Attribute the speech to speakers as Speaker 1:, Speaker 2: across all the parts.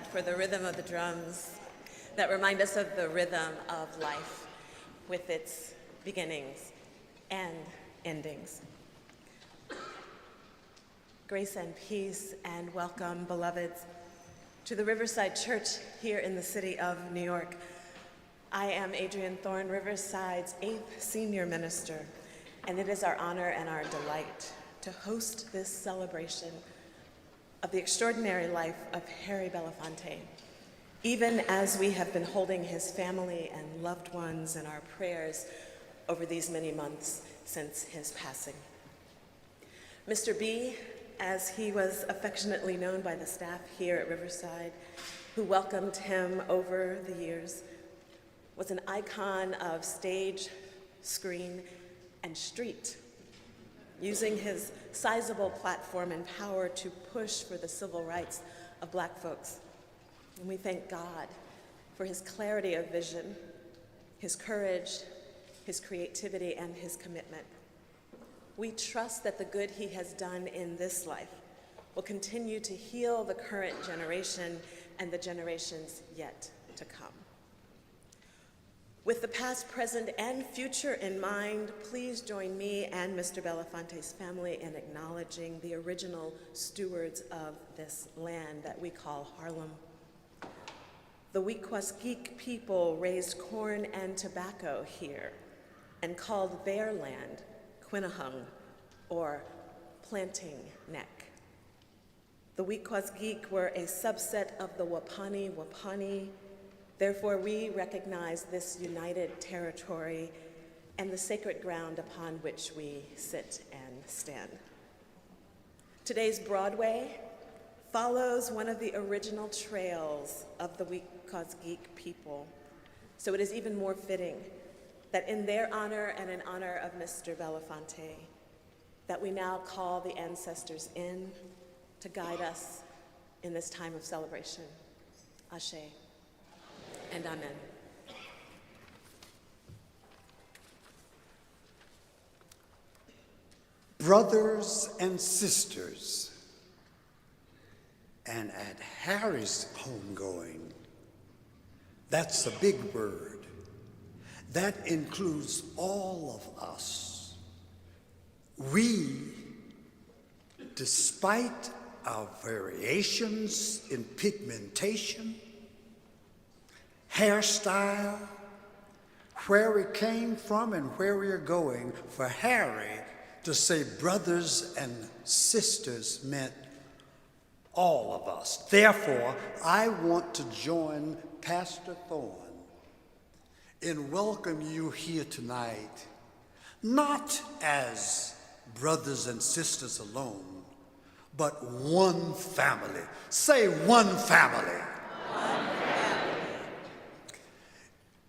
Speaker 1: respect for the rhythm of the drums that remind us of the rhythm of life with its beginnings and endings. Grace and peace and welcome, beloveds, to the Riverside Church here in the city of New York. I am Adrienne Thorne, Riverside's 8th senior minister, and it is our honor and our delight to host this celebration of the extraordinary life of Harry Belafonte, even as we have been holding his family and loved ones in our prayers over these many months since his passing. Mr. B, as he was affectionately known by the staff here at Riverside, who welcomed him over the years, was an icon of stage, screen, and street, using his sizable platform and power to push for the civil rights of Black folks. And we thank God for his clarity of vision, his courage, his creativity, and his commitment. We trust that the good he has done in this life will continue to heal the current generation and the generations yet to come. With the past, present, and future in mind, please join me and Mr. Belafonte's family in acknowledging the original stewards of this land that we call Harlem. The Wequaskik people raised corn and tobacco here and called their land Quinahung, or Planting Neck. The Wequaskik were a subset of the Wapani. Therefore, we recognize this united territory and the sacred ground upon which we sit and stand. Today's Broadway follows one of the original trails of the Wequaskik people, so it is even more fitting that in their honor and in honor of Mr. Belafonte, that we now call the ancestors in to guide us in this time of celebration. Ashe and amen.
Speaker 2: Brothers and sisters, and at Harry's homegoing, that's a big word. That includes all of us. We, despite our variations in pigmentation, hairstyle, where we came from and where we are going, for Harry to say brothers and sisters meant all of us. Therefore, I want to join Pastor Thorne in welcoming you here tonight, not as brothers and sisters alone, but one family. Say one family.
Speaker 1: One family.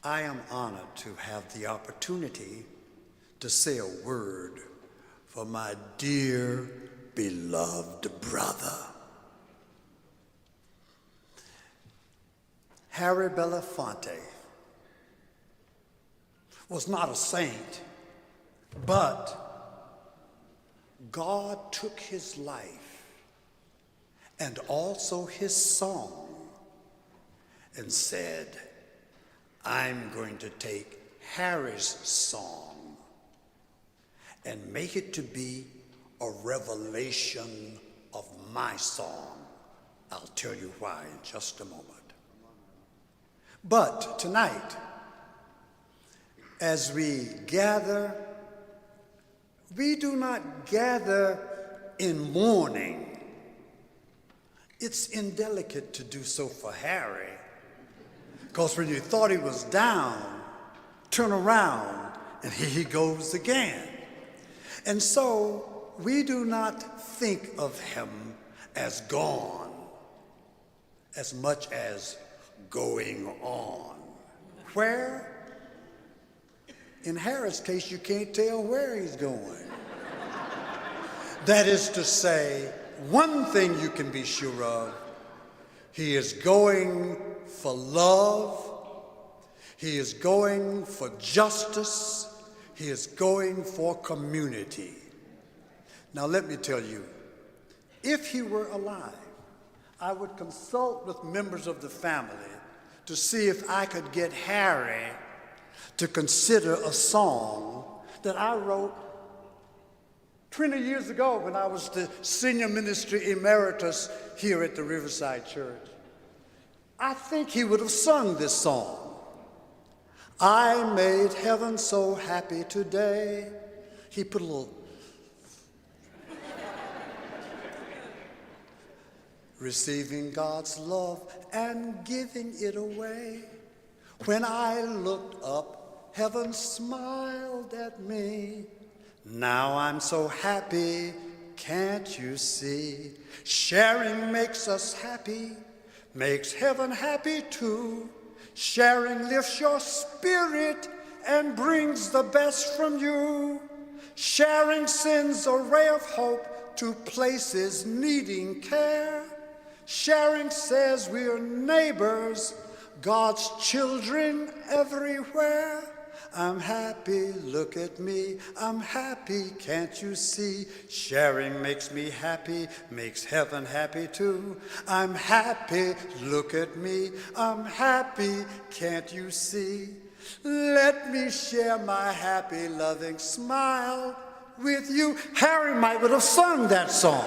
Speaker 2: I am honored to have the opportunity to say a word for my dear, beloved brother. Harry Belafonte was not a saint, but God took his life and also his song and said, I'm going to take Harry's song and make it to be a revelation of my song. I'll tell you why in just a moment. But tonight, as we gather, we do not gather in mourning. It's indelicate to do so for Harry, because when you thought he was down, turn around and here he goes again. And so we do not think of him as gone as much as going on. Where? In Harry's case, you can't tell where he's going. That is to say, one thing you can be sure of, he is going for love, he is going for justice, he is going for community. Now let me tell you, if he were alive, I would consult with members of the family to see if I could get Harry to consider a song that I wrote 20 years ago when I was the senior ministry emeritus here at the Riverside Church. I think he would have sung this song. I made heaven so happy today. He put a little receiving God's love and giving it away. When I looked up, heaven smiled at me. Now I'm so happy, can't you see? Sharing makes us happy, makes heaven happy too. Sharing lifts your spirit and brings the best from you. Sharing sends a ray of hope to places needing care. Sharing says we're neighbors, God's children everywhere. I'm happy, look at me, I'm happy, can't you see? Sharing makes me happy, makes heaven happy too. I'm happy, look at me, I'm happy, can't you see? Let me share my happy, loving smile with you. Harry might would have sung that song.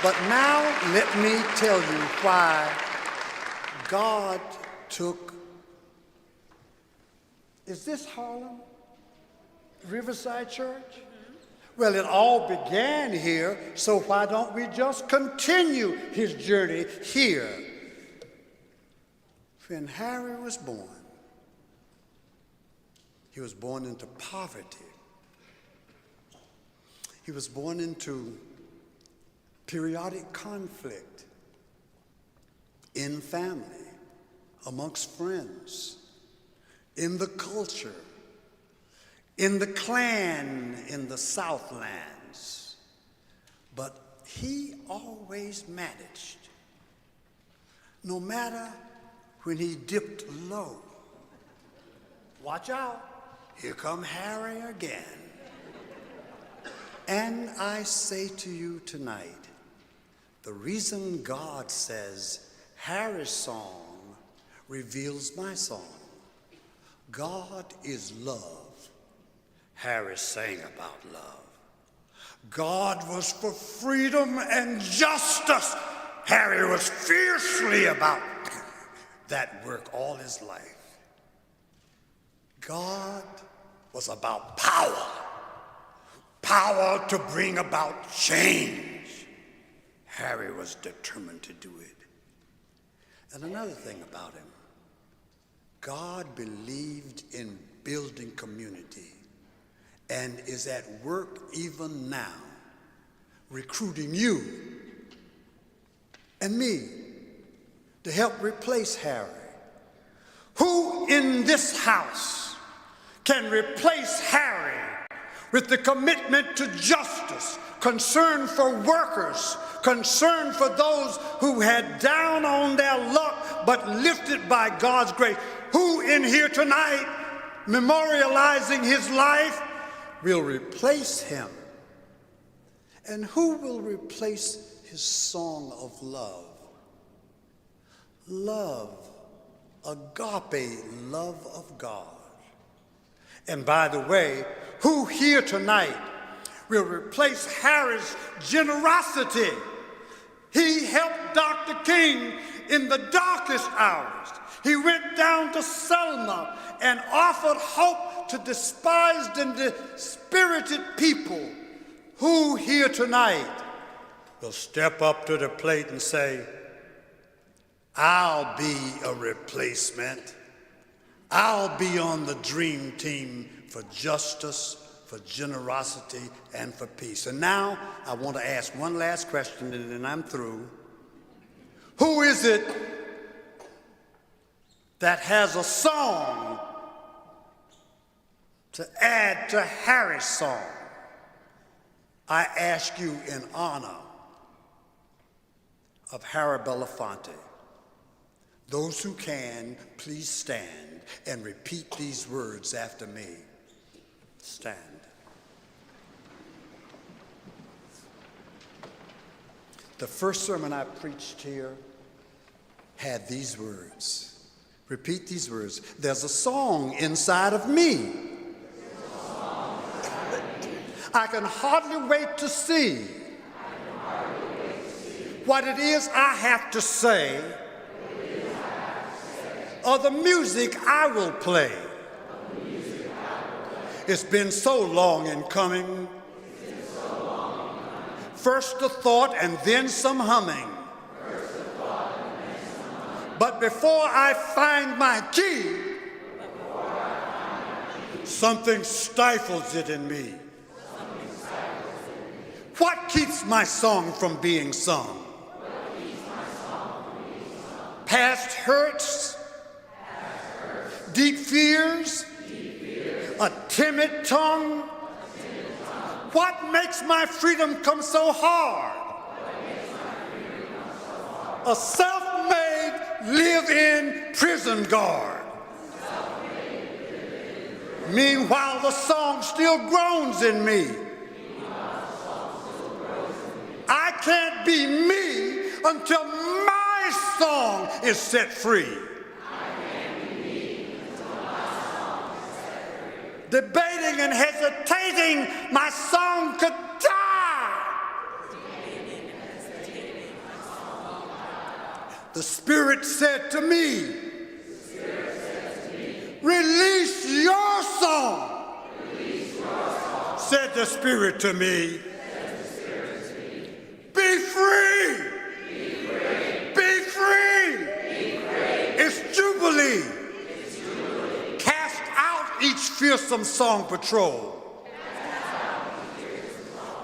Speaker 2: But now let me tell you why God took. Is this Harlem? Riverside Church? Mm-hmm. Well, it all began here, so why don't we just continue his journey here? When Harry was born, he was born into poverty. He was born into periodic conflict in family, amongst friends, in the culture, in the clan in the Southlands. But he always managed, no matter when he dipped low. Watch out, here come Harry again. And I say to you tonight, the reason God says Harry's song reveals my song. God is love. Harry sang about love. God was for freedom and justice. Harry was fiercely about that work all his life. God was about power. Power to bring about change. Harry was determined to do it. And another thing about him, God believed in building community and is at work even now, recruiting you and me to help replace Harry. Who in this house can replace Harry with the commitment to justice, concern for workers, concern for those who had down on their luck but lifted by God's grace? Who in here tonight, memorializing his life, will replace him? And who will replace his song of love? Love, agape love of God. And by the way, who here tonight will replace Harry's generosity? He helped Dr. King in the darkest hours. He went down to Selma and offered hope to despised and dispirited people. Who here tonight will step up to the plate and say, I'll be a replacement. I'll be on the dream team for justice, for generosity, and for peace. And now I want to ask one last question and then I'm through. Who is it that has a song to add to Harry's song? I ask you in honor of Harry Belafonte. Those who can, please stand and repeat these words after me. Stand. The first sermon I preached here had these words. Repeat these words. There's a song inside of me. I can hardly wait to see what it is I have to say, or the music I will play. It's been so long in coming. First a thought and then some humming. But before I find my key, something stifles it in me. What keeps my song from being sung? Past hurts, deep fears, a timid tongue. What makes my freedom come so hard? A self-made live-in prison guard. Meanwhile, the song still groans in me. I can't be me until my song is set free. Debating and hesitating, my song could die. The Spirit said to me, release your song. Said the Spirit to me, be free. Be free. It's Jubilee. Cast out each fearsome song patrol.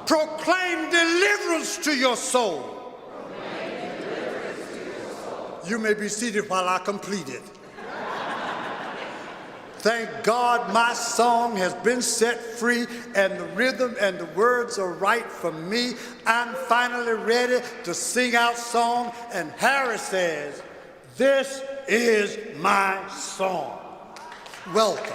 Speaker 2: Proclaim deliverance to your soul. You may be seated while I complete it. Thank God my song has been set free and the rhythm and the words are right for me. I'm finally ready to sing out song, and Harry says, this is my song. Welcome.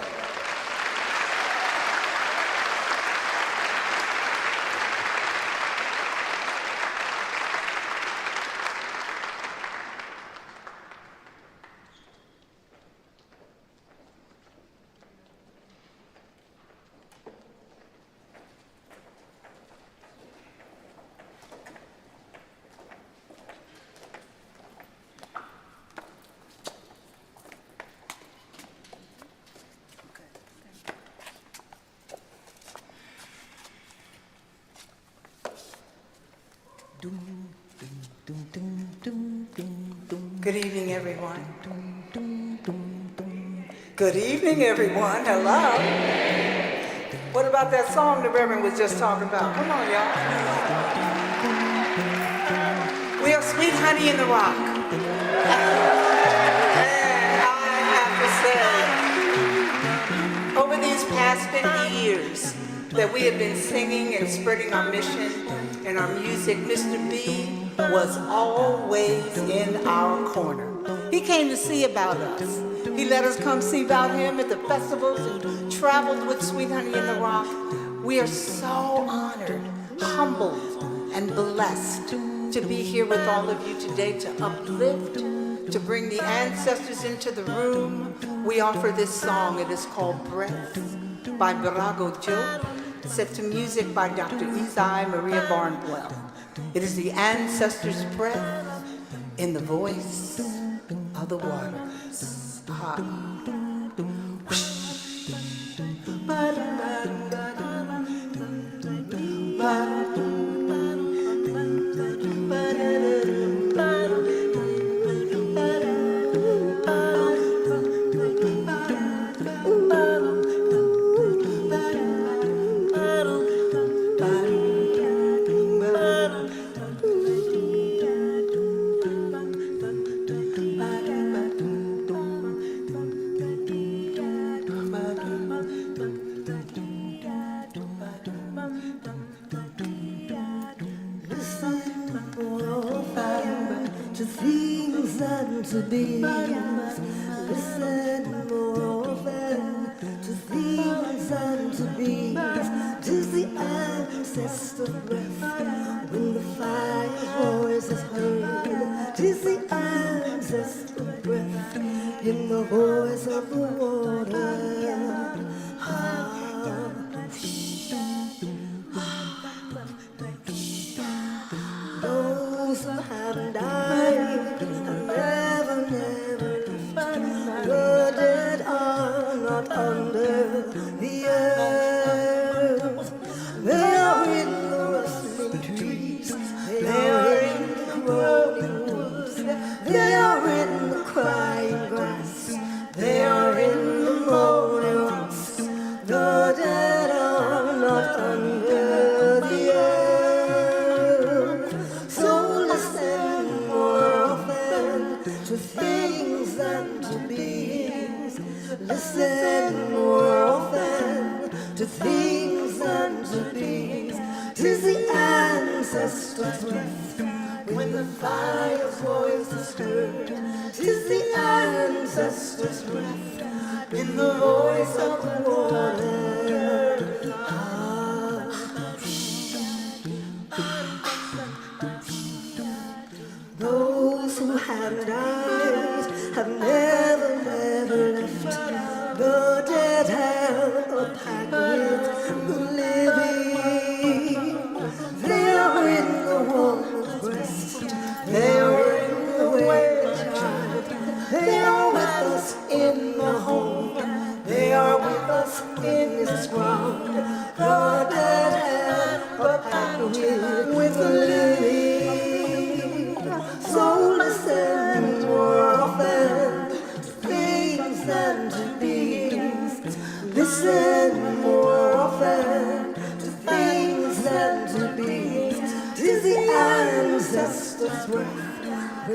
Speaker 3: Good evening, everyone. Good evening, everyone. Hello. What about that song the Reverend was just talking about? Come on, y'all. We are Sweet Honey in the Rock. And I have to say, over these past 50 years that we have been singing and spreading our mission and our music, Mr. B was always in our corner. He came to see about us. He let us come see about him at the festivals and traveled with Sweet Honey in the Rock. We are so honored, humbled, and blessed to be here with all of you today to uplift, to bring the ancestors into the room. We offer this song. It is called Breath by Barago Joe, set to music by Dr. Isai Maria Barnwell. It is the ancestors' breath in the voice of the waters.
Speaker 4: To things and to beings, listen more often to things and to beings, to the ancestor breath. When the fire's voice is heard, 'tis the ancestor breath in the voice of the water. Those who have died have never left. The dead are not under the earth. They are in the rustling trees. They are in the growing woods. They are in the crying grass. They are in the moaning rocks. The dead are not under the earth. So listen more often to things and to beings. Listen more often to things and to beings. 'Tis the ancestors' breath when the fire's voice is heard. 'Tis the ancestors' breath in the voice of the water. Those who have died have never left. The dead have a pact with the living. They are in the woman's breast. They are in the where child. They are with us in the home. They are with us in this ground. The dead have a pact with the living. So listen more often to things and to beings. Listen more often to things and to beings. 'Tis the ancestors' breath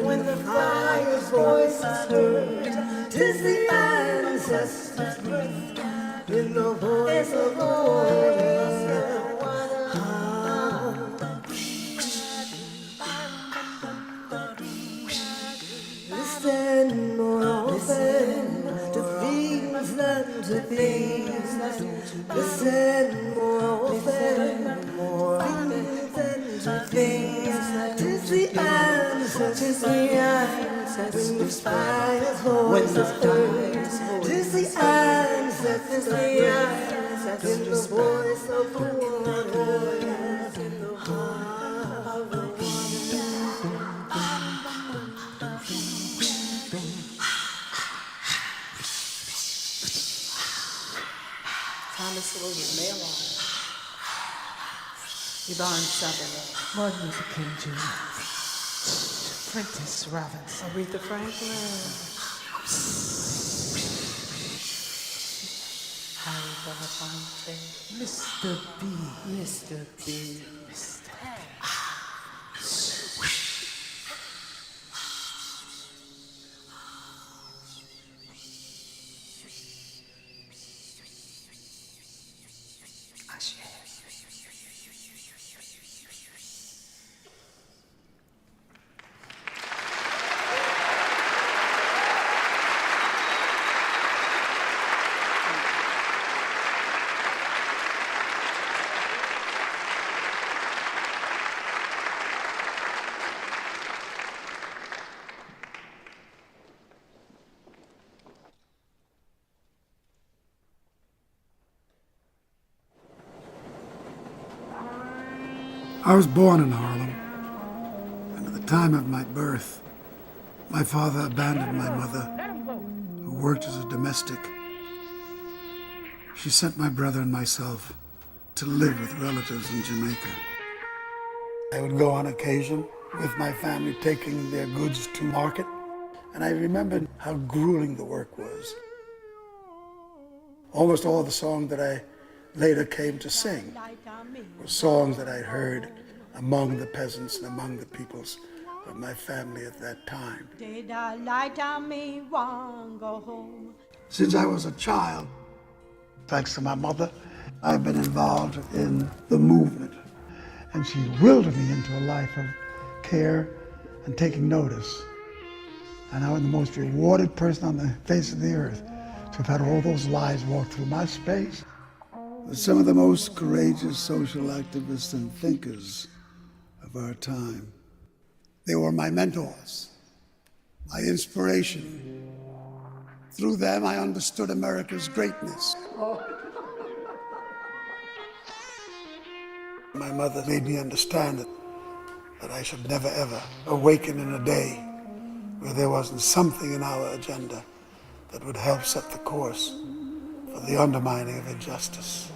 Speaker 4: when the fire's voice is heard. 'Tis the ancestors' breath in the voice of the water. Listen more often to things and to things. Listen more often to things. 'Tis the ancestors' when the fire's voice is heard. 'Tis the ancestors' in the voice of the water.
Speaker 3: Thomas William Mail Order. Yvonne Sutherland.
Speaker 5: Martin Luther King Jr. Prentice Robinson.
Speaker 3: Aretha Franklin. Harry Belafonte.
Speaker 5: Mr. B.
Speaker 3: Mr. B.
Speaker 5: Mr.
Speaker 2: I was born in Harlem, and at the time of my birth, my father abandoned my mother, who worked as a domestic. She sent my brother and myself to live with relatives in Jamaica. I would go on occasion with my family taking their goods to market, and I remembered how grueling the work was. Almost all the songs that I later came to sing were songs that I'd heard among the peasants and among the peoples of my family at that time.
Speaker 6: Did I lie down me wrong, go home?
Speaker 2: Since I was a child, thanks to my mother, I've been involved in the movement. And she willed me into a life of care and taking notice. And I was the most rewarded person on the face of the earth to have had all those lives walk through my space.
Speaker 7: were some of the most courageous social activists and thinkers of our time. They were my mentors, my inspiration. Through them, I understood America's greatness. My mother made me understand that I should never ever awaken in a day where there wasn't something in our agenda that would help set the course for the undermining of injustice.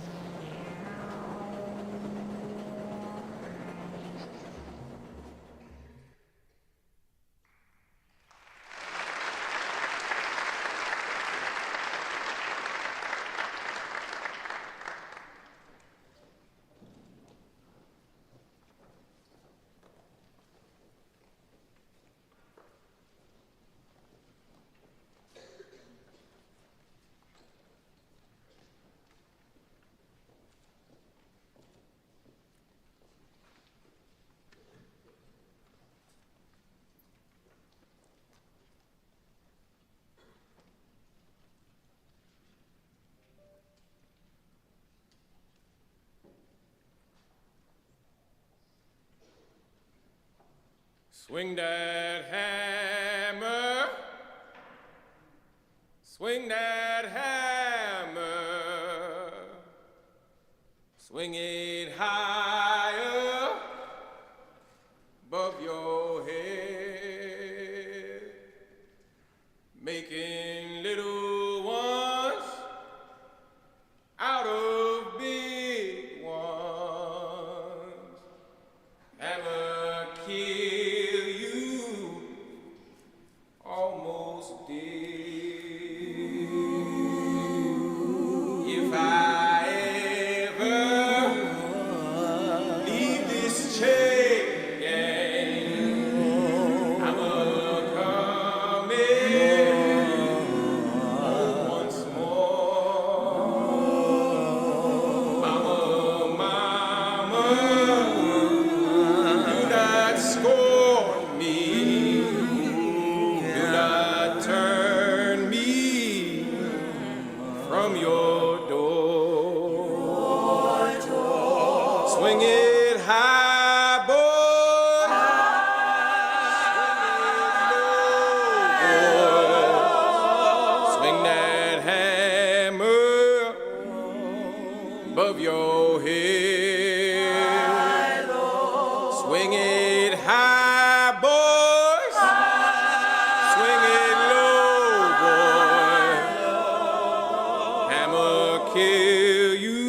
Speaker 8: Swing that hammer, swing that hammer, swing it higher above your head, making little ones out of big ones. Hammer kill you, almost did. If I ever leave this chain gang, I'm a-coming once more. Mama, do not scorn me, do not turn me from your door. Swing it high, boy, swing it low, boy. Swing that hammer above your head. Swing it high, boys. Swing it low, boy. Hammer kill you,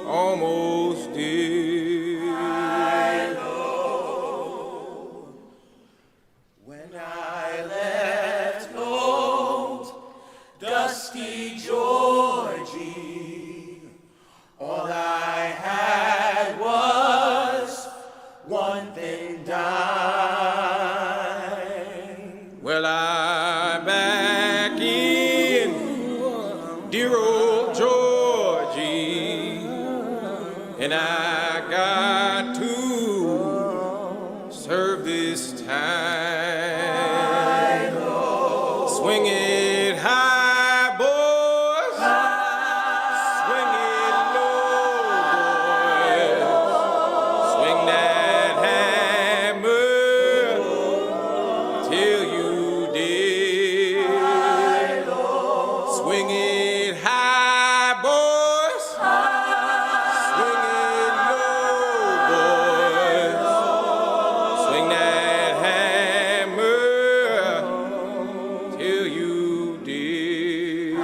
Speaker 8: almost did. When I left old dusty Georgie, all I had was one thin dime. Well, I'm back in dear old Georgie, and I got to serve this time. Swing it high, boys. Swing it low, boys. Swing that hammer till you did. Swing it high, boys. Swing it low, boys. Swing that hammer till you did.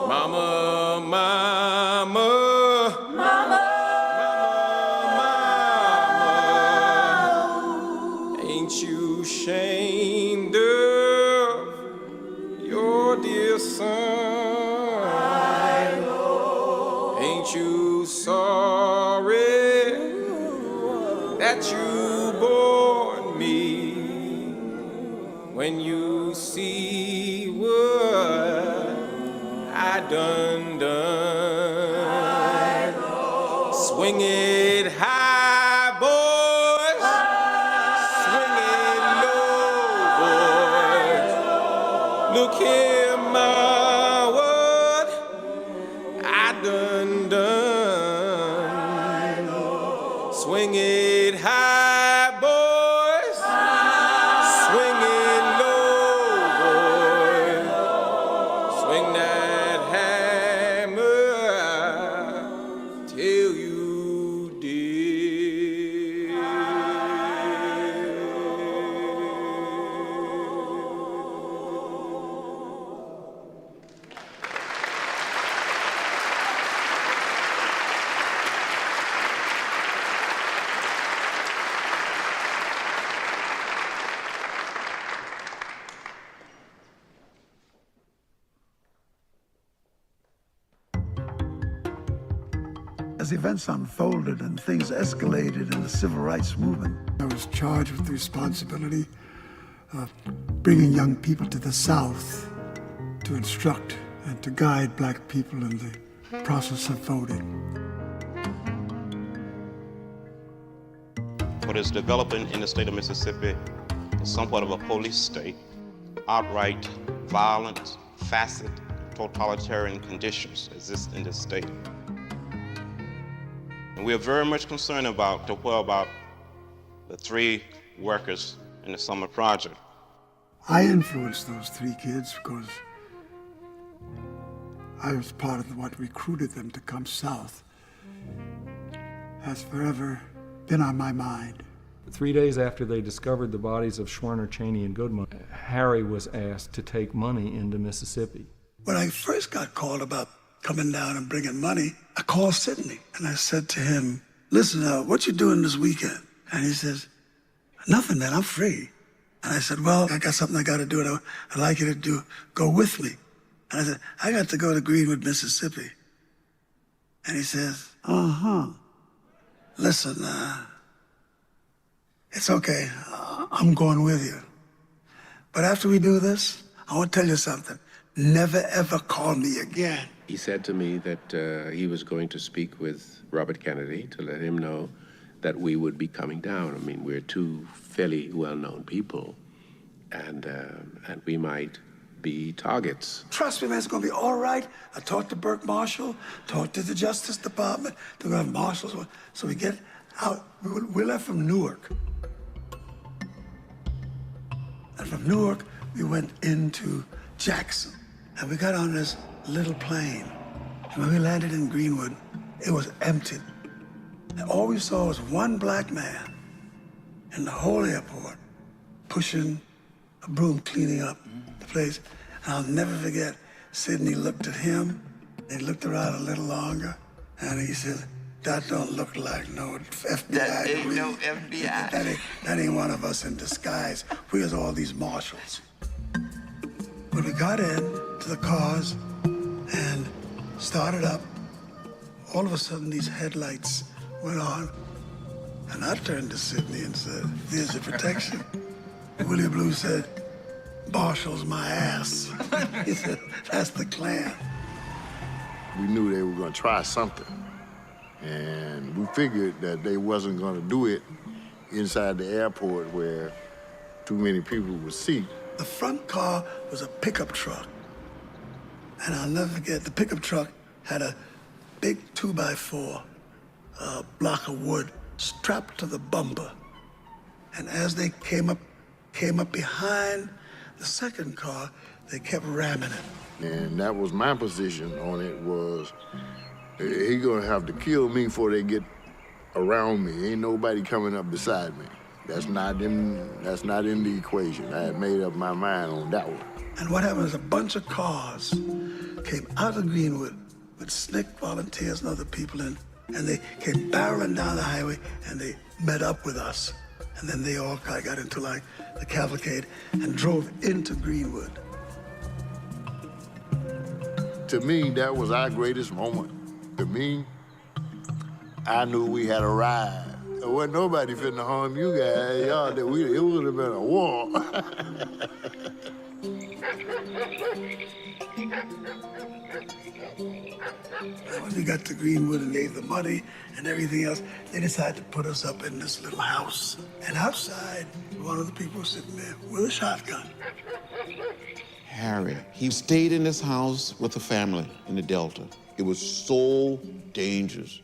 Speaker 8: Mama, mama, mama, ain't you ashamed of your dear son? Ain't you sorry that you bore me? When you see what I done. Swing it high, boys. Swing it low, boys. Look here, ma, what
Speaker 7: As events unfolded and things escalated in the civil rights movement, I was charged with the responsibility of bringing young people to the South to instruct and to guide black people in the process of voting.
Speaker 9: What is developing in the state of Mississippi is somewhat of a police state. Outright violent, facet, totalitarian conditions exist in this state. And we are very much concerned about the whereabouts the 3 workers in the summer project.
Speaker 7: I influenced those 3 kids because I was part of what recruited them to come south. Has forever been on my mind.
Speaker 10: 3 days after they discovered the bodies of Schwerner, Cheney, and Goodman, Harry was asked to take money into Mississippi.
Speaker 7: When I first got called about coming down and bringing money, I called Sidney and I said to him, listen, what you doing this weekend? And he says, nothing, man, I'm free. And I said, well, I got something I got to do, and I'd like you to go with me. And I said, I got to go to Greenwood, Mississippi. And he says, listen, it's okay, I'm going with you. But after we do this, I want to tell you something. Never, ever call me again.
Speaker 11: He said to me that he was going to speak with Robert Kennedy to let him know that we would be coming down. I mean, we're 2 fairly well-known people, and we might be targets.
Speaker 7: Trust me, man, it's gonna be all right. I talked to Burke Marshall, talked to the Justice Department, they're gonna have marshals. So we get out, we left from Newark. And from Newark, we went into Jackson. And we got on this little plane. And when we landed in Greenwood, it was empty. And all we saw was 1 black man in the whole airport pushing a broom, cleaning up the place. And I'll never forget, Sidney looked at him, he looked around a little longer, and he said, that don't look like no FBI.
Speaker 12: That ain't no FBI.
Speaker 7: That ain't one of us in disguise. We was all these marshals. When we got in to the cars and started up, all of a sudden these headlights went on. And I turned to Sidney and said, there's your protection. Willie Blue said, Marshall's my ass. He said, that's the Klan.
Speaker 13: We knew they were gonna try something. And we figured that they wasn't gonna do it inside the airport where too many people would see.
Speaker 7: The front car was a pickup truck. And I'll never forget, the pickup truck had a big 2x4 block of wood strapped to the bumper. And as they came up behind the second car, they kept ramming it.
Speaker 13: And that was my position on it, was he gonna have to kill me before they get around me. Ain't nobody coming up beside me. That's not in the equation. I had made up my mind on that one.
Speaker 7: And what happened is a bunch of cars came out of Greenwood with SNCC volunteers and other people in, and they came barreling down the highway and they met up with us. And then they all kind of got into like the cavalcade and drove into Greenwood.
Speaker 13: To me, that was our greatest moment. To me, I knew we had arrived. There wasn't nobody finna harm you guys. Y'all, it would have been a war.
Speaker 7: When we got to Greenwood and gave the money and everything else, they decided to put us up in this little house. And outside, one of the people was sitting there with a shotgun.
Speaker 12: Harry, he stayed in this house with the family in the Delta. It was so dangerous.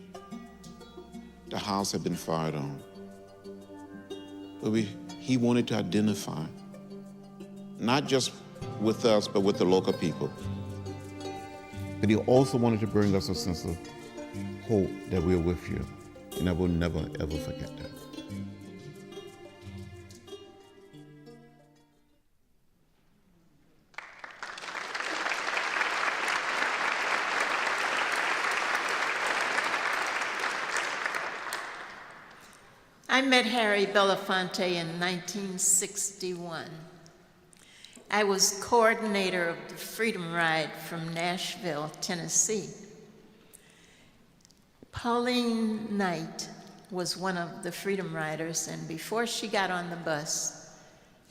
Speaker 12: The house had been fired on. But he wanted to identify, not just with us, but with the local people. But he also wanted to bring us a sense of hope that we're with you. And I will never, ever forget that.
Speaker 14: I met Harry Belafonte in 1961. I was coordinator of the Freedom Ride from Nashville, Tennessee. Pauline Knight was one of the Freedom Riders, and before she got on the bus,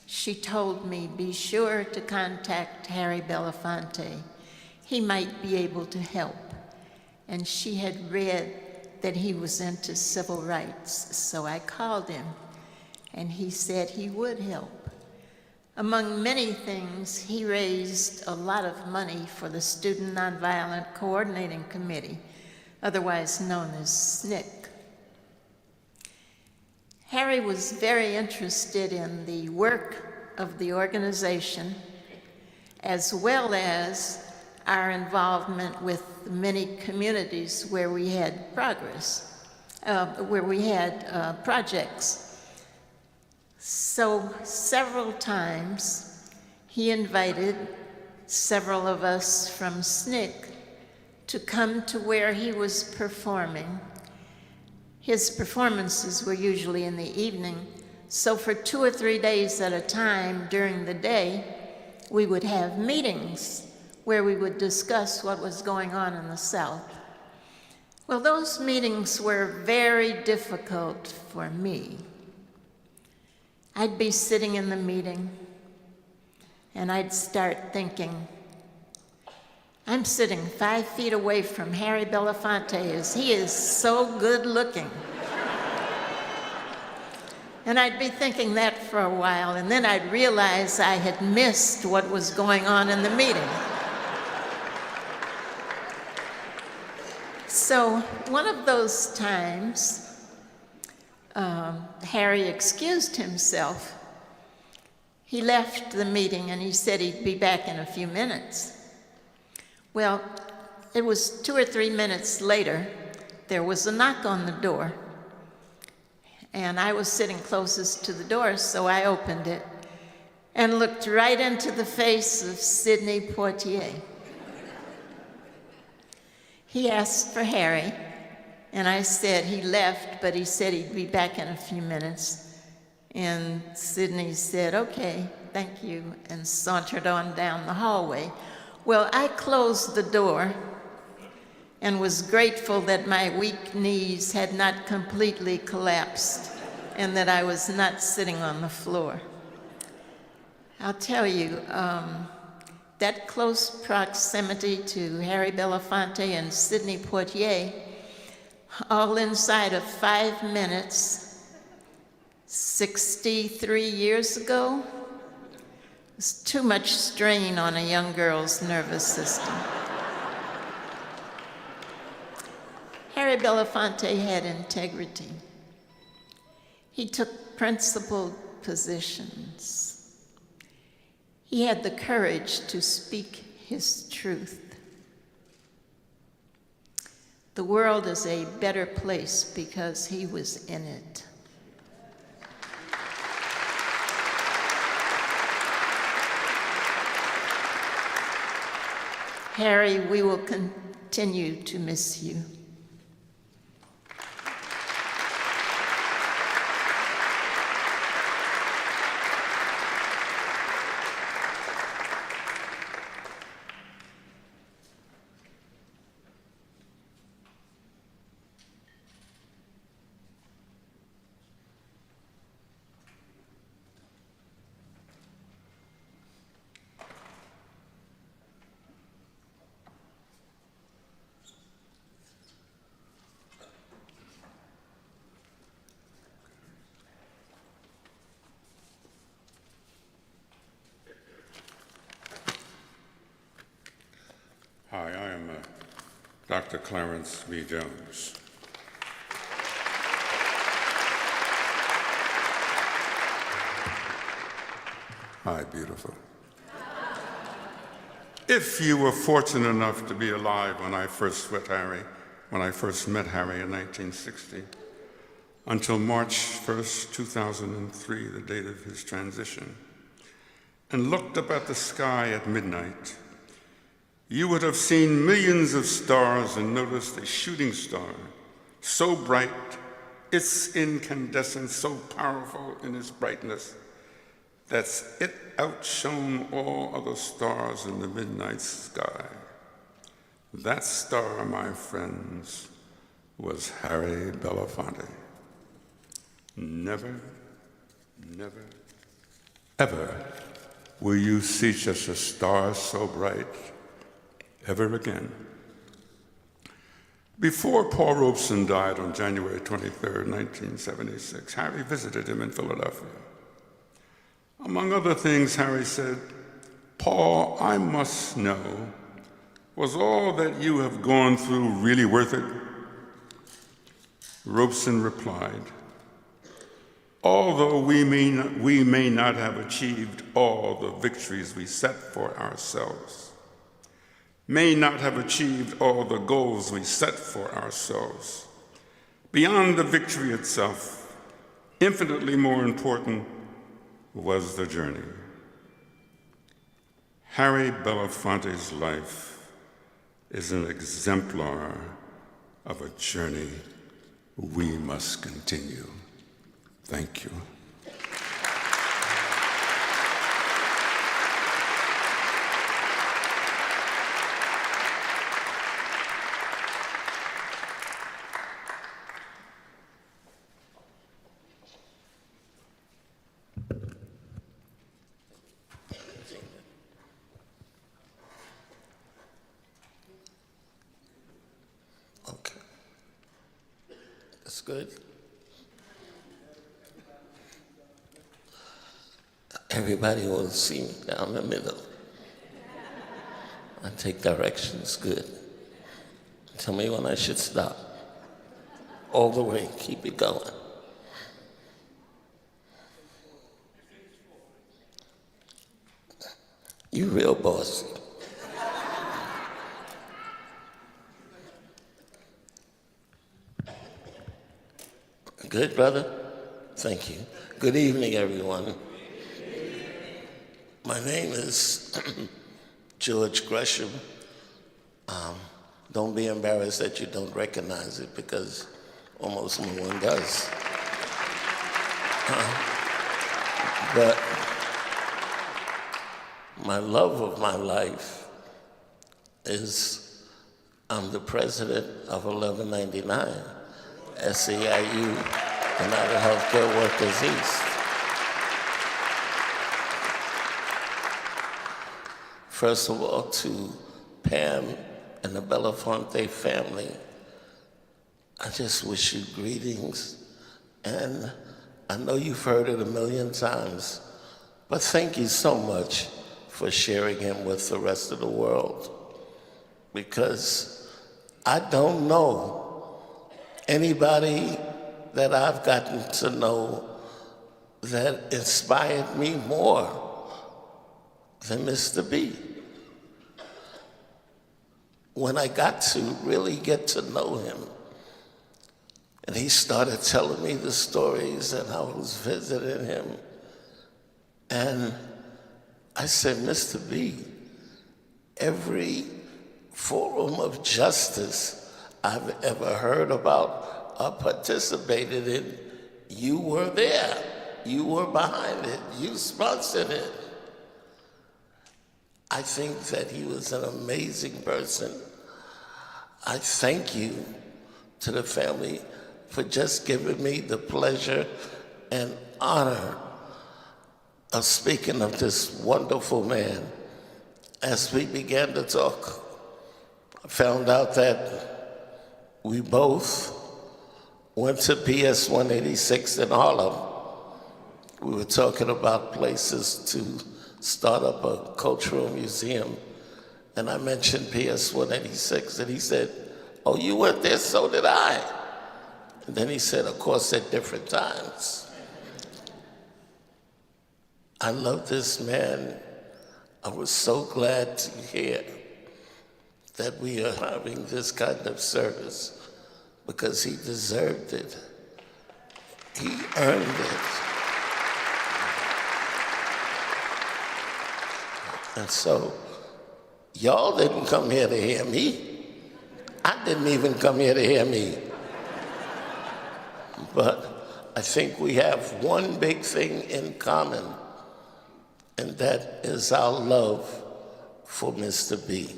Speaker 14: she told me, be sure to contact Harry Belafonte. He might be able to help. And she had read that he was into civil rights, so I called him, and he said he would help. Among many things, he raised a lot of money for the Student Nonviolent Coordinating Committee, otherwise known as SNCC. Harry was very interested in the work of the organization, as well as our involvement with many communities where we had projects. So several times he invited several of us from SNCC to come to where he was performing. His performances were usually in the evening, so for 2 or 3 days at a time during the day, we would have meetings where we would discuss what was going on in the South. Well, those meetings were very difficult for me. I'd be sitting in the meeting, and I'd start thinking, I'm sitting 5 feet away from Harry Belafonte as he is so good looking. And I'd be thinking that for a while, and then I'd realize I had missed what was going on in the meeting. So one of those times, Harry excused himself. He left the meeting and he said he'd be back in a few minutes. Well, it was 2 or 3 minutes later, there was a knock on the door. And I was sitting closest to the door, so I opened it and looked right into the face of Sidney Poitier. He asked for Harry, and I said he left, but he said he'd be back in a few minutes. And Sidney said, okay, thank you, and sauntered on down the hallway. Well, I closed the door and was grateful that my weak knees had not completely collapsed and that I was not sitting on the floor. I'll tell you, that close proximity to Harry Belafonte and Sidney Poitier, all inside of 5 minutes, 63 years ago, was too much strain on a young girl's nervous system. Harry Belafonte had integrity. He took principled positions. He had the courage to speak his truth. The world is a better place because he was in it. Harry, we will continue to miss you.
Speaker 15: Hi, I am Dr. Clarence V. Jones. Hi, beautiful. If you were fortunate enough to be alive when I first met Harry in 1960, until March 1st, 2003, the date of his transition, and looked up at the sky at midnight, you would have seen millions of stars and noticed a shooting star so bright, its incandescence so powerful in its brightness, that it outshone all other stars in the midnight sky. That star, my friends, was Harry Belafonte. Never, never, ever will you see such a star so bright ever again. Before Paul Robeson died on January 23, 1976, Harry visited him in Philadelphia. Among other things, Harry said, "Paul, I must know, was all that you have gone through really worth it?" Robeson replied, "Although we may not have achieved all the victories we set for ourselves, may not have achieved all the goals we set for ourselves, beyond the victory itself, infinitely more important was the journey." Harry Belafonte's life is an exemplar of a journey we must continue. Thank you.
Speaker 16: Okay. That's good. Everybody wants to see me down the middle. I take directions good. Tell me when I should stop. All the way, keep it going. You real boss. Good, brother? Thank you. Good evening, everyone. My name is George Gresham. Don't be embarrassed that you don't recognize it, because almost no one does. But my love of my life is I'm the president of 1199, SEIU, United Healthcare Workers East. First of all, to Pam and the Belafonte family, I just wish you greetings. And I know you've heard it a million times, but thank you so much for sharing him with the rest of the world. Because I don't know anybody that I've gotten to know that inspired me more than Mr. B. When I got to really get to know him, and he started telling me the stories, and I was visiting him, and I said, Mr. B, every forum of justice I've ever heard about or participated in, you were there. You were behind it. You sponsored it. I think that he was an amazing person. I thank you to the family for just giving me the pleasure and honor of speaking of this wonderful man. As we began to talk, I found out that we both went to PS 186 in Harlem. We were talking about places to start up a cultural museum. And I mentioned PS 186, and he said, oh, you went there, so did I. And then he said, of course, at different times. I love this man. I was so glad to hear that we are having this kind of service, because he deserved it. He earned it. And so, y'all didn't come here to hear me. I didn't even come here to hear me. But I think we have one big thing in common, and that is our love for Mr. B.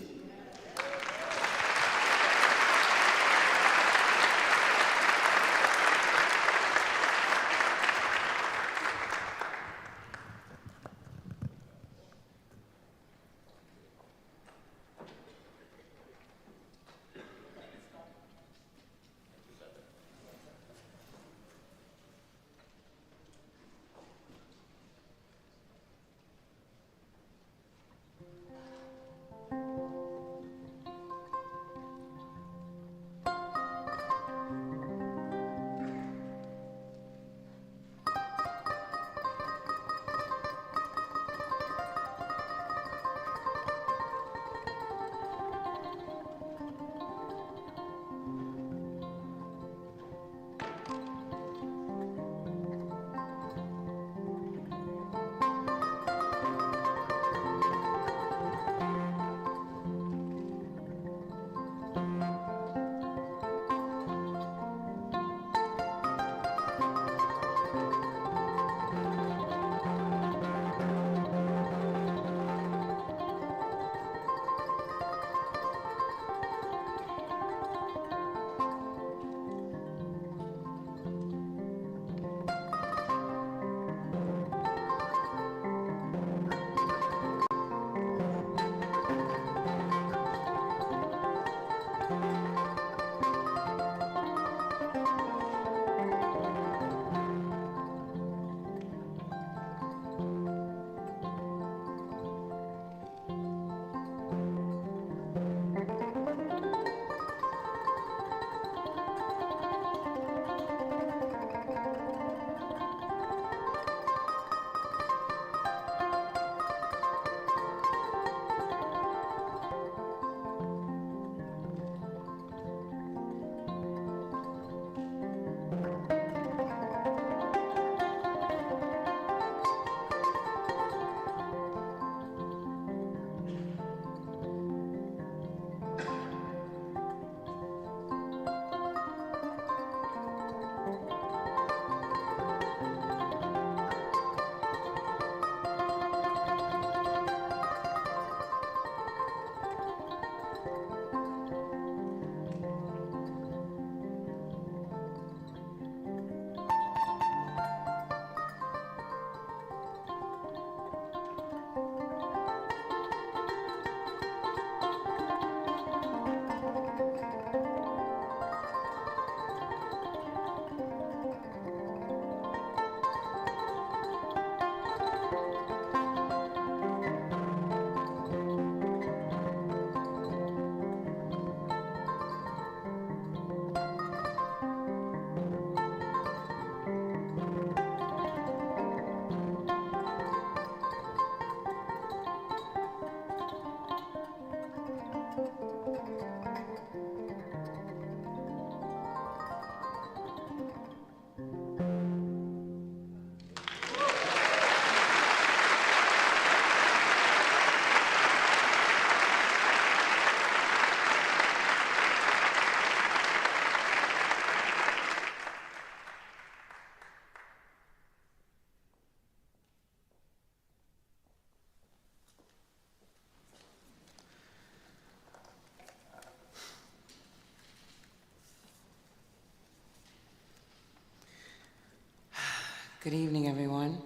Speaker 17: Good evening, everyone.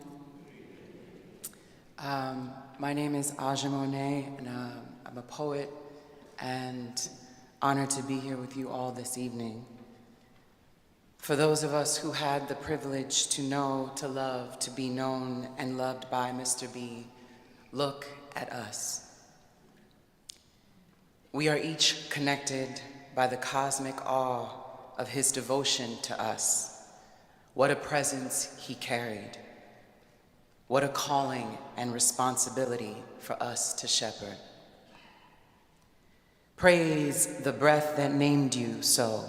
Speaker 17: My name is Aja Monet, and I'm a poet, and honored to be here with you all this evening. For those of us who had the privilege to know, to love, to be known and loved by Mr. B, look at us. We are each connected by the cosmic awe of his devotion to us. What a presence he carried. What a calling and responsibility for us to shepherd. Praise the breath that named you so.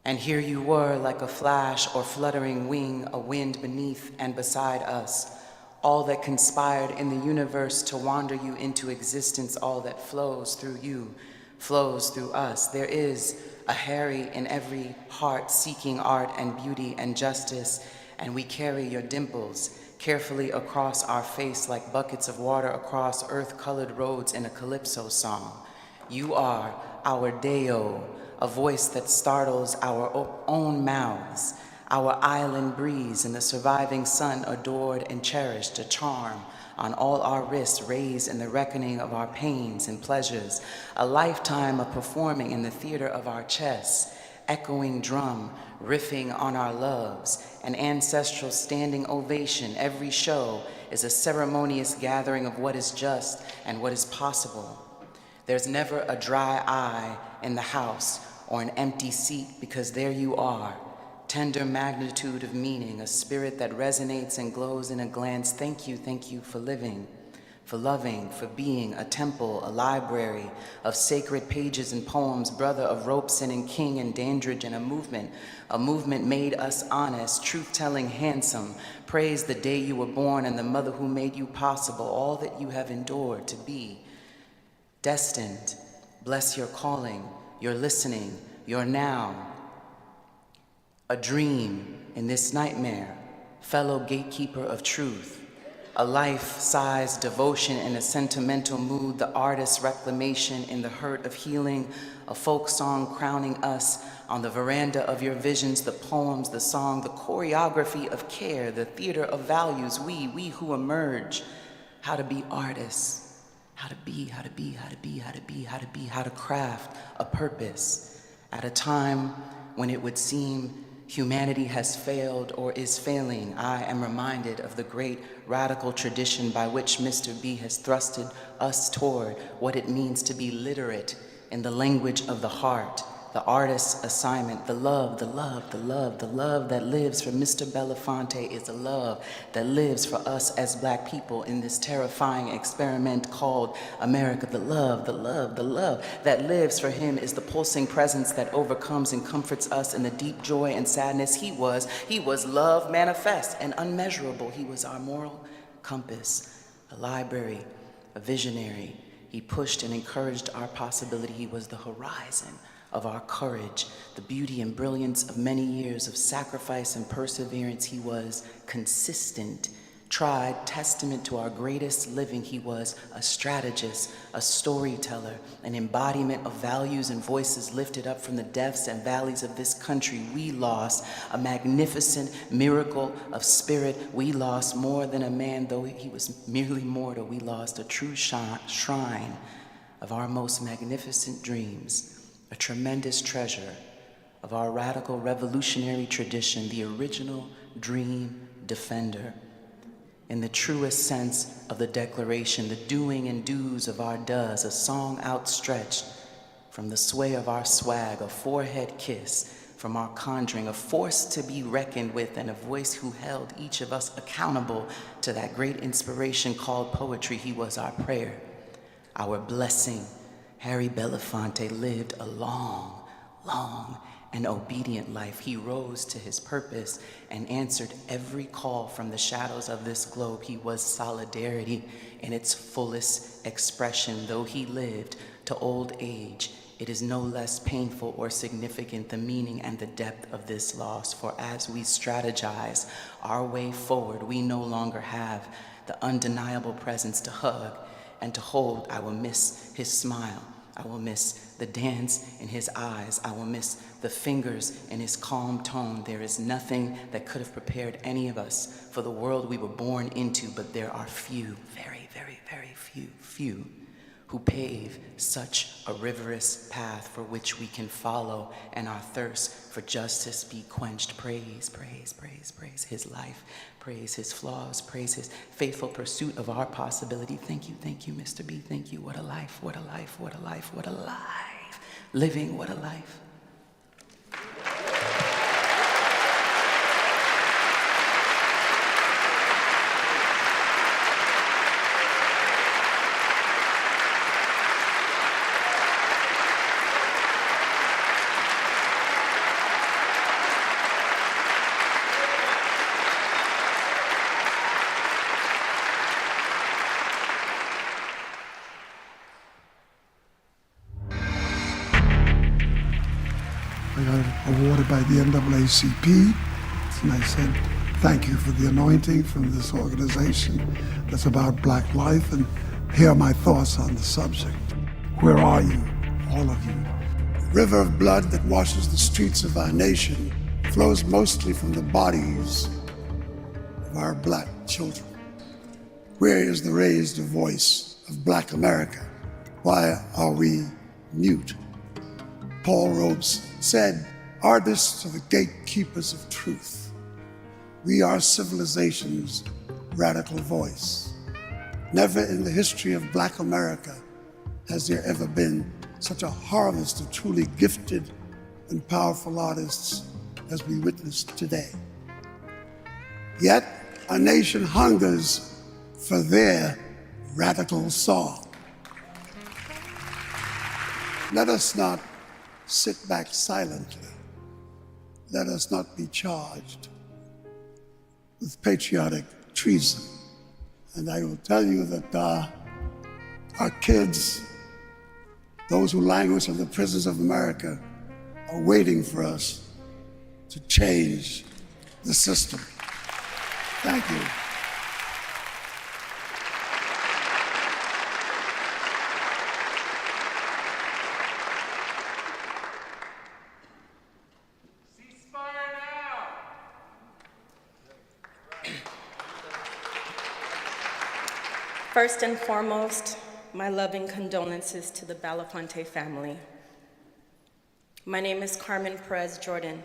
Speaker 17: And here you were like a flash or fluttering wing, a wind beneath and beside us, all that conspired in the universe to wander you into existence, all that flows through you, flows through us. There is a Harry in every heart seeking art and beauty and justice, and we carry your dimples carefully across our face like buckets of water across earth-colored roads in a calypso song. You are our Deo, a voice that startles our own mouths, our island breeze and the surviving sun adored and cherished, a charm on all our wrists raised in the reckoning of our pains and pleasures, a lifetime of performing in the theater of our chests, echoing drum, riffing on our loves, an ancestral standing ovation. Every show is a ceremonious gathering of what is just and what is possible. There's never a dry eye in the house or an empty seat, because there you are, tender magnitude of meaning, a spirit that resonates and glows in a glance. Thank you for living, for loving, for being a temple, a library of sacred pages and poems, brother of Robeson and King and Dandridge, and a movement made us honest, truth-telling, handsome. Praise the day you were born and the mother who made you possible, all that you have endured to be. Destined, bless your calling, your listening, your now. A dream in this nightmare, fellow gatekeeper of truth. A life-sized devotion in a sentimental mood, the artist's reclamation in the hurt of healing, a folk song crowning us on the veranda of your visions, the poems, the song, the choreography of care, the theater of values, we who emerge, how to be artists, how to craft a purpose at a time when it would seem humanity has failed or is failing. I am reminded of the great radical tradition by which Mr. B has thrusted us toward what it means to be literate in the language of the heart, the artist's assignment, the love that lives for Mr. Belafonte is a love that lives for us as Black people in this terrifying experiment called America. The love that lives for him is the pulsing presence that overcomes and comforts us in the deep joy and sadness. He was love manifest and unmeasurable. He was our moral compass, a library, a visionary. He pushed and encouraged our possibility. He was the horizon of our courage, the beauty and brilliance of many years of sacrifice and perseverance. He was consistent, tried, testament to our greatest living. He was a strategist, a storyteller, an embodiment of values and voices lifted up from the depths and valleys of this country. We lost a magnificent miracle of spirit. We lost more than a man, though he was merely mortal. We lost a true shrine of our most magnificent dreams, a tremendous treasure of our radical revolutionary tradition, the original dream defender. In the truest sense of the declaration, the doing and do's of our does, a song outstretched from the sway of our swag, a forehead kiss from our conjuring, a force to be reckoned with, and a voice who held each of us accountable to that great inspiration called poetry. He was our prayer, our blessing. Harry Belafonte lived a long and obedient life. He rose to his purpose and answered every call from the shadows of this globe. He was solidarity in its fullest expression. Though he lived to old age, it is no less painful or significant, the meaning and the depth of this loss. For as we strategize our way forward, we no longer have the undeniable presence to hug and to hold. I will miss his smile, I will miss the dance in his eyes. I will miss the fingers in his calm tone. There is nothing that could have prepared any of us for the world we were born into, but there are few, very, very, very few, who pave such a rigorous path for which we can follow, and our thirst for justice be quenched. Praise, praise, praise, praise his life, praise his flaws, praise his faithful pursuit of our possibility. Thank you, Mr. B. Thank you. What a life, what a life, what a life, what a life. Living, what a life.
Speaker 7: I got awarded by the NAACP, and I said, thank you for the anointing from this organization that's about Black life, and here are my thoughts on the subject. Where are you, all of you? The river of blood that washes the streets of our nation flows mostly from the bodies of our Black children. Where is the raised voice of Black America? Why are we mute? Paul Robes said, artists are the gatekeepers of truth. We are civilization's radical voice. Never in the history of Black America has there ever been such a harvest of truly gifted and powerful artists as we witness today. Yet, our nation hungers for their radical song. Let us not sit back silently. Let us not be charged with patriotic treason. And I will tell you that our kids, those who languish in the prisons of America, are waiting for us to change the system. Thank you.
Speaker 18: First and foremost, my loving condolences to the Belafonte family. My name is Carmen Perez Jordan.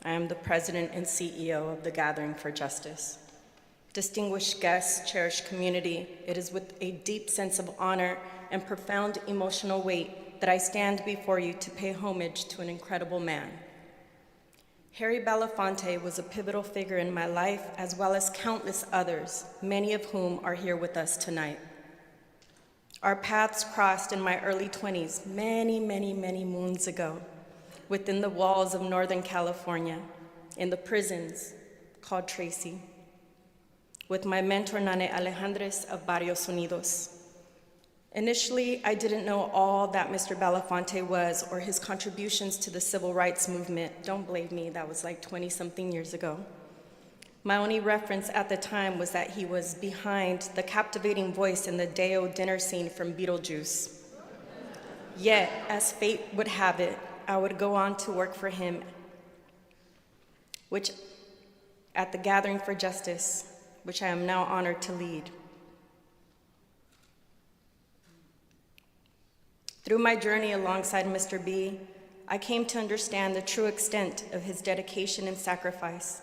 Speaker 18: I am the president and CEO of the Gathering for Justice. Distinguished guests, cherished community, it is with a deep sense of honor and profound emotional weight that I stand before you to pay homage to an incredible man. Harry Belafonte was a pivotal figure in my life, as well as countless others, many of whom are here with us tonight. Our paths crossed in my early 20s, many, many, many moons ago, within the walls of Northern California, in the prisons called Tracy, with my mentor, Nane Alejandres of Barrios Unidos. Initially, I didn't know all that Mr. Belafonte was or his contributions to the civil rights movement. Don't blame me, that was like 20-something years ago. My only reference at the time was that he was behind the captivating voice in the Deo dinner scene from Beetlejuice. Yet, as fate would have it, I would go on to work for him, which at the Gathering for Justice, which I am now honored to lead. Through my journey alongside Mr. B, I came to understand the true extent of his dedication and sacrifice.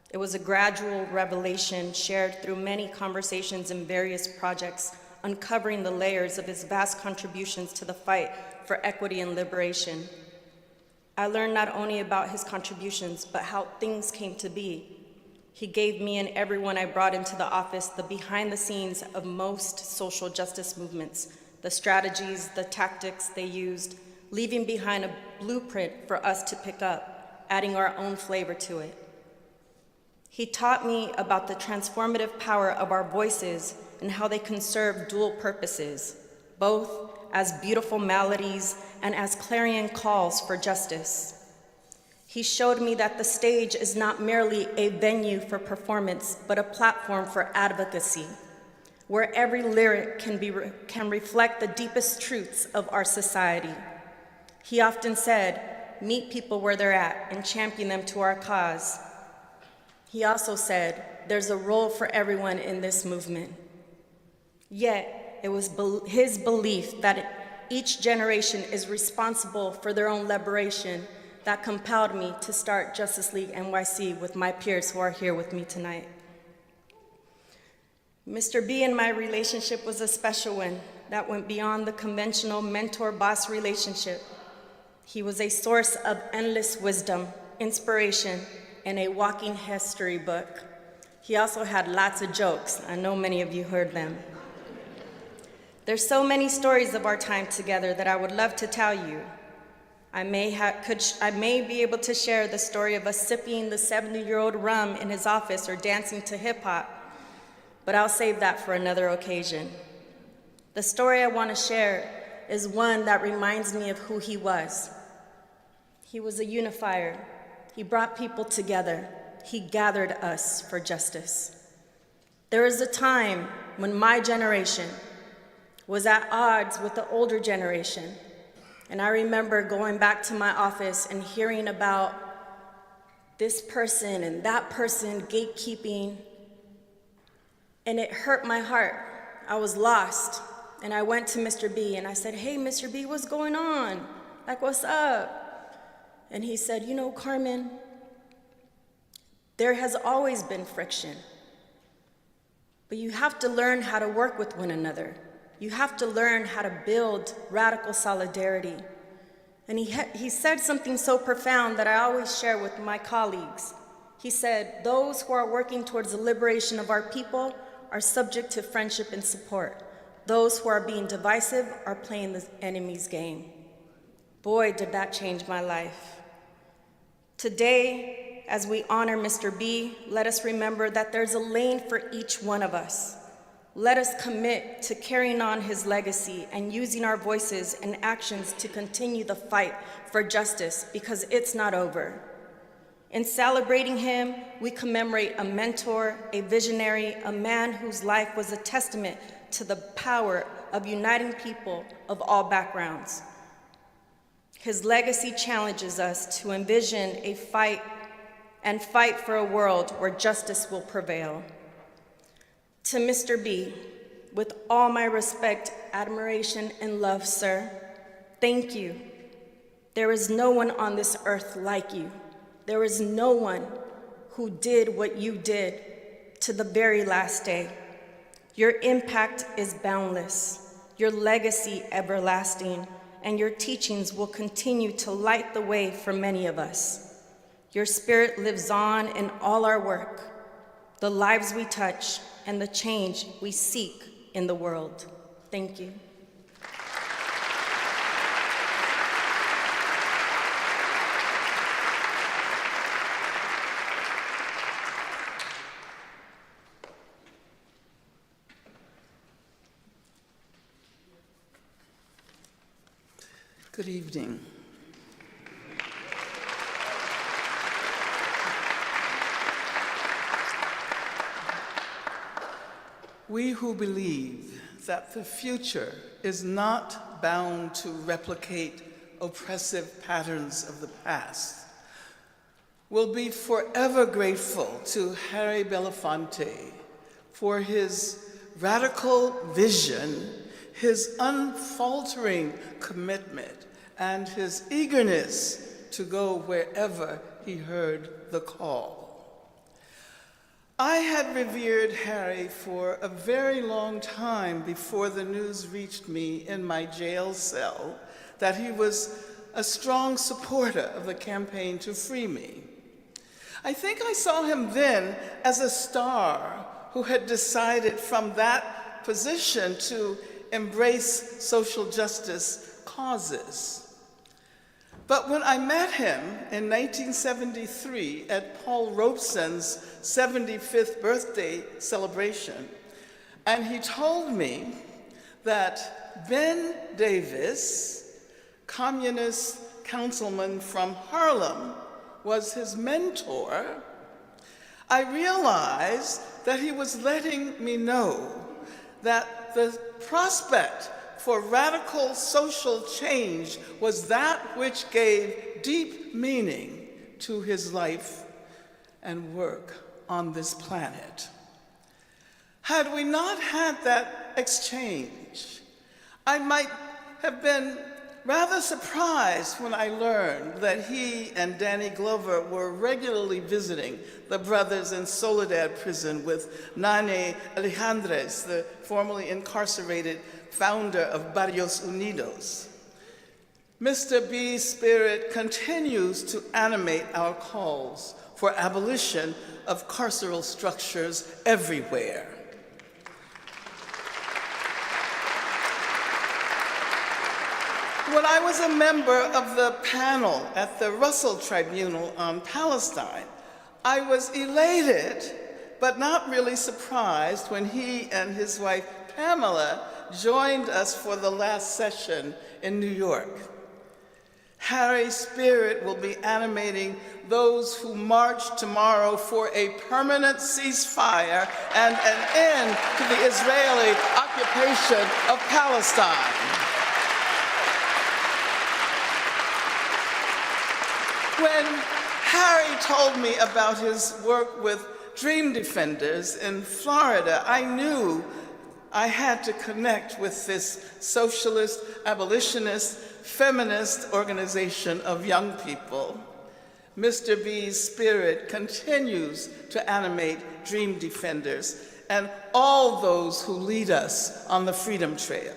Speaker 18: It was a gradual revelation shared through many conversations and various projects, uncovering the layers of his vast contributions to the fight for equity and liberation. I learned not only about his contributions, but how things came to be. He gave me and everyone I brought into the office the behind the scenes of most social justice movements, the strategies, the tactics they used, leaving behind a blueprint for us to pick up, adding our own flavor to it. He taught me about the transformative power of our voices and how they can serve dual purposes, both as beautiful melodies and as clarion calls for justice. He showed me that the stage is not merely a venue for performance, but a platform for advocacy, where every lyric can reflect the deepest truths of our society. He often said, "Meet people where they're at and champion them to our cause." He also said, "There's a role for everyone in this movement." Yet, it was his belief that each generation is responsible for their own liberation that compelled me to start Justice League NYC with my peers who are here with me tonight. Mr. B and my relationship was a special one that went beyond the conventional mentor-boss relationship. He was a source of endless wisdom, inspiration, and a walking history book. He also had lots of jokes. I know many of you heard them. There's so many stories of our time together that I would love to tell you. I may be able to share the story of us sipping the 70-year-old rum in his office or dancing to hip-hop, but I'll save that for another occasion. The story I want to share is one that reminds me of who he was. He was a unifier. He brought people together. He gathered us for justice. There was a time when my generation was at odds with the older generation, and I remember going back to my office and hearing about this person and that person gatekeeping, and it hurt my heart. I was lost, and I went to Mr. B and I said, "Hey, Mr. B, what's going on? Like, what's up?" And he said, "You know, Carmen, there has always been friction, but you have to learn how to work with one another. You have to learn how to build radical solidarity." And he said something so profound that I always share with my colleagues. He said, "Those who are working towards the liberation of our people are subject to friendship and support. Those who are being divisive are playing the enemy's game." Boy, did that change my life. Today, as we honor Mr. B, let us remember that there's a lane for each one of us. Let us commit to carrying on his legacy and using our voices and actions to continue the fight for justice, because it's not over. In celebrating him, we commemorate a mentor, a visionary, a man whose life was a testament to the power of uniting people of all backgrounds. His legacy challenges us to envision a fight for a world where justice will prevail. To Mr. B, with all my respect, admiration, and love, sir, thank you. There is no one on this earth like you. There is no one who did what you did to the very last day. Your impact is boundless, your legacy everlasting, and your teachings will continue to light the way for many of us. Your spirit lives on in all our work, the lives we touch, and the change we seek in the world. Thank you.
Speaker 5: Good evening. We who believe that the future is not bound to replicate oppressive patterns of the past will be forever grateful to Harry Belafonte for his radical vision, his unfaltering commitment, and his eagerness to go wherever he heard the call. I had revered Harry for a very long time before the news reached me in my jail cell that he was a strong supporter of the campaign to free me. I think I saw him then as a star who had decided from that position to embrace social justice causes. But when I met him in 1973 at Paul Robeson's 75th birthday celebration, and he told me that Ben Davis, communist councilman from Harlem, was his mentor, I realized that he was letting me know that the prospect for radical social change was that which gave deep meaning to his life and work on this planet. Had we not had that exchange, I might have been rather surprised when I learned that he and Danny Glover were regularly visiting the brothers in Soledad prison with Nane Alejandres, the formerly incarcerated founder of Barrios Unidos. Mr. B's spirit continues to animate our calls for abolition of carceral structures everywhere. When I was a member of the panel at the Russell Tribunal on Palestine, I was elated, but not really surprised when he and his wife, Pamela, joined us for the last session in New York. Harry's spirit will be animating those who march tomorrow for a permanent ceasefire and an end to the Israeli occupation of Palestine. When Harry told me about his work with Dream Defenders in Florida, I knew I had to connect with this socialist, abolitionist, feminist organization of young people. Mr. B's spirit continues to animate Dream Defenders and all those who lead us on the Freedom Trail.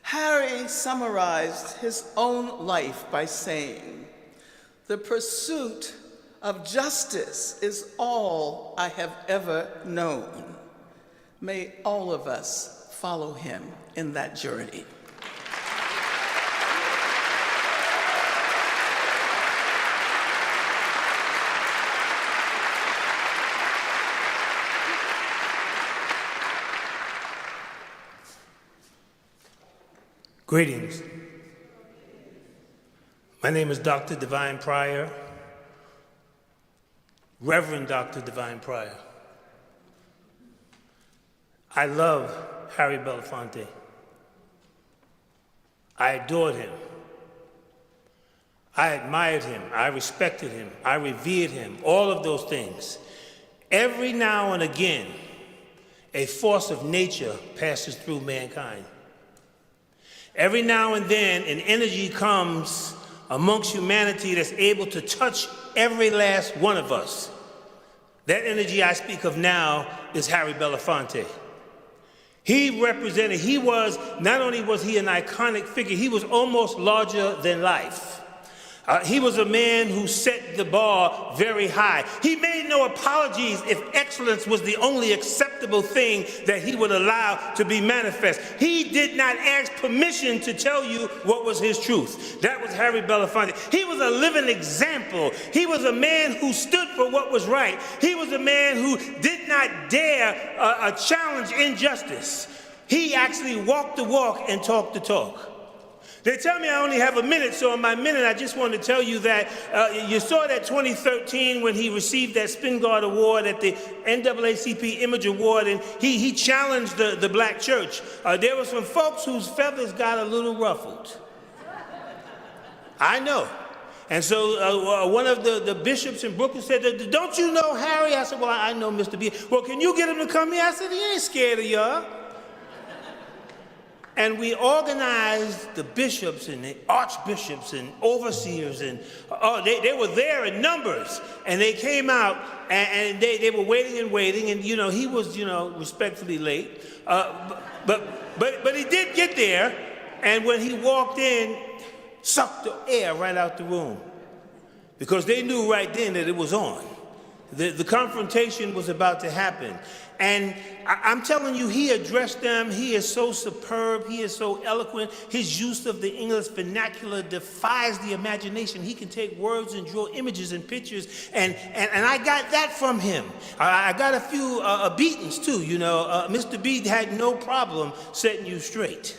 Speaker 5: Harry summarized his own life by saying, "The pursuit of justice is all I have ever known." May all of us follow him in that journey.
Speaker 19: Greetings. My name is Dr. Divine Pryor, Reverend Dr. Divine Pryor. I love Harry Belafonte. I adored him. I admired him. I respected him. I revered him. All of those things. Every now and again, a force of nature passes through mankind. Every now and then, an energy comes amongst humanity that's able to touch every last one of us. That energy I speak of now is Harry Belafonte. Not only was he an iconic figure, he was almost larger than life. He was a man who set the bar very high. He made no apologies if excellence was the only acceptable thing that he would allow to be manifest. He did not ask permission to tell you what was his truth. That was Harry Belafonte. He was a living example. He was a man who stood for what was right. He was a man who did not dare challenge injustice. He actually walked the walk and talked the talk. They tell me I only have a minute, so in my minute I just want to tell you that you saw that 2013 when he received that Spingard Award at the NAACP Image Award, and he challenged the black church. There were some folks whose feathers got a little ruffled. I know. And so one of the bishops in Brooklyn said, "Don't you know Harry?" I said, "Well, I know Mr. B." "Well, can you get him to come here?" I said, "He ain't scared of y'all." And we organized the bishops and the archbishops and overseers, and they were there in numbers. And they came out, and they were waiting, and he was, respectfully late. But he did get there, and when he walked in, sucked the air right out the room. Because they knew right then that it was on. The confrontation was about to happen. And I'm telling you, he addressed them. He is so superb. He is so eloquent. His use of the English vernacular defies the imagination. He can take words and draw images and pictures. And I got that from him. I got a few beatings, too. Mr. B had no problem setting you straight.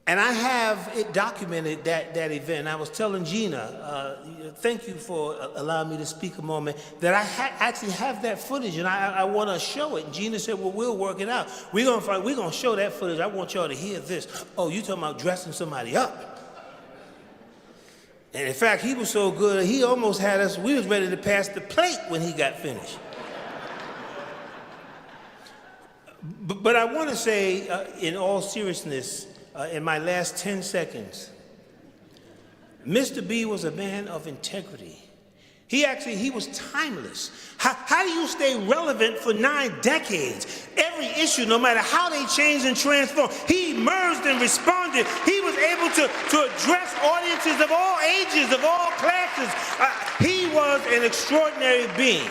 Speaker 19: And I have it documented, that event. I was telling Gina, thank you for allowing me to speak a moment, that I actually have that footage and I want to show it. And Gina said, well, we'll work it out. We're gonna show that footage. I want y'all to hear this. Oh, you talking about dressing somebody up. And in fact, he was so good, he almost had us, we was ready to pass the plate when he got finished. But I want to say, in all seriousness, in my last 10 seconds, Mr. B was a man of integrity. He was timeless. How do you stay relevant for 9 decades? Every issue, no matter how they change and transform, he emerged and responded. He was able to address audiences of all ages, of all classes. He was an extraordinary being.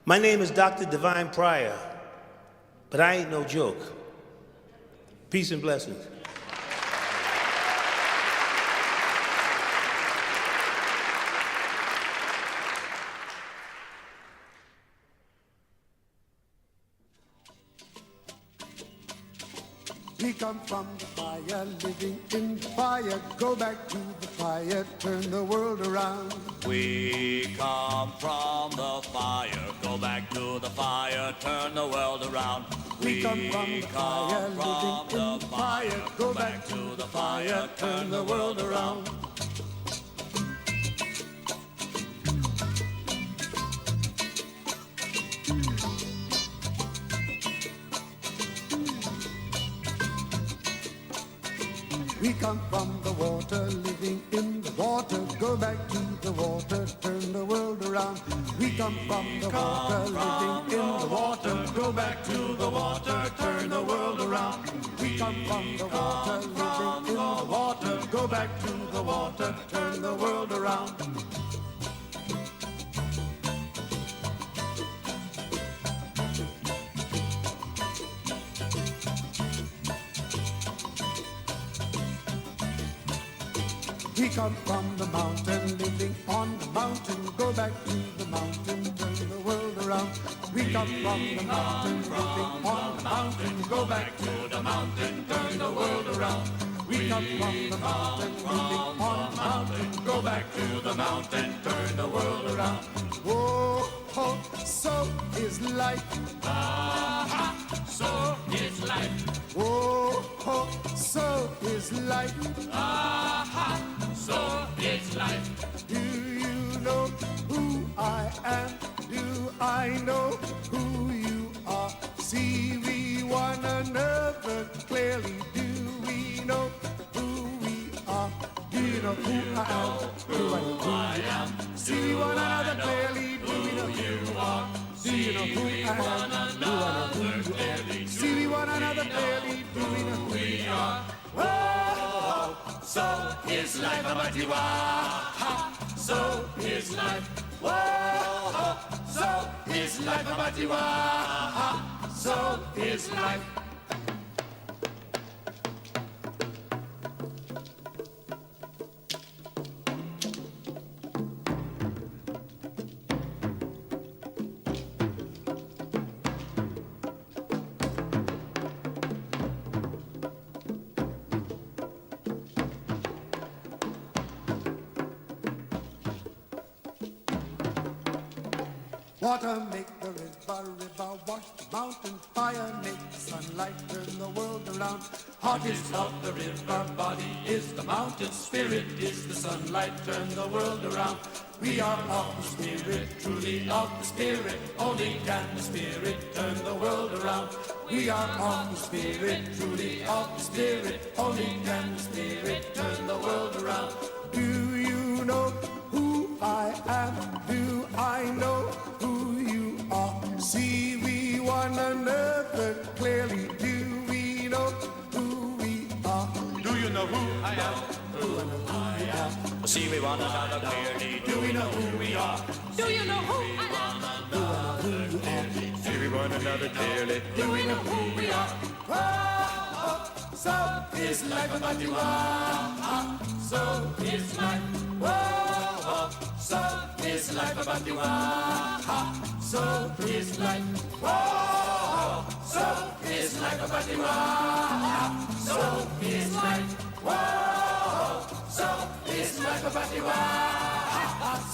Speaker 19: My name is Dr. Divine Pryor, but I ain't no joke. Peace and blessings.
Speaker 20: We come from the fire, living in the fire, go back to the fire, turn the world around.
Speaker 21: We come from the fire, go back to the fire, turn the world around.
Speaker 20: We come from the fire, living in the fire, go back to the fire, turn the world around. We come from the water, living in the water, go back to the water, turn the world around. We come from the water, living in the water, go back to the water, turn the world around. We come from the water, living in the water, go back to the water, turn the world around. We come from the mountain, living on the mountain, go back to the mountain, turn the world around. We come from the mountain, living on the mountain, go back to the mountain, turn the world around. We come from the mountain, living on the mountain, go back to the mountain, turn the world around. Whoa, ho, so is life. Ah-ha, so is life. Whoa, ho, so is life. Ah-ha, so is life. Do you know who I am? Do I know who you are? See we one another clearly. Do we know who we are? Do you know who I am? Do I know who I am? See we one another clearly. Do we know who you are? Do you know who I am? Do I know who you are? See we one another clearly. Do we know who we are? Whoa, so is life, Abatiwa. So is life. Whoa, so is life, Abatiwa. So is life. Water make the river, river wash the mountain, fire make the sunlight turn the world around. Heart is of the river, body is the mountain, spirit is the sunlight, turn the world around. We are of the spirit, truly of the spirit, only can the spirit turn the world around. We are of the spirit, truly of the spirit, only can the spirit turn the world around. Do you know who I am? Do I know who you are? See we one another clearly. Do we know who we are?
Speaker 21: Do you know who I am?
Speaker 20: Who I am?
Speaker 21: See we one another clearly.
Speaker 20: Do we know who we are?
Speaker 21: Do you know who I am?
Speaker 20: Do I know who you are?
Speaker 21: See we one another clearly.
Speaker 20: Do we know who we are? Oh, so is life, Abatiwa. So is life. Whoa, so is life, Abatiwa. So is life. Whoa, so is life.
Speaker 21: like a batiwa. So is life. Whoa. So is like a batiwa.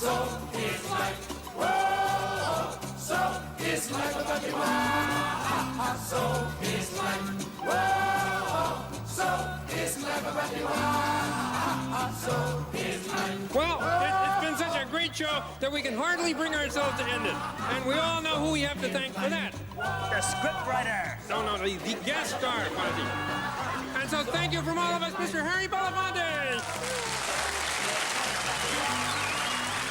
Speaker 21: So is life. Whoa. So is like a batiwa. So is life. Whoa. So is like a batiwa. So is life.
Speaker 1: Well, it's been such a great show that we can hardly bring ourselves to end it. And we all know who we have to thank for that.
Speaker 22: The scriptwriter.
Speaker 1: No, the guest star, Fuzzy. And so thank you from all of us, Mr. Harry Belafonte.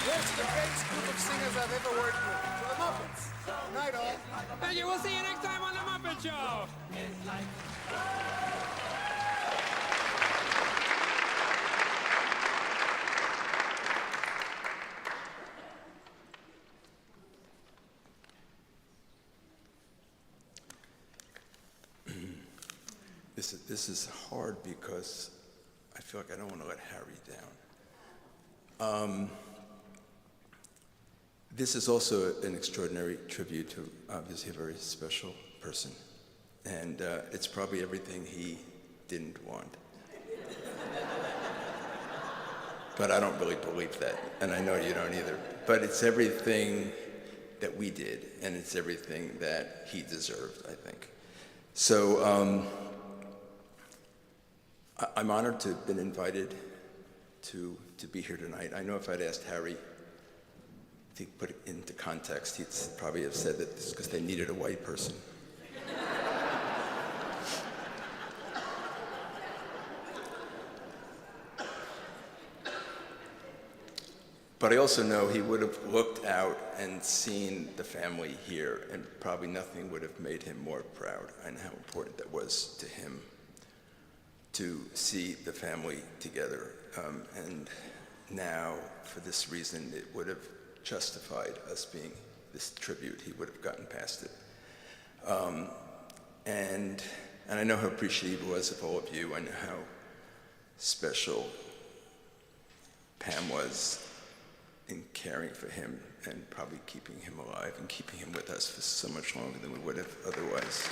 Speaker 23: It's the greatest group of singers I've ever worked with. To the Muppets. Night all.
Speaker 1: Thank you. We'll see you next time on The Muppet Show.
Speaker 24: This is hard because I feel like I don't want to let Harry down. This is also an extraordinary tribute to obviously a very special person. And it's probably everything he didn't want. But I don't really believe that, and I know you don't either. But it's everything that we did, and it's everything that he deserved, I think. So I'm honored to have been invited to be here tonight. I know if I'd asked Harry to put it into context, he'd probably have said that it's because they needed a white person. But I also know he would have looked out and seen the family here, and probably nothing would have made him more proud, and how important that was to him to see the family together. And now, for this reason, it would have justified us being this tribute. He would have gotten past it. And I know how appreciative he was of all of you, and how special Pam was in caring for him and probably keeping him alive and keeping him with us for so much longer than we would have otherwise.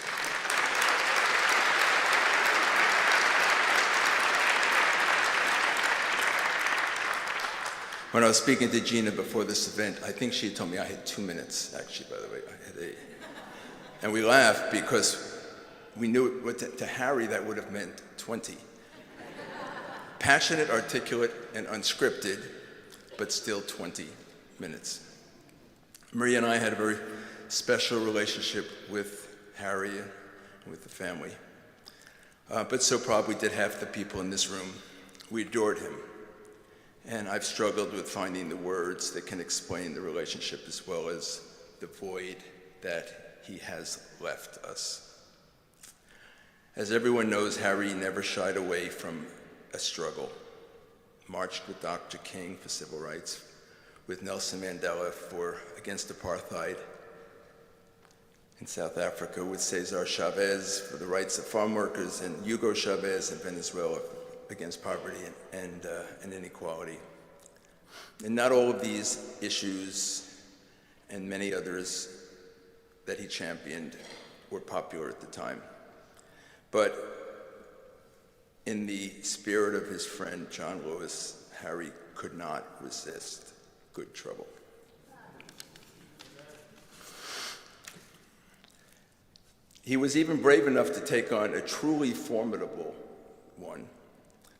Speaker 24: When I was speaking to Gina before this event, I think she had told me I had 2 minutes, actually, by the way. And we laughed because we knew to Harry that would have meant 20. Passionate, articulate, and unscripted, but still 20 minutes. Maria and I had a very special relationship with Harry and with the family. But so probably did half the people in this room. We adored him. And I've struggled with finding the words that can explain the relationship as well as the void that he has left us. As everyone knows, Harry never shied away from a struggle. Marched with Dr. King for civil rights, with Nelson Mandela against apartheid in South Africa, with Cesar Chavez for the rights of farm workers, and Hugo Chavez in Venezuela against poverty and inequality. And not all of these issues and many others that he championed were popular at the time. But in the spirit of his friend John Lewis, Harry could not resist good trouble. He was even brave enough to take on a truly formidable one,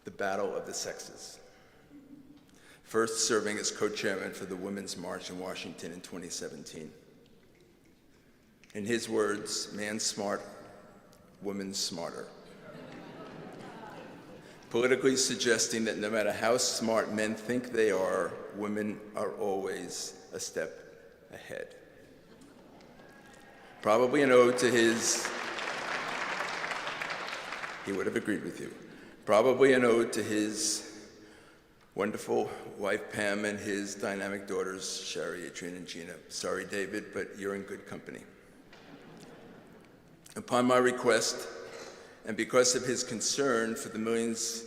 Speaker 24: the battle of the sexes. First serving as co-chairman for the Women's March in Washington in 2017. In his words, man smart, woman smarter. Politically suggesting that no matter how smart men think they are, women are always a step ahead. Probably an ode to his, he would have agreed with you, probably an ode to his wonderful wife Pam and his dynamic daughters Sherry, Adrienne, and Gina. Sorry, David, but you're in good company. Upon my request, and because of his concern for the millions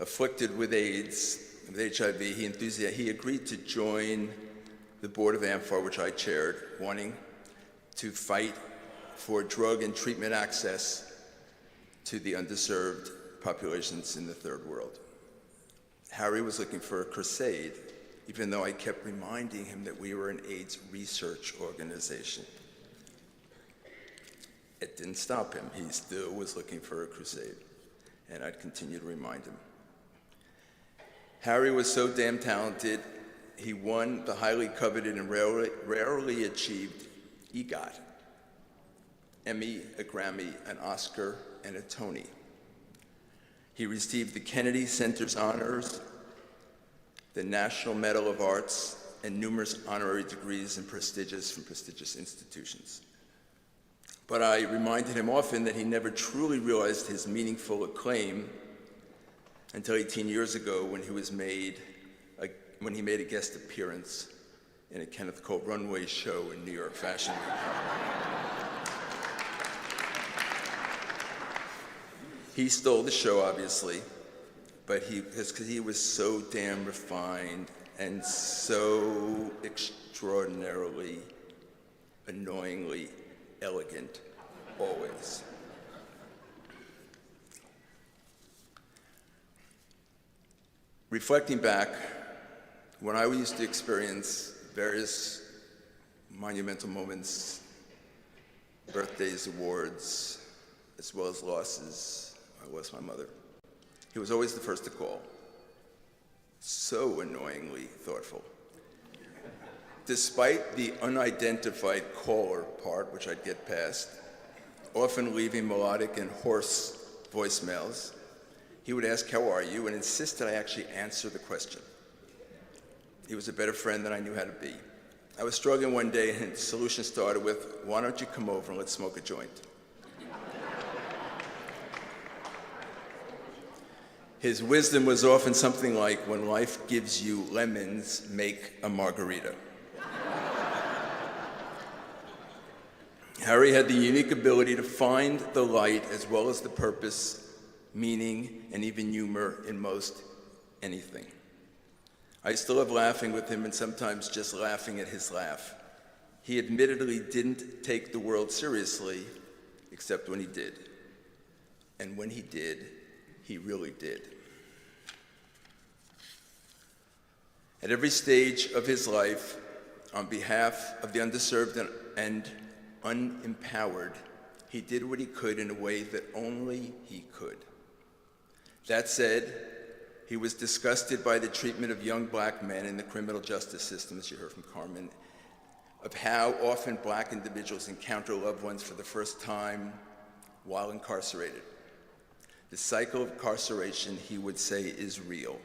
Speaker 24: afflicted with AIDS, with HIV, he agreed to join the board of AMFAR, which I chaired, wanting to fight for drug and treatment access to the underserved populations in the third world. Harry was looking for a crusade, even though I kept reminding him that we were an AIDS research organization. It didn't stop him. He still was looking for a crusade, and I'd continue to remind him. Harry was so damn talented, he won the highly coveted and rarely achieved EGOT, Emmy, a Grammy, an Oscar, and a Tony. He received the Kennedy Center's honors, the National Medal of Arts, and numerous honorary degrees from prestigious institutions. But I reminded him often that he never truly realized his meaningful acclaim until 18 years ago when he made a guest appearance in a Kenneth Cole runway show in New York Fashion Week. He stole the show, obviously, but because he was so damn refined and so extraordinarily, annoyingly elegant, always. Reflecting back, when I used to experience various monumental moments, birthdays, awards, as well as losses, I lost my mother. He was always the first to call. So annoyingly thoughtful. Despite the unidentified caller part, which I'd get past, often leaving melodic and hoarse voicemails, he would ask, "How are you?" and insist that I actually answer the question. He was a better friend than I knew how to be. I was struggling one day, and the solution started with, "Why don't you come over and let's smoke a joint?" His wisdom was often something like, "When life gives you lemons, make a margarita." Harry had the unique ability to find the light as well as the purpose, meaning, and even humor in most anything. I still love laughing with him and sometimes just laughing at his laugh. He admittedly didn't take the world seriously, except when he did. And when he did, he really did. At every stage of his life, on behalf of the underserved and unempowered, he did what he could in a way that only he could. That said, he was disgusted by the treatment of young black men in the criminal justice system, as you heard from Carmen, of how often black individuals encounter loved ones for the first time while incarcerated. The cycle of incarceration, he would say, is real.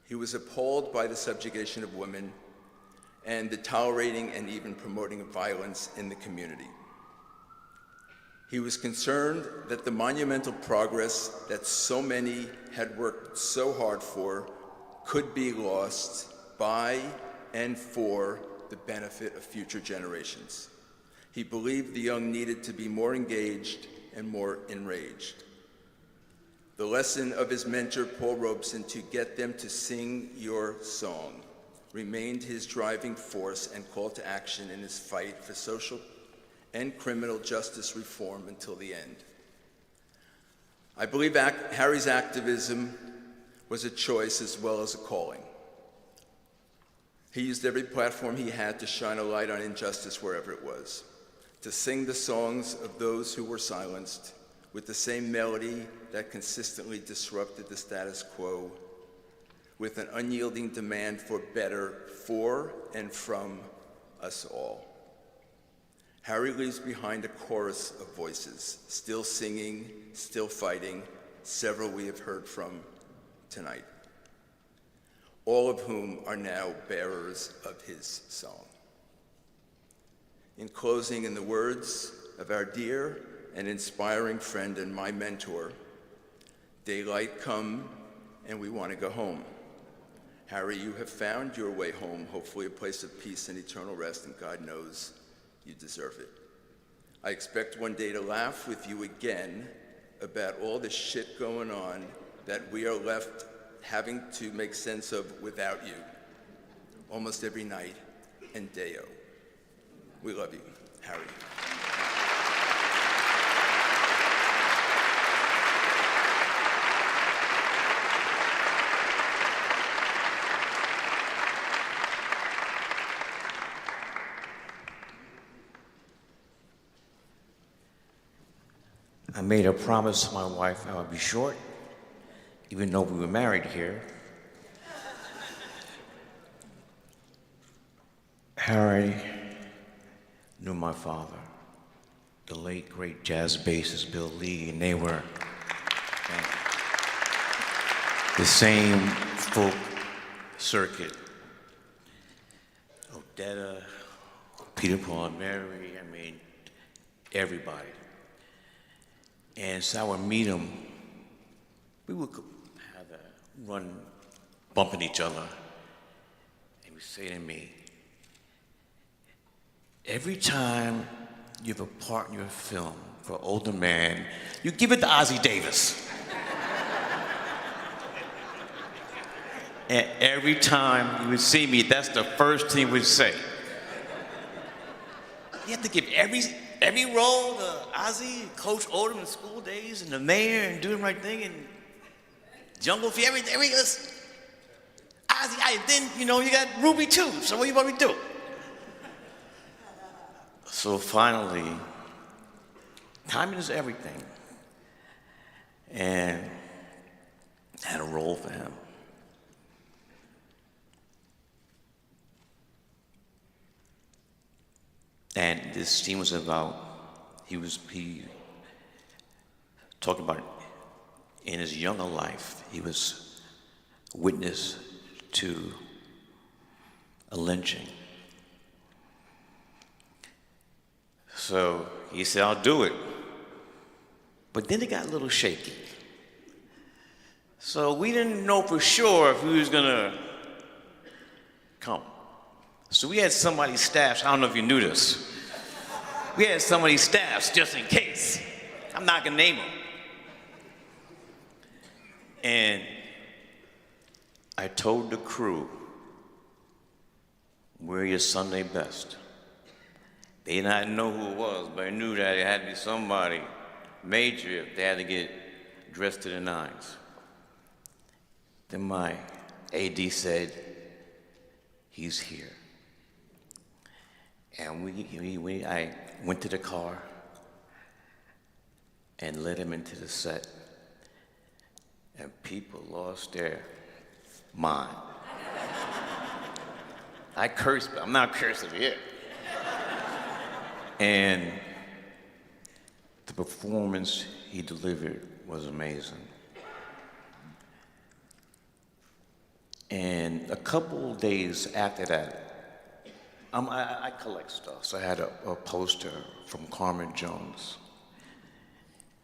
Speaker 24: He was appalled by the subjugation of women and the tolerating and even promoting of violence in the community. He was concerned that the monumental progress that so many had worked so hard for could be lost by and for the benefit of future generations. He believed the young needed to be more engaged and more enraged. The lesson of his mentor, Paul Robeson, to get them to sing your song, remained his driving force and call to action in his fight for social and criminal justice reform until the end. I believe Harry's activism was a choice as well as a calling. He used every platform he had to shine a light on injustice wherever it was, to sing the songs of those who were silenced with the same melody that consistently disrupted the status quo, with an unyielding demand for better for and from us all. Harry leaves behind a chorus of voices, still singing, still fighting, several we have heard from tonight, all of whom are now bearers of his song. In closing, in the words of our dear and inspiring friend and my mentor, daylight come and we want to go home. Harry, you have found your way home, hopefully a place of peace and eternal rest, and God knows you deserve it. I expect one day to laugh with you again about all the shit going on that we are left having to make sense of without you, almost every night and day-o. We love you, Harry.
Speaker 2: I made a promise to my wife I would be short, even though we were married here. Harry knew my father, the late, great jazz bassist Bill Lee, and they were the same folk circuit. Odetta, Peter, Paul, and Mary, I mean, everybody. And so I would meet them. We would have a run bumping each other. And he would say to me, every time you have a part in your film for an older man, you give it to Ozzie Davis. And every time you would see me, that's the first thing he would say. You have to give every role to Ozzie, Coach Odom in School Days, and the mayor, and Doing the Right Thing, and Jungle Fever, everything. Ozzie, then, you know, you got Ruby too, so what you want me to do? So finally, timing is everything. And I had a role for him. And this scene was about, he talked about in his younger life, he was witness to a lynching. So he said, I'll do it. But then it got a little shaky. So we didn't know for sure if he was gonna come. So we had somebody's staffs, I don't know if you knew this. We had somebody's staffs just in case. I'm not gonna name them. And I told the crew, wear your Sunday best. They did not know who it was, but I knew that it had to be somebody major if they had to get dressed to the nines. Then my AD said, he's here. And I went to the car and led him into the set. And people lost their mind. I cursed, but I'm not cursing here. And the performance he delivered was amazing. And a couple of days after that, I collect stuff, so I had a poster from Carmen Jones.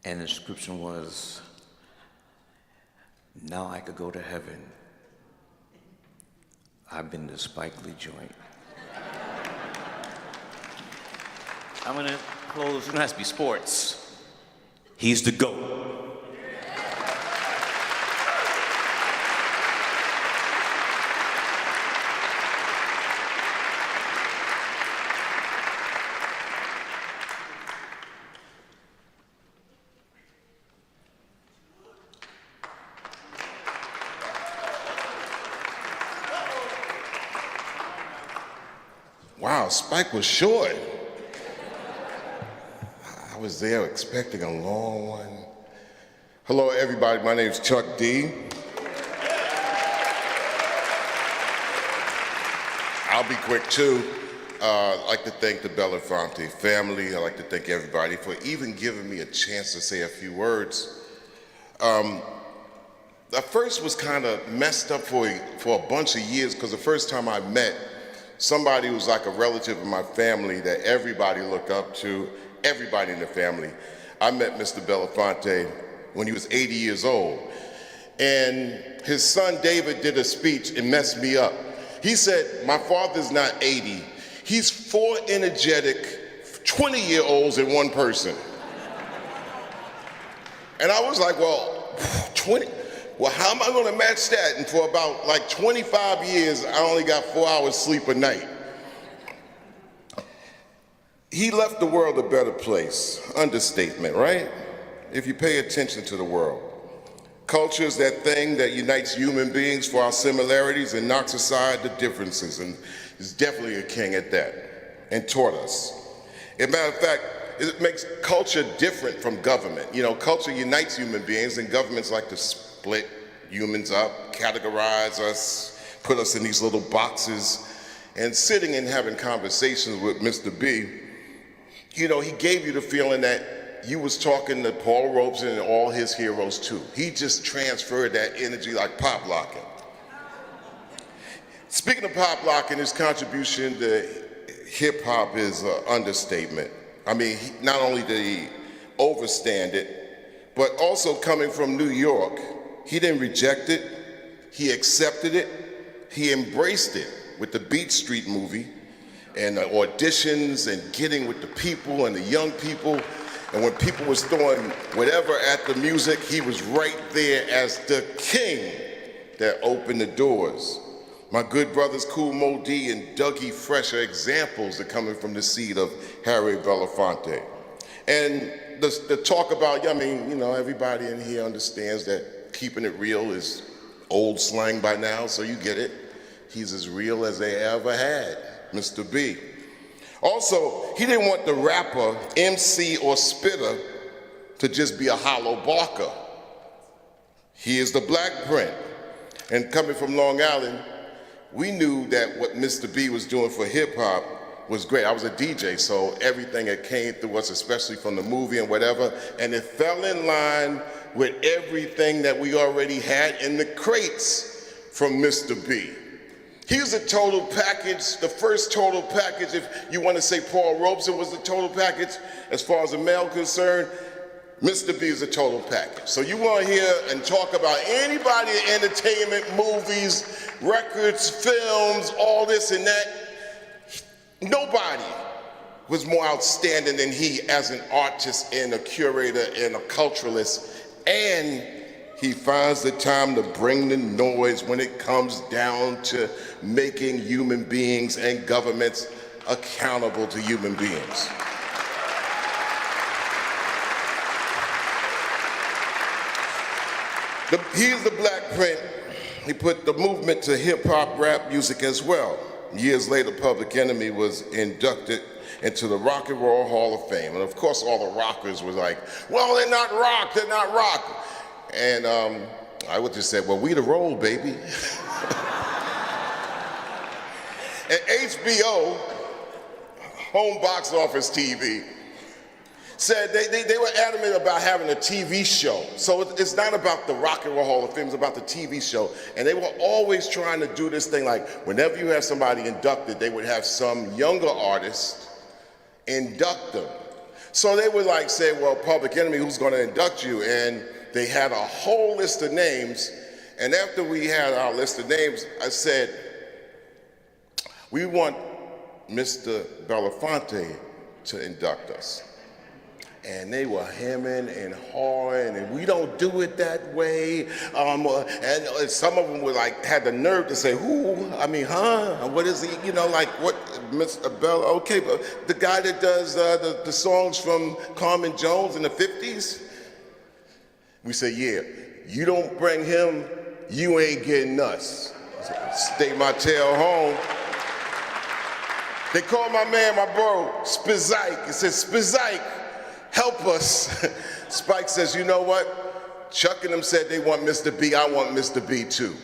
Speaker 2: And the inscription was, now I could go to heaven. I've been to Spike Lee joint. I'm gonna close, it has to be sports. He's the GOAT.
Speaker 12: Wow, Spike was short. I was there expecting a long one. Hello, everybody. My name is Chuck D. I'll be quick, too. I'd like to thank the Belafonte family. I'd like to thank everybody for even giving me a chance to say a few words. At first was kind of messed up for a bunch of years, because the first time I met somebody who was like a relative of my family that everybody looked up to, everybody in the family. I met Mr. Belafonte when he was 80 years old. And his son David did a speech and messed me up. He said, my father's not 80. He's 4 energetic 20-year-olds in one person. And I was like, well, 20? Well, how am I gonna match that? And for about like 25 years, I only got 4 hours sleep a night. He left the world a better place. Understatement, right? If you pay attention to the world. Culture is that thing that unites human beings for our similarities and knocks aside the differences, and is definitely a king at that, and taught us. As a matter of fact,
Speaker 3: it makes culture different from government. You know, culture unites human beings, and governments like to split humans up, categorize us, put us in these little boxes. And sitting and having conversations with Mr. B, you know, he gave you the feeling that you was talking to Paul Robeson and all his heroes too. He just transferred that energy like pop locking. Speaking of pop locking, his contribution to hip hop is an understatement. I mean, not only did he overstand it, but also coming from New York, he didn't reject it, he accepted it, he embraced it with the Beat Street movie and the auditions and getting with the people and the young people. And when people was throwing whatever at the music, he was right there as the king that opened the doors. My good brothers Kool Moe Dee and Dougie Fresh are examples that coming from the seed of Harry Belafonte. And the talk about, I mean, you know, everybody in here understands that keeping it real is old slang by now, so you get it. He's as real as they ever had, Mr. B. Also, he didn't want the rapper, MC, or spitter to just be a hollow barker. He is the Black Print. And coming from Long Island, we knew that what Mr. B was doing for hip hop was great. I was a DJ, so everything that came through us, especially from the movie and whatever, and it fell in line with everything that we already had in the crates from Mr. B. He was a total package, the first total package, if you want to say Paul Robeson was the total package, as far as a male concerned, Mr. B is a total package. So you want to hear and talk about anybody in entertainment, movies, records, films, all this and that, nobody was more outstanding than he as an artist and a curator and a culturalist. And he finds the time to bring the noise when it comes down to making human beings and governments accountable to human beings. He's the Black Print. He put the movement to hip hop rap music as well. Years later, Public Enemy was inducted into the Rock and Roll Hall of Fame. And of course, all the rockers were like, well, they're not rock, they're not rock. And I would just say, well, we the roll, baby. And HBO, home box office TV, said they were adamant about having a TV show. So it's not about the Rock and Roll Hall of Fame, it's about the TV show. And they were always trying to do this thing like, whenever you have somebody inducted, they would have some younger artist induct them. So they would like say, well, Public Enemy, who's gonna induct you? And they had a whole list of names. And after we had our list of names, I said, we want Mr. Belafonte to induct us. And they were hemming and hawing, and we don't do it that way. And some of them were like, had the nerve to say, who? I mean, huh? What is he? You know, like what, Mr. Bell? Okay, but the guy that does the songs from Carmen Jones in the 50s? We say, yeah, you don't bring him, you ain't getting us. Stay my tail home. They call my man, my bro, Spizike. It says, Spizike, help us. Spike says, you know what? Chuck and them said they want Mr. B, I want Mr. B too.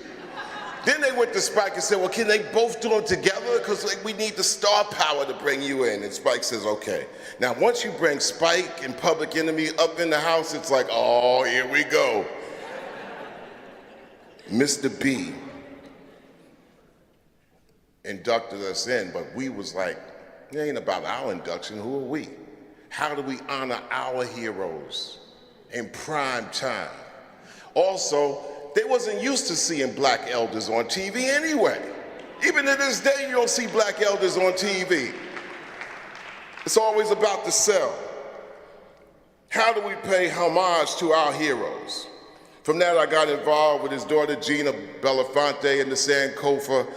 Speaker 3: Then they went to Spike and said, well, can they both do them together? Because we need the star power to bring you in. And Spike says, okay. Now, once you bring Spike and Public Enemy up in the house, it's like, oh, here we go. Mr. B inducted us in, but we was like, it ain't about our induction, who are we? How do we honor our heroes in prime time? Also, they wasn't used to seeing black elders on TV anyway. Even to this day, you don't see black elders on TV. It's always about the sell. How do we pay homage to our heroes? From that, I got involved with his daughter, Gina Belafonte, in the Sankofa,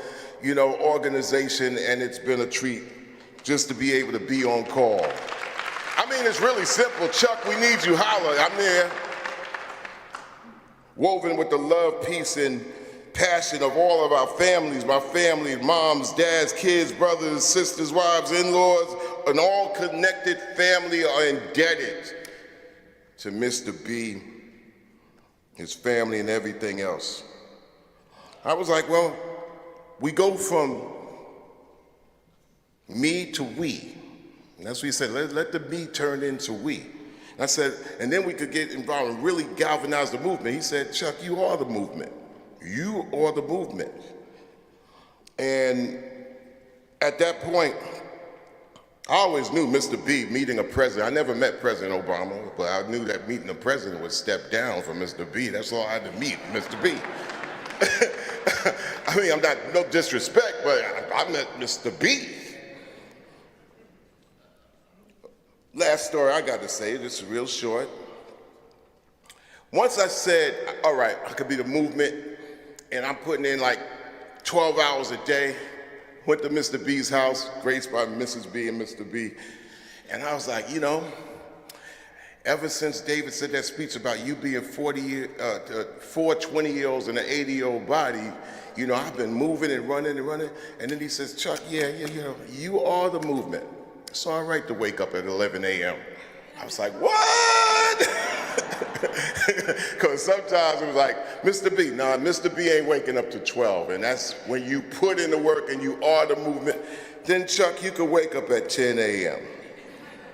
Speaker 3: organization, and it's been a treat just to be able to be on call. I mean, it's really simple. Chuck, we need you, holler, I'm there. Woven with the love, peace, and passion of all of our families, my family, moms, dads, kids, brothers, sisters, wives, in-laws, an all-connected family are indebted to Mr. B, his family, and everything else. I was like, well, we go from me to we. And that's what he said, let the me turn into we. And I said, and then we could get involved and really galvanize the movement. He said, Chuck, you are the movement. You are the movement. And at that point, I always knew Mr. B meeting a president. I never met President Obama, but I knew that meeting a president would step down from Mr. B. That's all I had to meet, Mr. B. I mean, I'm not, no disrespect, but I met Mr. B. Last story I got to say, this is real short. Once I said, all right, I could be the movement, and I'm putting in like 12 hours a day, went to Mr. B's house, graced by Mrs. B and Mr. B, and I was like, you know, ever since David said that speech about you being 4 20-year-olds in an 80-year-old body, you know, I've been moving and running, and then he says, Chuck, yeah, you know, you are the movement. It's all right to wake up at 11 a.m. I was like, what? Because sometimes it was like, Mr. B, nah, Mr. B ain't waking up to 12. And that's when you put in the work and you are the movement, then Chuck, you could wake up at 10 a.m.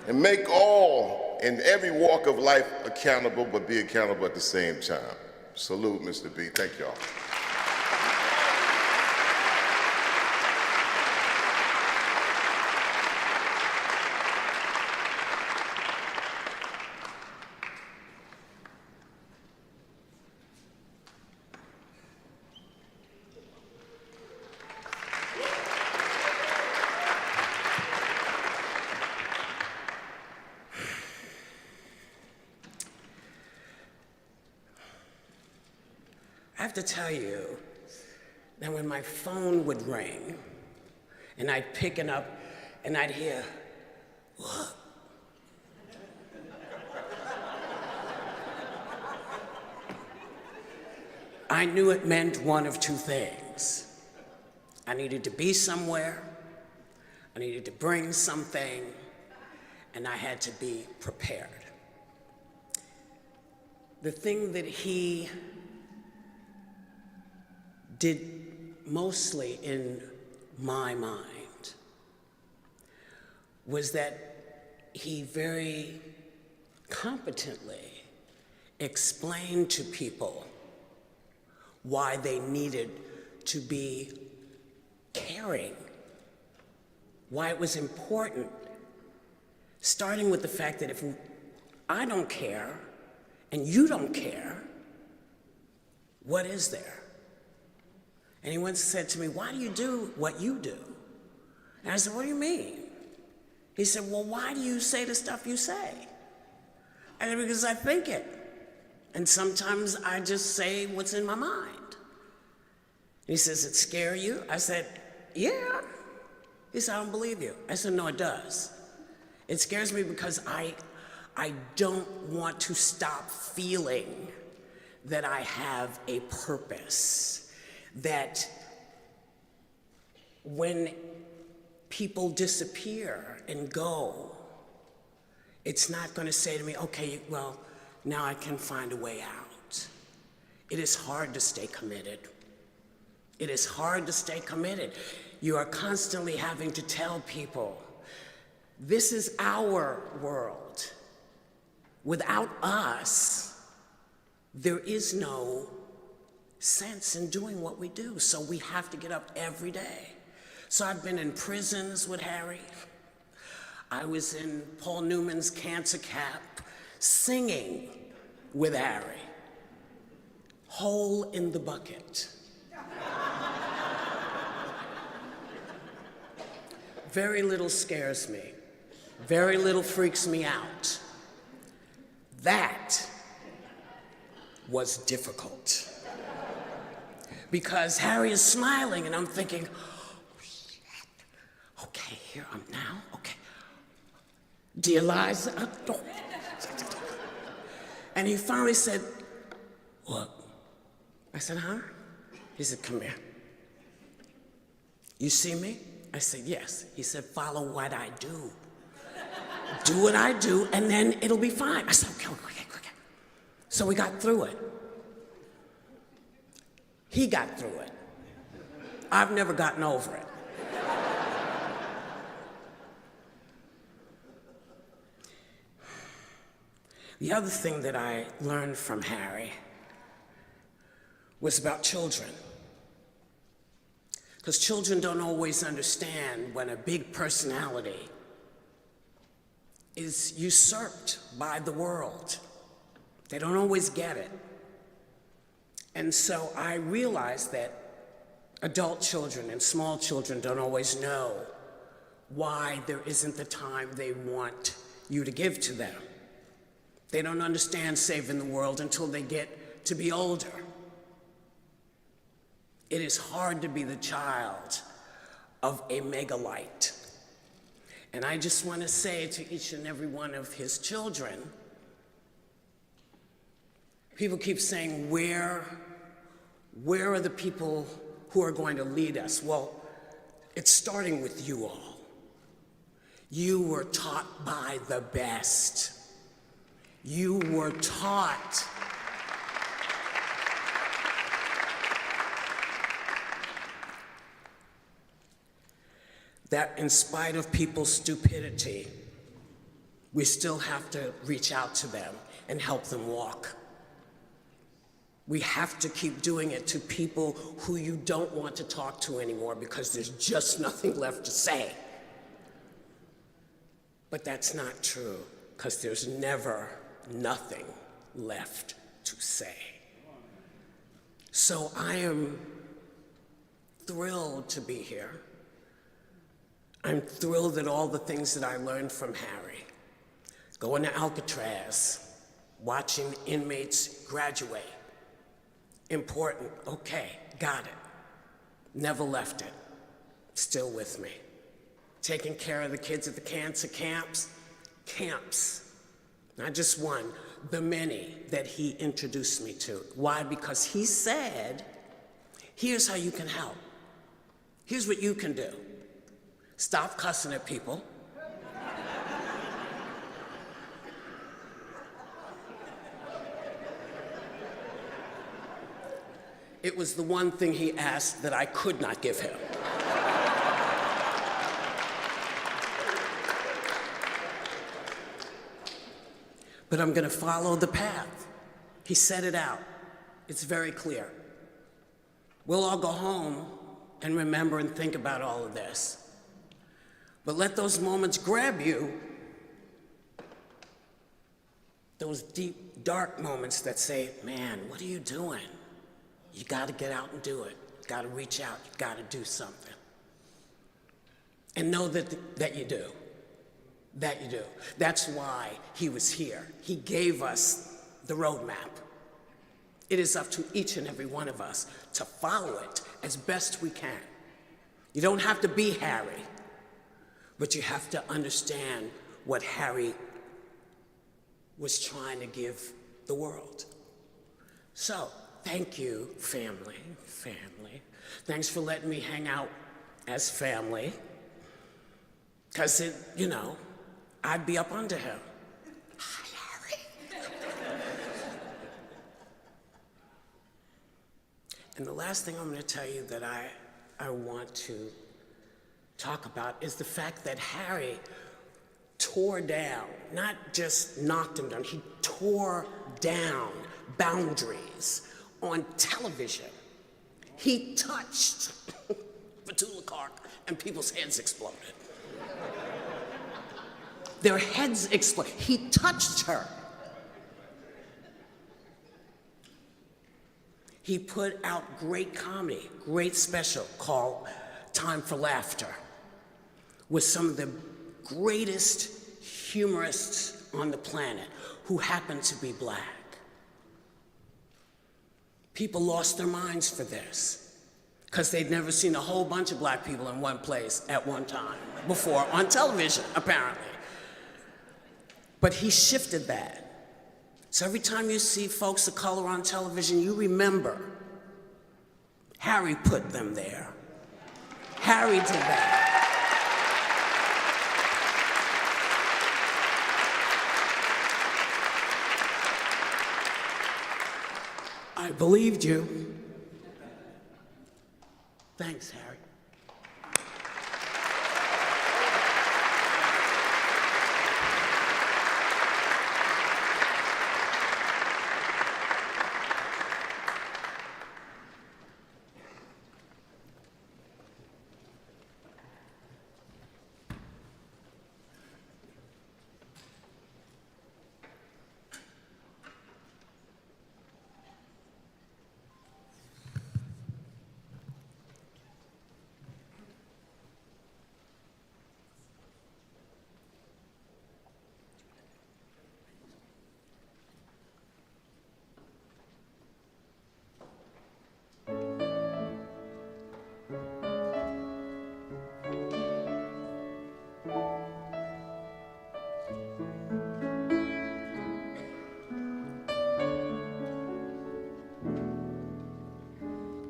Speaker 3: and make all and every walk of life accountable, but be accountable at the same time. Salute, Mr. B. Thank y'all.
Speaker 4: I have to tell you that when my phone would ring and I'd pick it up and I'd hear, what? I knew it meant one of two things. I needed to be somewhere, I needed to bring something, and I had to be prepared. The thing that he did mostly in my mind was that he very competently explained to people why they needed to be caring, why it was important, starting with the fact that if I don't care and you don't care, what is there? And he once said to me, why do you do what you do? And I said, what do you mean? He said, well, why do you say the stuff you say? I said, because I think it. And sometimes I just say what's in my mind. And he says, it scare you? I said, yeah. He said, I don't believe you. I said, no, it does. It scares me because I don't want to stop feeling that I have a purpose. That when people disappear and go, it's not going to say to me, okay, well, now I can find a way out. It is hard to stay committed. It is hard to stay committed. You are constantly having to tell people, this is our world. Without us, there is no sense in doing what we do, so we have to get up every day. So I've been in prisons with Harry. I was in Paul Newman's cancer camp singing with Harry. Hole in the bucket. Very little scares me. Very little freaks me out. That was difficult. Because Harry is smiling and I'm thinking, oh shit, okay, here I'm now, okay. Dear Liza, and he finally said, what? I said, huh? He said, come here. You see me? I said, yes. He said, follow what I do. do what I do, and then it'll be fine. I said, okay. So we got through it. He got through it. I've never gotten over it. The other thing that I learned from Harry was about children. Because children don't always understand when a big personality is usurped by the world. They don't always get it. And so I realized that adult children and small children don't always know why there isn't the time they want you to give to them. They don't understand saving the world until they get to be older. It is hard to be the child of a megalite. And I just want to say to each and every one of his children, people keep saying, where are the people who are going to lead us? Well, it's starting with you all. You were taught by the best. You were taught that in spite of people's stupidity, we still have to reach out to them and help them walk. We have to keep doing it to people who you don't want to talk to anymore because there's just nothing left to say. But that's not true, because there's never nothing left to say. So I am thrilled to be here. I'm thrilled at all the things that I learned from Harry. Going to Alcatraz, watching inmates graduate. Important, okay, got it. Never left it, still with me. Taking care of the kids at the cancer camps, not just one, the many that he introduced me to. Why? Because he said, here's how you can help. Here's what you can do. Stop cussing at people. It was the one thing he asked that I could not give him. But I'm going to follow the path. He set it out. It's very clear. We'll all go home and remember and think about all of this. But let those moments grab you, those deep, dark moments that say, man, what are you doing? You got to get out and do it. You got to reach out. You got to do something. And know that you do. That you do. That's why he was here. He gave us the roadmap. It is up to each and every one of us to follow it as best we can. You don't have to be Harry, but you have to understand what Harry was trying to give the world. So, thank you, family. Thanks for letting me hang out as family. Because, I'd be up under him. Hi, Harry. And the last thing I'm going to tell you that I want to talk about is the fact that Harry tore down, not just knocked him down, he tore down boundaries on television. He touched Petula Clark and people's heads exploded. Their heads exploded. He touched her. He put out great comedy, great special called Time for Laughter, with some of the greatest humorists on the planet who happen to be black. People lost their minds for this because they'd never seen a whole bunch of black people in one place at one time before on television, apparently. But he shifted that. So every time you see folks of color on television, you remember Harry put them there. Harry did that. I believed you. Thanks, Harry.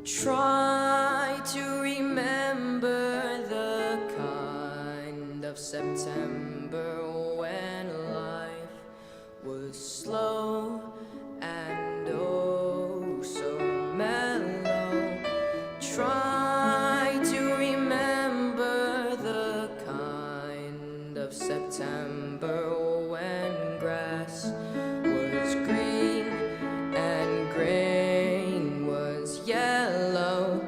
Speaker 6: Try to remember the kind of September when life was slow and oh so mellow. Try to remember the kind of September when grass was green and grain was yellow.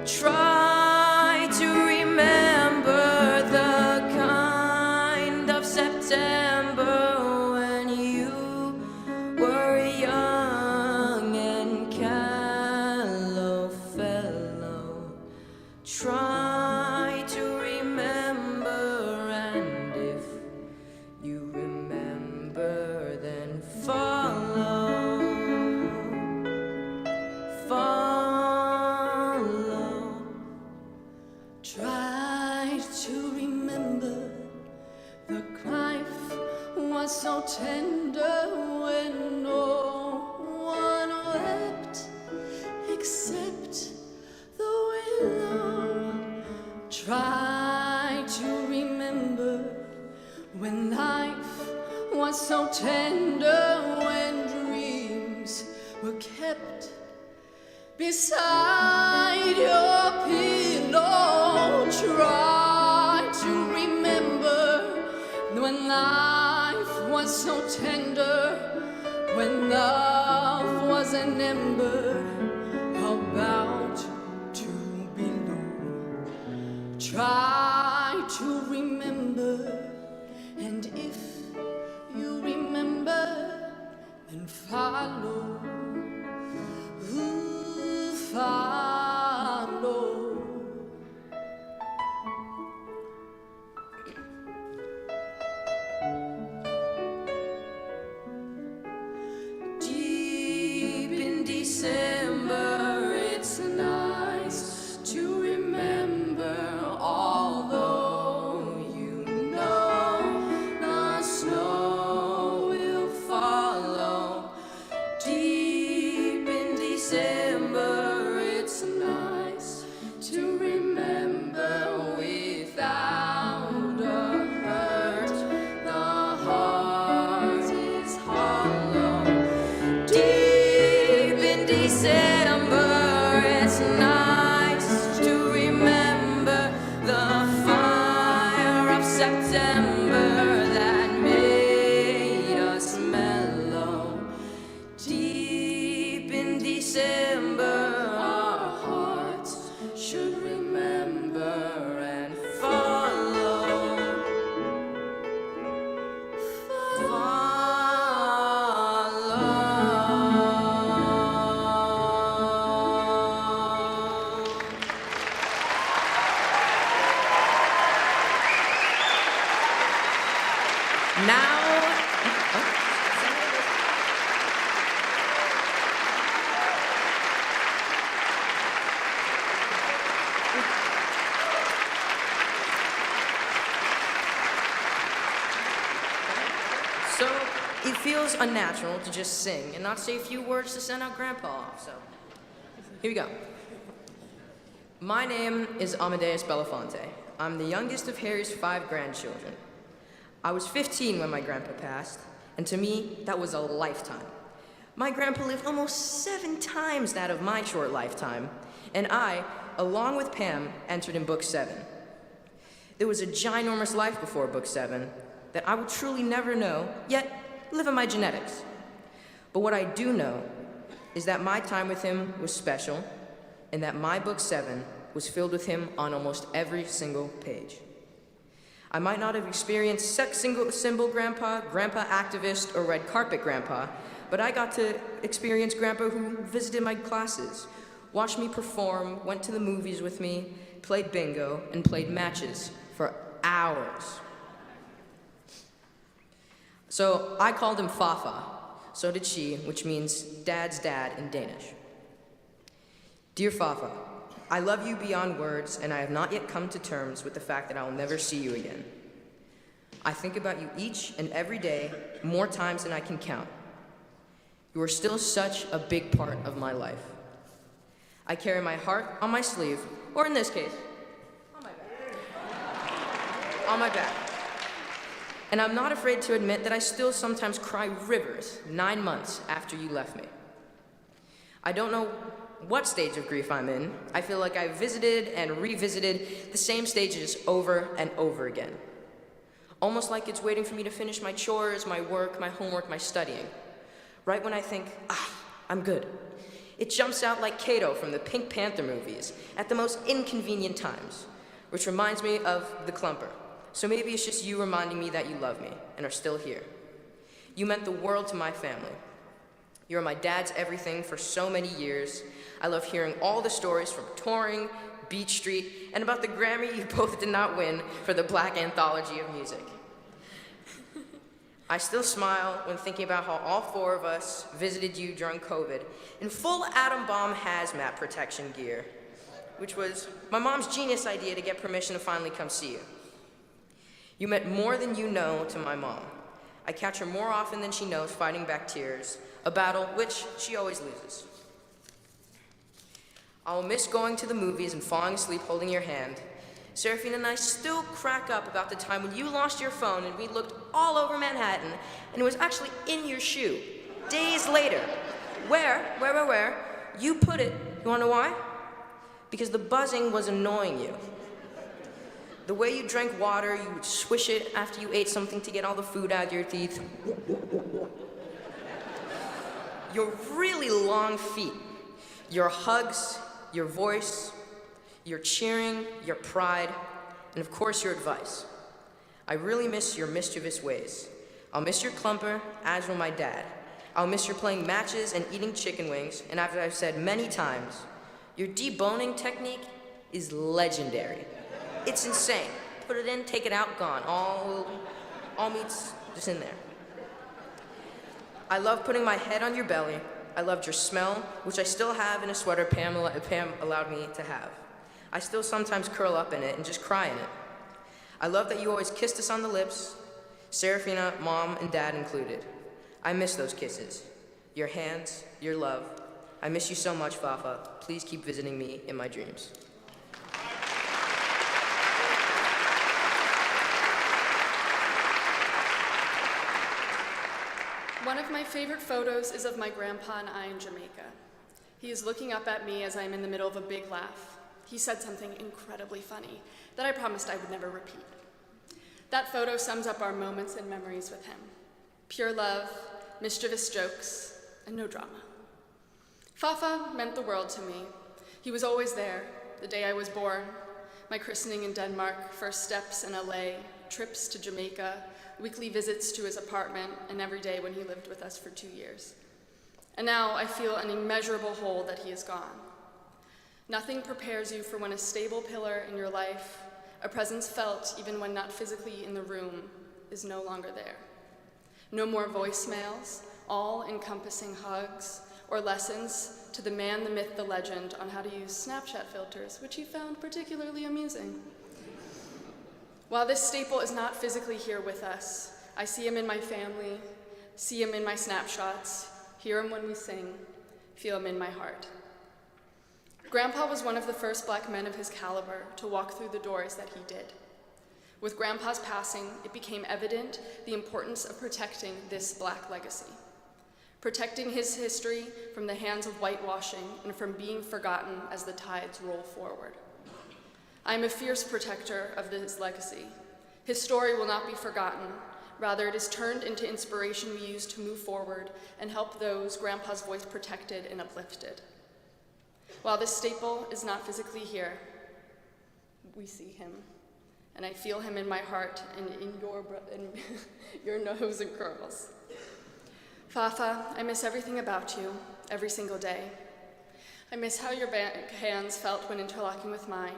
Speaker 6: Try to remember the kind of September when you were young and callow fellow. Try to remember, and if you remember, then follow.
Speaker 8: Try to remember the life was so tender when no one wept except the willow. Try to remember when life was so tender, when dreams were kept beside your pillow. Try to remember when life was so tender, when love was an ember about to be low. Try to remember, and if you remember, then follow. Follow.
Speaker 6: Deep in December, it's nice to remember, although you know the snow will follow. Deep in December, it's nice to remember without a hurt. The heart is hollow. Deep in December, it's nice to remember the fire of September that made us mellow. Deep in December, our hearts should remember and follow. So it feels unnatural to just sing and not say a few words to send out Grandpa off. So here we go. My name is Amadeus Belafonte. I'm the youngest of Harry's 5 grandchildren. I was 15 when my grandpa passed, and to me, that was a lifetime. My grandpa lived almost 7 times that of my short lifetime, and I, along with Pam, entered in book 7. There was a ginormous life before book 7 that I will truly never know, yet live in my genetics. But what I do know is that my time with him was special, and that my book 7 was filled with him on almost every single page. I might not have experienced sex symbol grandpa, grandpa activist, or red carpet grandpa, but I got to experience grandpa who visited my classes, watched me perform, went to the movies with me, played bingo, and played matches for hours. So I called him Fafa, so did she, which means dad's dad in Danish. Dear Fafa, I love you beyond words, and I have not yet come to terms with the fact that I will never see you again. I think about you each and every day, more times than I can count. You are still such a big part of my life. I carry my heart on my sleeve, or in this case, on my back. On my back. And I'm not afraid to admit that I still sometimes cry rivers 9 months after you left me. I don't know what stage of grief I'm in. I feel like I've visited and revisited the same stages over and over again. Almost like it's waiting for me to finish my chores, my work, my homework, my studying. Right when I think, I'm good. It jumps out like Kato from the Pink Panther movies at the most inconvenient times, which reminds me of the clumper. So maybe it's just you reminding me that you love me and are still here. You meant the world to my family. You were my dad's everything for so many years. I love hearing all the stories from touring, Beach Street, and about the Grammy you both did not win for the Black Anthology of Music. I still smile when thinking about how all 4 of us visited you during COVID in full atom bomb hazmat protection gear, which was my mom's genius idea to get permission to finally come see you. You meant more than you know to my mom. I catch her more often than she knows fighting back tears, a battle which she always loses. I will miss going to the movies and falling asleep holding your hand. Seraphina and I still crack up about the time when you lost your phone and we looked all over Manhattan and it was actually in your shoe, days later. Where you put it, you wanna know why? Because the buzzing was annoying you. The way you drank water, you would swish it after you ate something to get all the food out of your teeth. Your really long feet, your hugs, your voice, your cheering, your pride, and of course your advice. I really miss your mischievous ways. I'll miss your clumper, as will my dad. I'll miss your playing matches and eating chicken wings, and as I've said many times, your deboning technique is legendary. It's insane. Put it in, take it out, gone. All meat's just in there. I love putting my head on your belly. I loved your smell, which I still have in a sweater Pam allowed me to have. I still sometimes curl up in it and just cry in it. I love that you always kissed us on the lips, Seraphina, Mom, and Dad included. I miss those kisses, your hands, your love. I miss you so much, Fafa. Please keep visiting me in my dreams.
Speaker 9: One of my favorite photos is of my grandpa and I in Jamaica. He is looking up at me as I am in the middle of a big laugh. He said something incredibly funny that I promised I would never repeat. That photo sums up our moments and memories with him. Pure love, mischievous jokes, and no drama. Fafa meant the world to me. He was always there, the day I was born, my christening in Denmark, first steps in LA, trips to Jamaica, weekly visits to his apartment, and every day when he lived with us for 2 years. And now I feel an immeasurable hole that he is gone. Nothing prepares you for when a stable pillar in your life, a presence felt even when not physically in the room, is no longer there. No more voicemails, all-encompassing hugs, or lessons to the man, the myth, the legend on how to use Snapchat filters, which he found particularly amusing. While this staple is not physically here with us, I see him in my family, see him in my snapshots, hear him when we sing, feel him in my heart. Grandpa was one of the first Black men of his caliber to walk through the doors that he did. With Grandpa's passing, it became evident the importance of protecting this Black legacy. protecting his history from the hands of whitewashing and from being forgotten as the tides roll forward. I am a fierce protector of his legacy. His story will not be forgotten. Rather, it is turned into inspiration we use to move forward and help those Grandpa's voice protected and uplifted. While this staple is not physically here, we see him, and I feel him in my heart and in your nose and curls. Fafa, I miss everything about you, every single day. I miss how your hands felt when interlocking with mine.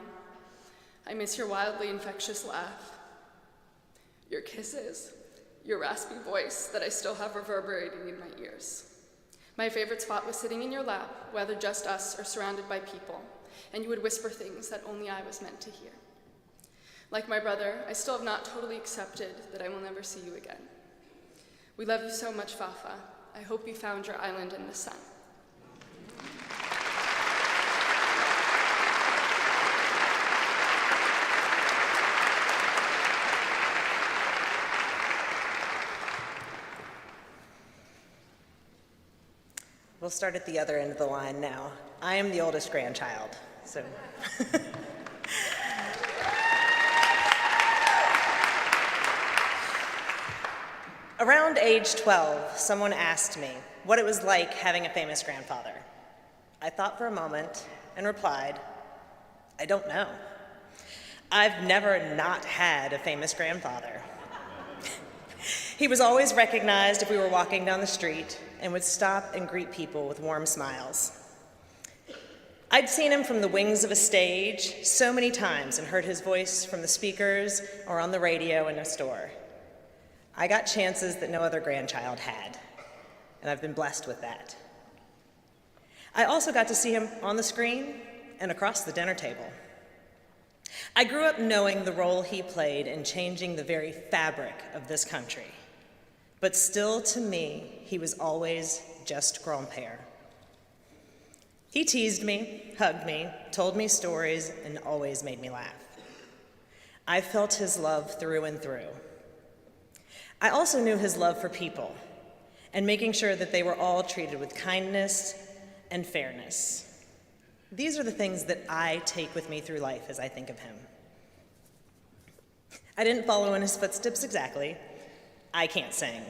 Speaker 9: I miss your wildly infectious laugh, your kisses, your raspy voice that I still have reverberating in my ears. My favorite spot was sitting in your lap, whether just us or surrounded by people, and you would whisper things that only I was meant to hear. Like my brother, I still have not totally accepted that I will never see you again. We love you so much, Fafa. I hope you found your island in the sun.
Speaker 10: We'll start at the other end of the line now. I am the oldest grandchild, so. Around age 12, someone asked me what it was like having a famous grandfather. I thought for a moment and replied, I don't know. I've never not had a famous grandfather. He was always recognized if we were walking down the street and would stop and greet people with warm smiles. I'd seen him from the wings of a stage so many times and heard his voice from the speakers or on the radio in a store. I got chances that no other grandchild had, and I've been blessed with that. I also got to see him on the screen and across the dinner table. I grew up knowing the role he played in changing the very fabric of this country. But still, to me, he was always just grand-père. He teased me, hugged me, told me stories, and always made me laugh. I felt his love through and through. I also knew his love for people and making sure that they were all treated with kindness and fairness. These are the things that I take with me through life as I think of him. I didn't follow in his footsteps exactly. I can't sing.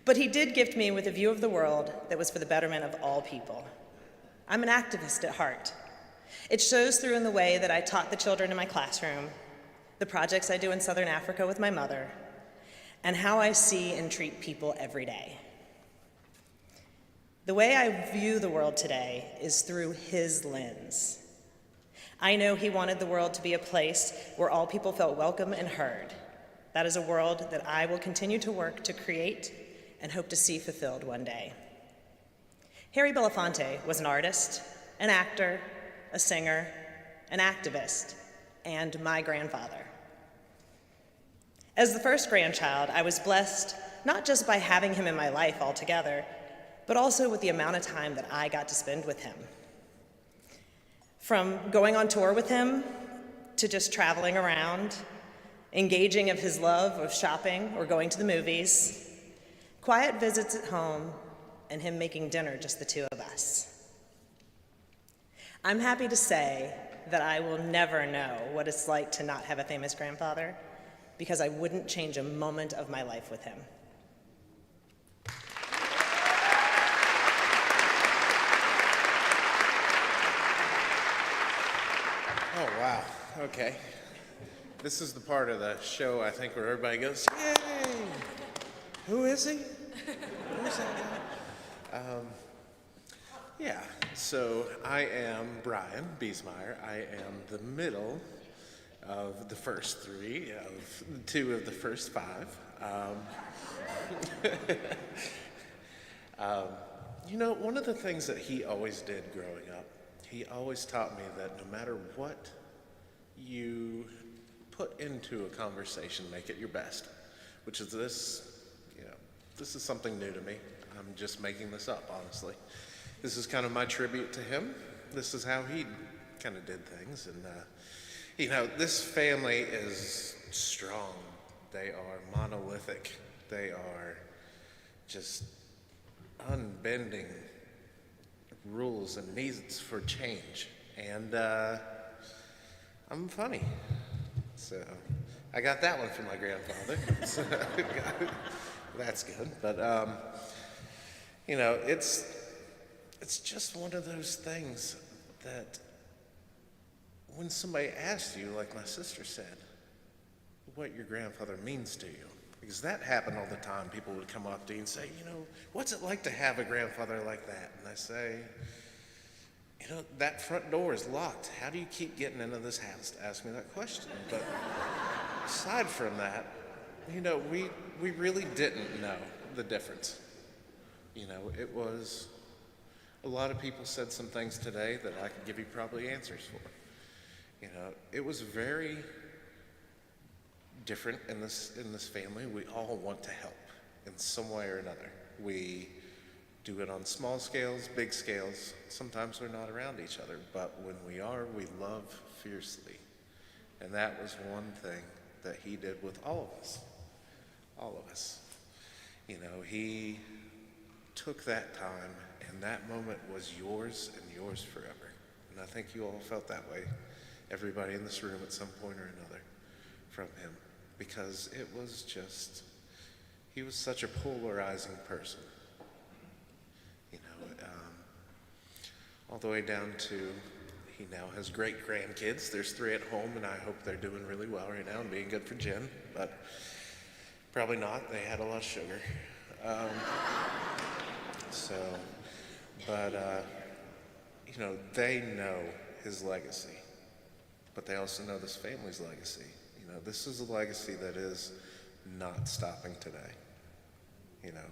Speaker 10: But he did gift me with a view of the world that was for the betterment of all people. I'm an activist at heart. It shows through in the way that I taught the children in my classroom, the projects I do in Southern Africa with my mother, and how I see and treat people every day. The way I view the world today is through his lens. I know he wanted the world to be a place where all people felt welcome and heard. That is a world that I will continue to work to create and hope to see fulfilled one day. Harry Belafonte was an artist, an actor, a singer, an activist, and my grandfather. As the first grandchild, I was blessed not just by having him in my life altogether, but also with the amount of time that I got to spend with him. From going on tour with him, to just traveling around, engaging of his love of shopping or going to the movies, quiet visits at home, and him making dinner just the two of us. I'm happy to say that I will never know what it's like to not have a famous grandfather, because I wouldn't change a moment of my life with him.
Speaker 11: Oh, wow. Okay. This is the part of the show, I think, where everybody goes, yay! Who is he? Who's that guy? Yeah, so I am Brian Biesmeyer. I am the middle of the first three, of two of the first five. You know, one of the things that he always did growing up, he always taught me that no matter what you put into a conversation, make it your best, which is this, you know, this is something new to me. I'm just making this up, honestly. This is kind of my tribute to him. This is how he kind of did things. And, you know, this family is strong. They are monolithic. They are just unbending rules and needs for change. And I'm funny. So I got that one from my grandfather. So, that's good. But, you know, it's just one of those things that when somebody asks you, like my sister said, what your grandfather means to you, because that happened all the time. People would come up to you and say, you know, what's it like to have a grandfather like that? And I say, you know, that front door is locked. How do you keep getting into this house to ask me that question? But aside from that, you know, we really didn't know the difference. You know, it was, a lot of people said some things today that I could give you probably answers for. You know, it was very different in this family. We all want to help in some way or another. We do it on small scales, big scales. Sometimes we're not around each other, but when we are, we love fiercely. And that was one thing that he did with all of us. All of us. You know, he took that time, and that moment was yours and yours forever. And I think you all felt that way, everybody in this room at some point or another, from him. Because it was just, he was such a polarizing person. You know, all the way down to, he now has great grandkids. There's 3 at home, and I hope they're doing really well right now and being good for Jen, but probably not. They had a lot of sugar. You know, they know his legacy, but they also know this family's legacy. You know, this is a legacy that is not stopping today. You know,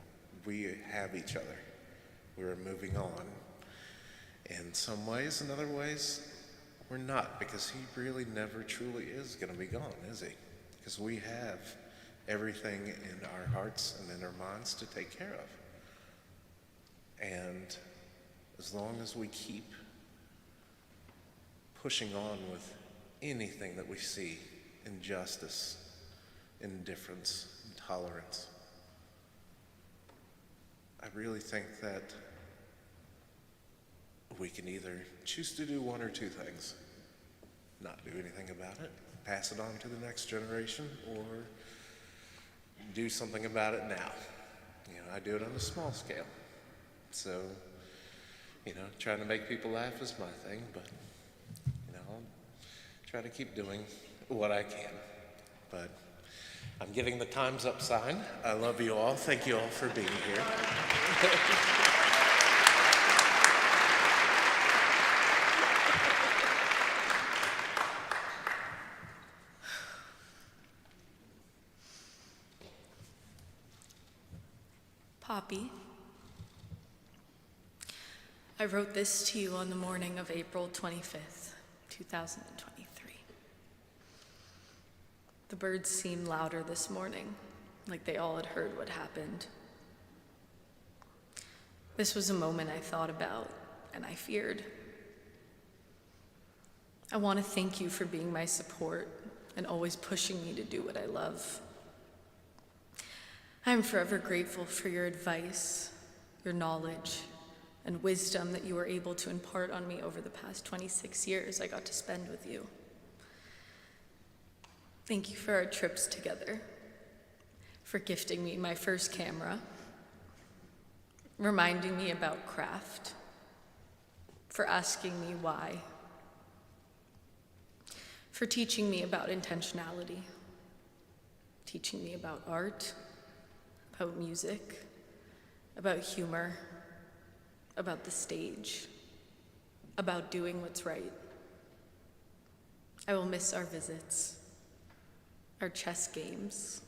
Speaker 11: we have each other. We're moving on. In some ways, in other ways, we're not, because he really never truly is going to be gone, is he? Because we have everything in our hearts and in our minds to take care of. And as long as we keep pushing on with anything that we see, injustice, indifference, intolerance, I really think that we can either choose to do one or two things: not do anything about it, pass it on to the next generation, or do something about it now. You know, I do it on a small scale. So, you know, trying to make people laugh is my thing, but, you know, I'll try to keep doing what I can. But I'm getting the Time's Up sign. I love you all. Thank you all for being here.
Speaker 9: Poppy, I wrote this to you on the morning of April 25th, 2023. The birds seemed louder this morning, like they all had heard what happened. This was a moment I thought about and I feared. I want to thank you for being my support and always pushing me to do what I love. I am forever grateful for your advice, your knowledge, and wisdom that you were able to impart on me over the past 26 years I got to spend with you. Thank you for our trips together, for gifting me my first camera, reminding me about craft, for asking me why, for teaching me about intentionality, teaching me about art, about music, about humor, about the stage, about doing what's right. I will miss our visits, our chess games.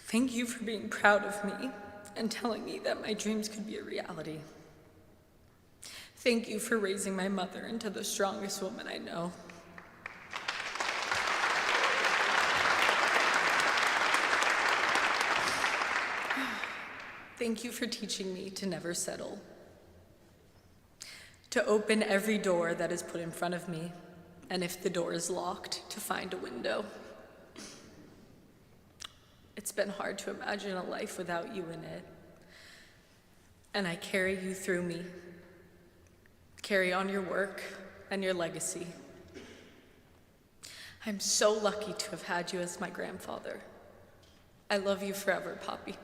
Speaker 9: Thank you for being proud of me and telling me that my dreams could be a reality. Thank you for raising my mother into the strongest woman I know. Thank you for teaching me to never settle, to open every door that is put in front of me, and if the door is locked, to find a window.
Speaker 13: It's been hard to imagine a life without you in it. And I carry you through me. Carry on your work and your legacy. I'm so lucky to have had you as my grandfather. I love you forever, Poppy.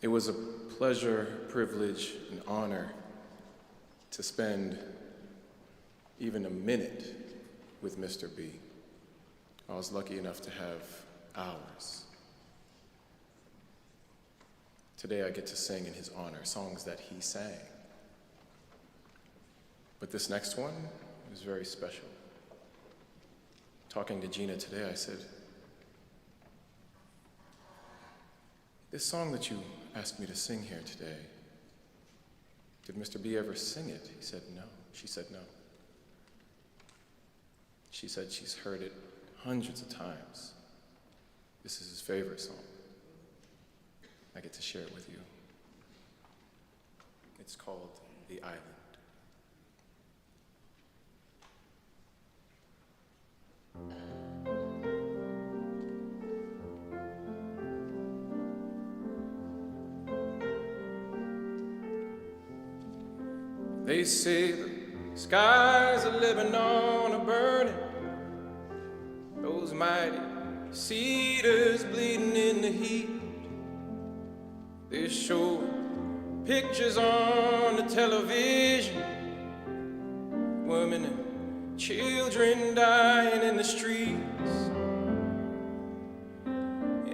Speaker 14: It was a pleasure, privilege, and honor to spend even a minute with Mr. B. I was lucky enough to have hours. Today I get to sing in his honor songs that he sang. But this next one is very special. Talking to Gina today, I said, this song that you asked me to sing here today, did Mr. B ever sing it? He said no. She said no. She said she's heard it hundreds of times. This is his favorite song. I get to share it with you. It's called The Island. They say the skies of Lebanon are burning, those mighty cedars bleeding in the heat. They're showing pictures on the television, women and children dying in the streets.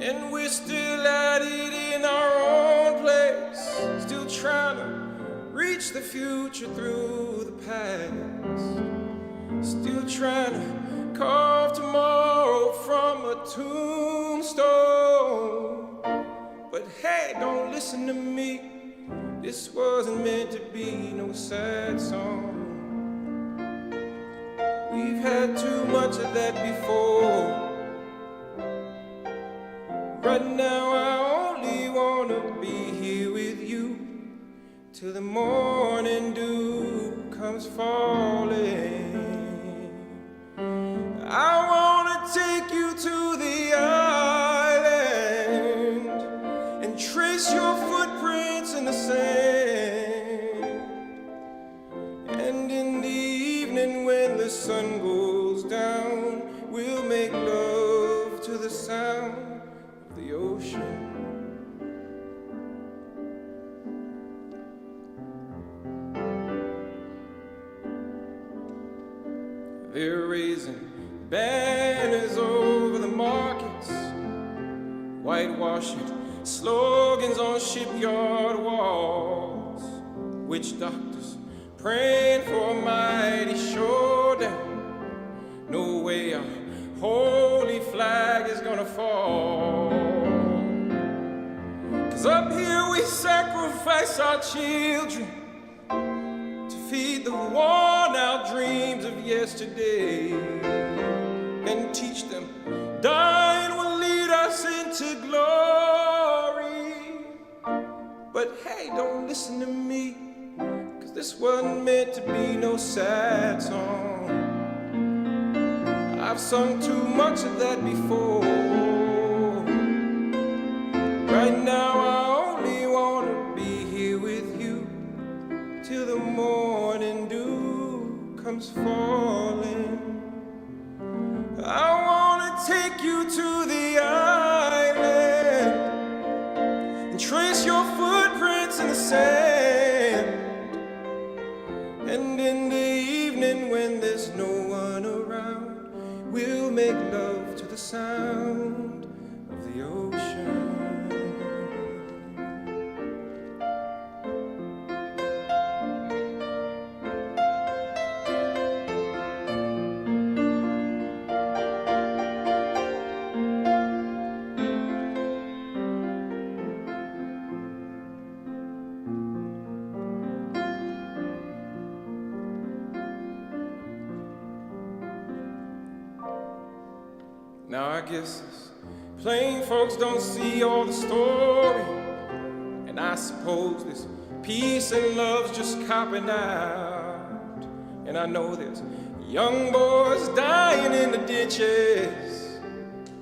Speaker 14: And we're still at it in our own place, still trying to reach the future through the past, still trying to carve tomorrow from a tombstone. But hey, don't listen to me, this wasn't meant to be no sad song. We've had too much of that before. Right now I only wanna be here with you till the morning dew comes falling. I wanna take you to the island and trace your footprints in the sand. And in the evening when the sun goes down, we'll make love to the sound of the ocean. They're raising banners over the markets, whitewashing slogans on shipyard walls, witch doctors praying for a mighty showdown. No way our holy flag is gonna fall. 'Cause up here we sacrifice our children to feed the worn-out dreams of yesterday and teach them dying will lead us into glory. But hey, don't listen to me, 'cause this wasn't meant to be no sad song. I've sung too much of that before. Right now I only wanna be here with you till the morning dew comes falling. I wanna take you to the island and trace your footprints in the sand. And in the evening when there's no one around, we'll make love to sound of the ocean. Now I guess plain folks don't see all the story, and I suppose this peace and love's just copping out. And I know there's young boys dying in the ditches.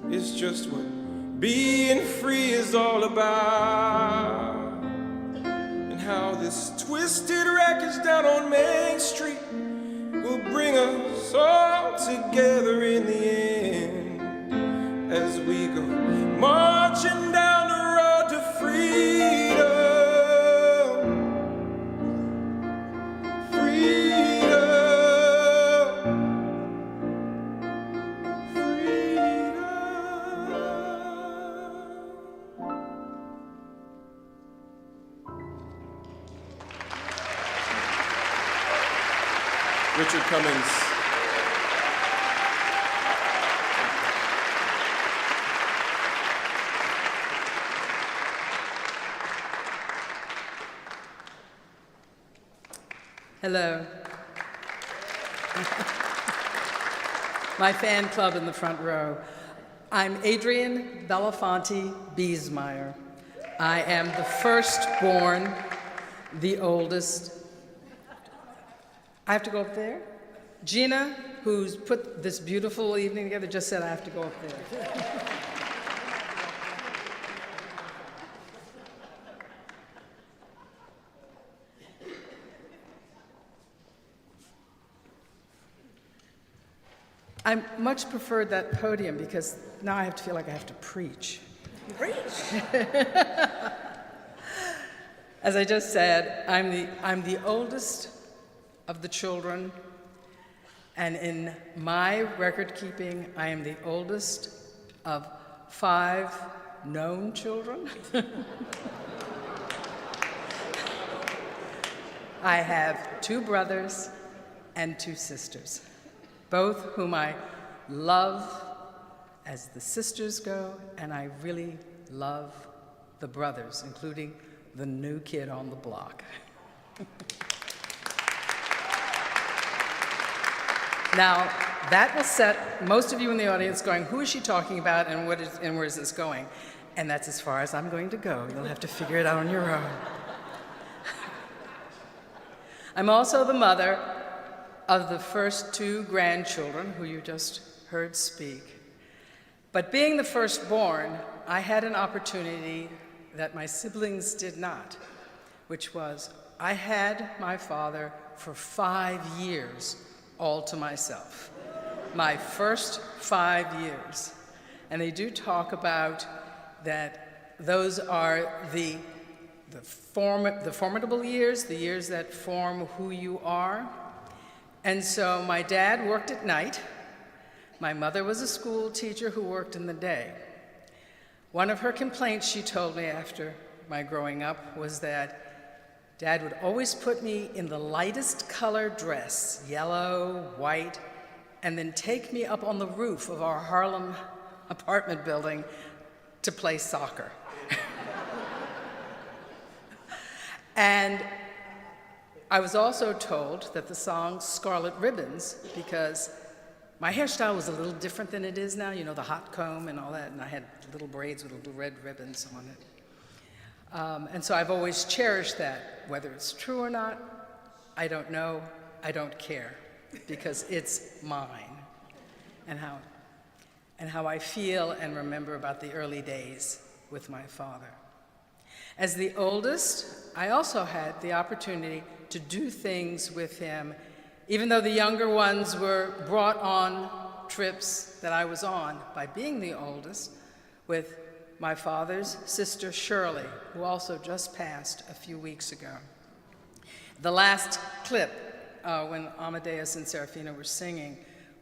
Speaker 14: It's just what being free is all about. And how this twisted wreckage down on Main Street will bring us all together in the end, as we go marching down the road to freedom. Freedom. Richard Cummings.
Speaker 7: Hello. My fan club in the front row. I'm Adrienne Belafonte Biesmeyer. I am the firstborn, the oldest. I have to go up there? Gina, who's put this beautiful evening together, just said I have to go up there. I much preferred that podium because now I have to feel like I have to preach.
Speaker 10: Preach.
Speaker 7: As I just said, I'm the oldest of the children, and in my record keeping, I am the oldest of 5 known children. I have 2 brothers and 2 sisters, both whom I love as the sisters go, and I really love the brothers, including the new kid on the block. Now, that will set most of you in the audience going, who is she talking about and where is this going? And that's as far as I'm going to go. You'll have to figure it out on your own. I'm also the mother of the first 2 grandchildren who you just heard speak. But being the firstborn, I had an opportunity that my siblings did not, which was I had my father for 5 years all to myself. My first 5 years. And they do talk about that those are the formidable years, the years that form who you are. And so my dad worked at night. My mother was a school teacher who worked in the day. One of her complaints, she told me after my growing up, was that Dad would always put me in the lightest color dress, yellow, white, and then take me up on the roof of our Harlem apartment building to play soccer. And I was also told that the song Scarlet Ribbons, because my hairstyle was a little different than it is now, you know, the hot comb and all that, and I had little braids with little red ribbons on it. And so I've always cherished that. Whether it's true or not, I don't know, I don't care, because it's mine, and how I feel and remember about the early days with my father. As the oldest, I also had the opportunity to do things with him, even though the younger ones were brought on trips that I was on by being the oldest, with my father's sister Shirley, who also just passed a few weeks ago. The last clip, when Amadeus and Serafina were singing,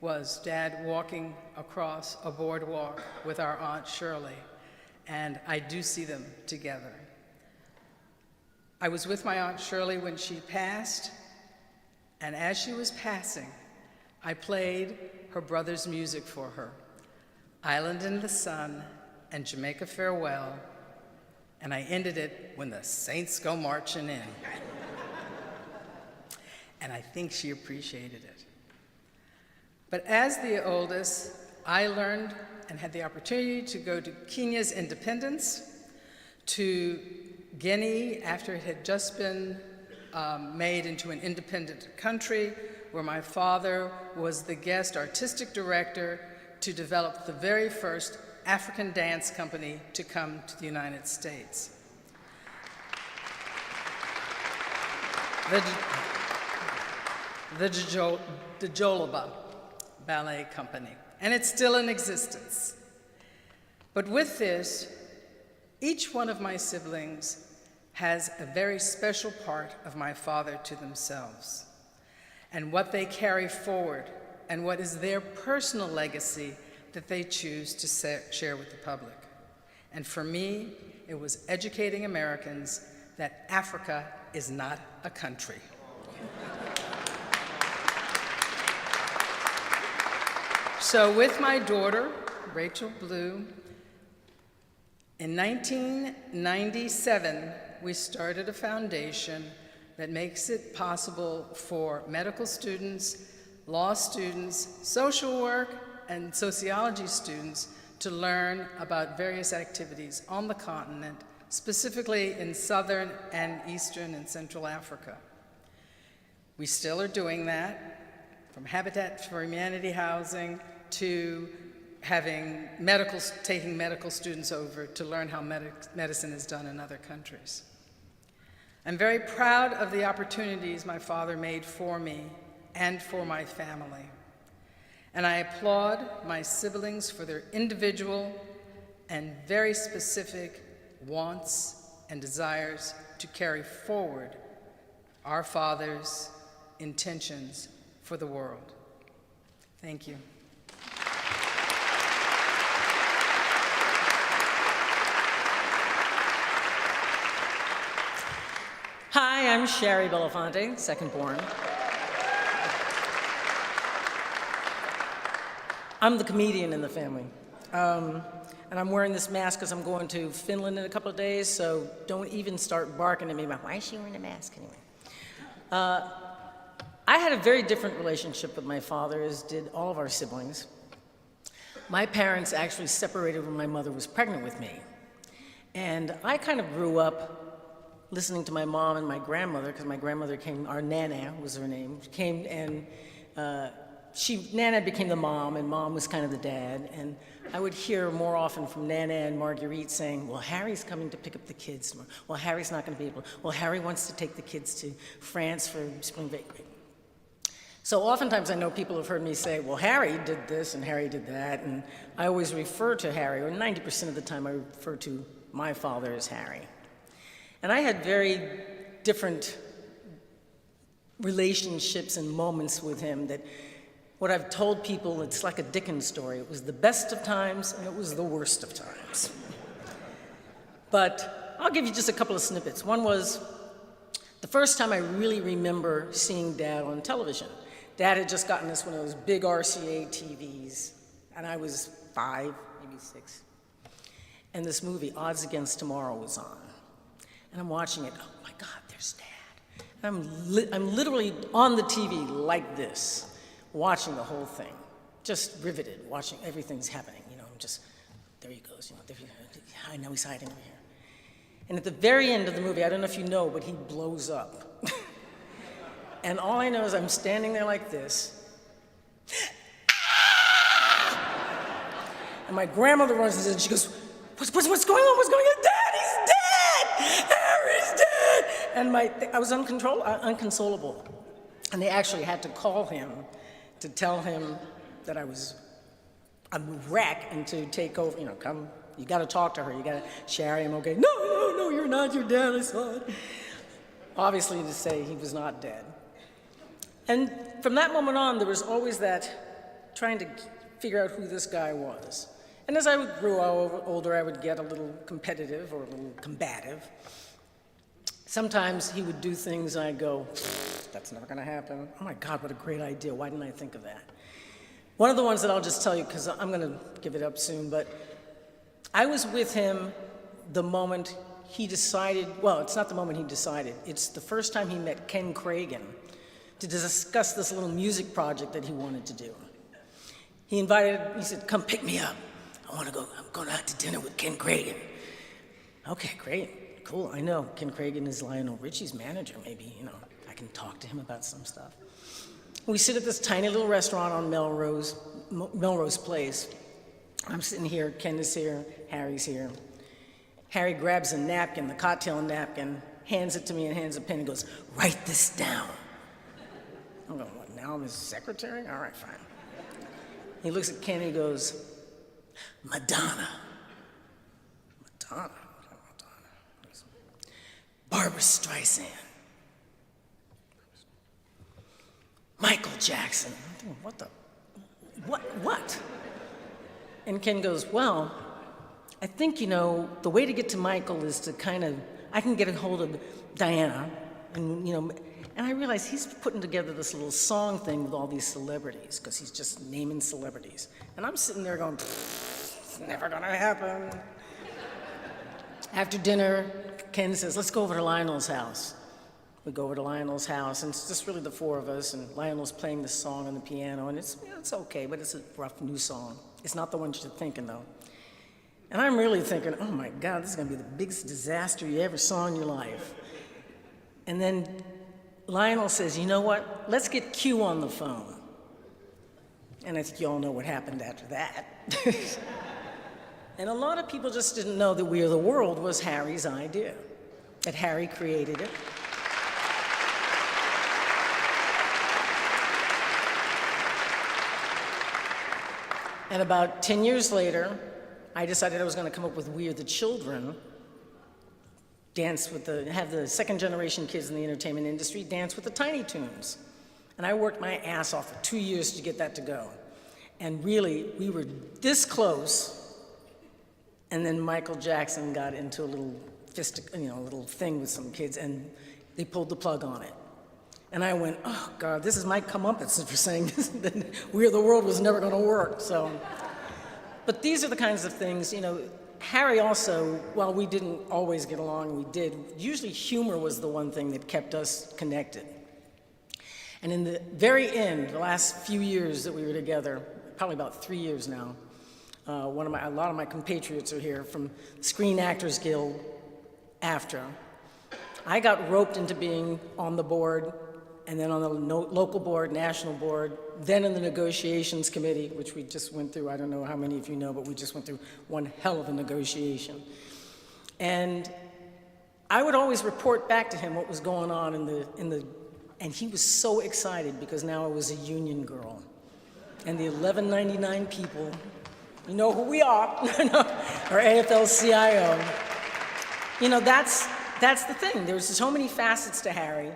Speaker 7: was Dad walking across a boardwalk with our Aunt Shirley, and I do see them together. I was with my Aunt Shirley when she passed, and as she was passing, I played her brother's music for her, Island in the Sun and Jamaica Farewell, and I ended it When the Saints Go Marching In. And I think she appreciated it. But as the oldest, I learned and had the opportunity to go to Kenya's independence, to Guinea after it had just been made into an independent country, where my father was the guest artistic director to develop the very first African dance company to come to the United States. The Djoloba Ballet Company, and it's still in existence. But with this, each one of my siblings has a very special part of my father to themselves, and what they carry forward, and what is their personal legacy that they choose to share with the public. And for me, it was educating Americans that Africa is not a country. So with my daughter, Rachel Blue, in 1997, we started a foundation that makes it possible for medical students, law students, social work, and sociology students to learn about various activities on the continent, specifically in Southern and Eastern and Central Africa. We still are doing that, from Habitat for Humanity housing to taking medical students over to learn how medicine is done in other countries. I'm very proud of the opportunities my father made for me and for my family. And I applaud my siblings for their individual and very specific wants and desires to carry forward our father's intentions for the world. Thank you.
Speaker 15: Hi, I'm Sherry Belafonte, second born. I'm the comedian in the family. And I'm wearing this mask because I'm going to Finland in a couple of days, so don't even start barking at me about, why is she wearing a mask anyway? I had a very different relationship with my father, as did all of our siblings. My parents actually separated when my mother was pregnant with me. And I kind of grew up listening to my mom and my grandmother, because my grandmother came, our Nana was her name, came and Nana became the mom, and Mom was kind of the dad. And I would hear more often from Nana and Marguerite saying, well, Harry's coming to pick up the kids. Well, Harry's not going to be able to. Well, Harry wants to take the kids to France for spring break. So oftentimes I know people have heard me say, well, Harry did this and Harry did that. And I always refer to Harry, or 90% of the time I refer to my father as Harry. And I had very different relationships and moments with him that what I've told people, it's like a Dickens story. It was the best of times and it was the worst of times. But I'll give you just a couple of snippets. One was the first time I really remember seeing Dad on television. Dad had just gotten us one of those big RCA TVs, and I was 5, maybe 6. And this movie, Odds Against Tomorrow, was on. And I'm watching it, oh my God, there's Dad. And I'm literally on the TV like this, watching the whole thing, just riveted, watching everything's happening. You know, I'm just, there he goes, you know, there, I know he's hiding over here. And at the very end of the movie, I don't know if you know, but he blows up. And all I know is I'm standing there like this. And my grandmother runs in and she goes, what's going on? What's going on? Dad, he's dead! Harry's dead! And I was unconsolable. And they actually had to call him to tell him that I'm a wreck and to take over, you know, come, you gotta talk to her, you gotta, Sherry, I'm okay. No, you're not your dad, I saw it. Obviously to say he was not dead. And from that moment on, there was always that trying to figure out who this guy was. And as I grew older, I would get a little competitive or a little combative. Sometimes he would do things I'd go, that's never gonna happen. Oh my God, what a great idea. Why didn't I think of that? One of the ones that I'll just tell you, because I'm gonna give it up soon, but I was with him the moment he decided, well, it's not the moment he decided, it's the first time he met Ken Cragen to discuss this little music project that he wanted to do. He said, come pick me up. I'm going out to dinner with Ken Cragen. Okay, great, cool, I know. Ken Cragen is Lionel Richie's manager, maybe, I can talk to him about some stuff. We sit at this tiny little restaurant on Melrose Place. I'm sitting here, Ken is here, Harry's here. Harry grabs a napkin, the cocktail napkin, hands it to me and hands a pen and goes, write this down. I'm going, what, now I'm his secretary? All right, fine. He looks at Ken and he goes, Madonna. Madonna? Barbara Streisand. Michael Jackson. I'm thinking, what? And Ken goes, well, I think, the way to get to Michael is to I can get a hold of Diana, and I realize he's putting together this little song thing with all these celebrities, because he's just naming celebrities. And I'm sitting there going, it's never gonna happen. After dinner, Ken says, let's go over to Lionel's house. We go over to Lionel's house, and it's just really the four of us, and Lionel's playing this song on the piano, and it's okay, but it's a rough new song. It's not the one you're thinking, though. And I'm really thinking, oh my God, this is gonna be the biggest disaster you ever saw in your life. And then Lionel says, you know what? Let's get Q on the phone. And I think you all know what happened after that. And a lot of people just didn't know that We Are the World was Harry's idea, that Harry created it. And about 10 years later, I decided I was going to come up with We Are the Children, have the second generation kids in the entertainment industry dance with the Tiny Toons. And I worked my ass off for 2 years to get that to go. And really, we were this close, and then Michael Jackson got into a little little thing with some kids, and they pulled the plug on it. And I went, oh God, this is my comeuppance for saying this, that We Are the World was never gonna work, so. But these are the kinds of things, Harry also, while we didn't always get along, we did, usually humor was the one thing that kept us connected. And in the very end, the last few years that we were together, probably about 3 years now, a lot of my compatriots are here from Screen Actors Guild, AFTRA. I got roped into being on the board, and then on the local board, national board, then in the negotiations committee, which we just went through. I don't know how many of you know, but we just went through one hell of a negotiation. And I would always report back to him what was going on and he was so excited because now I was a union girl. And the 1199 people, you know who we are, or AFL-CIO. That's the thing. There's so many facets to Harry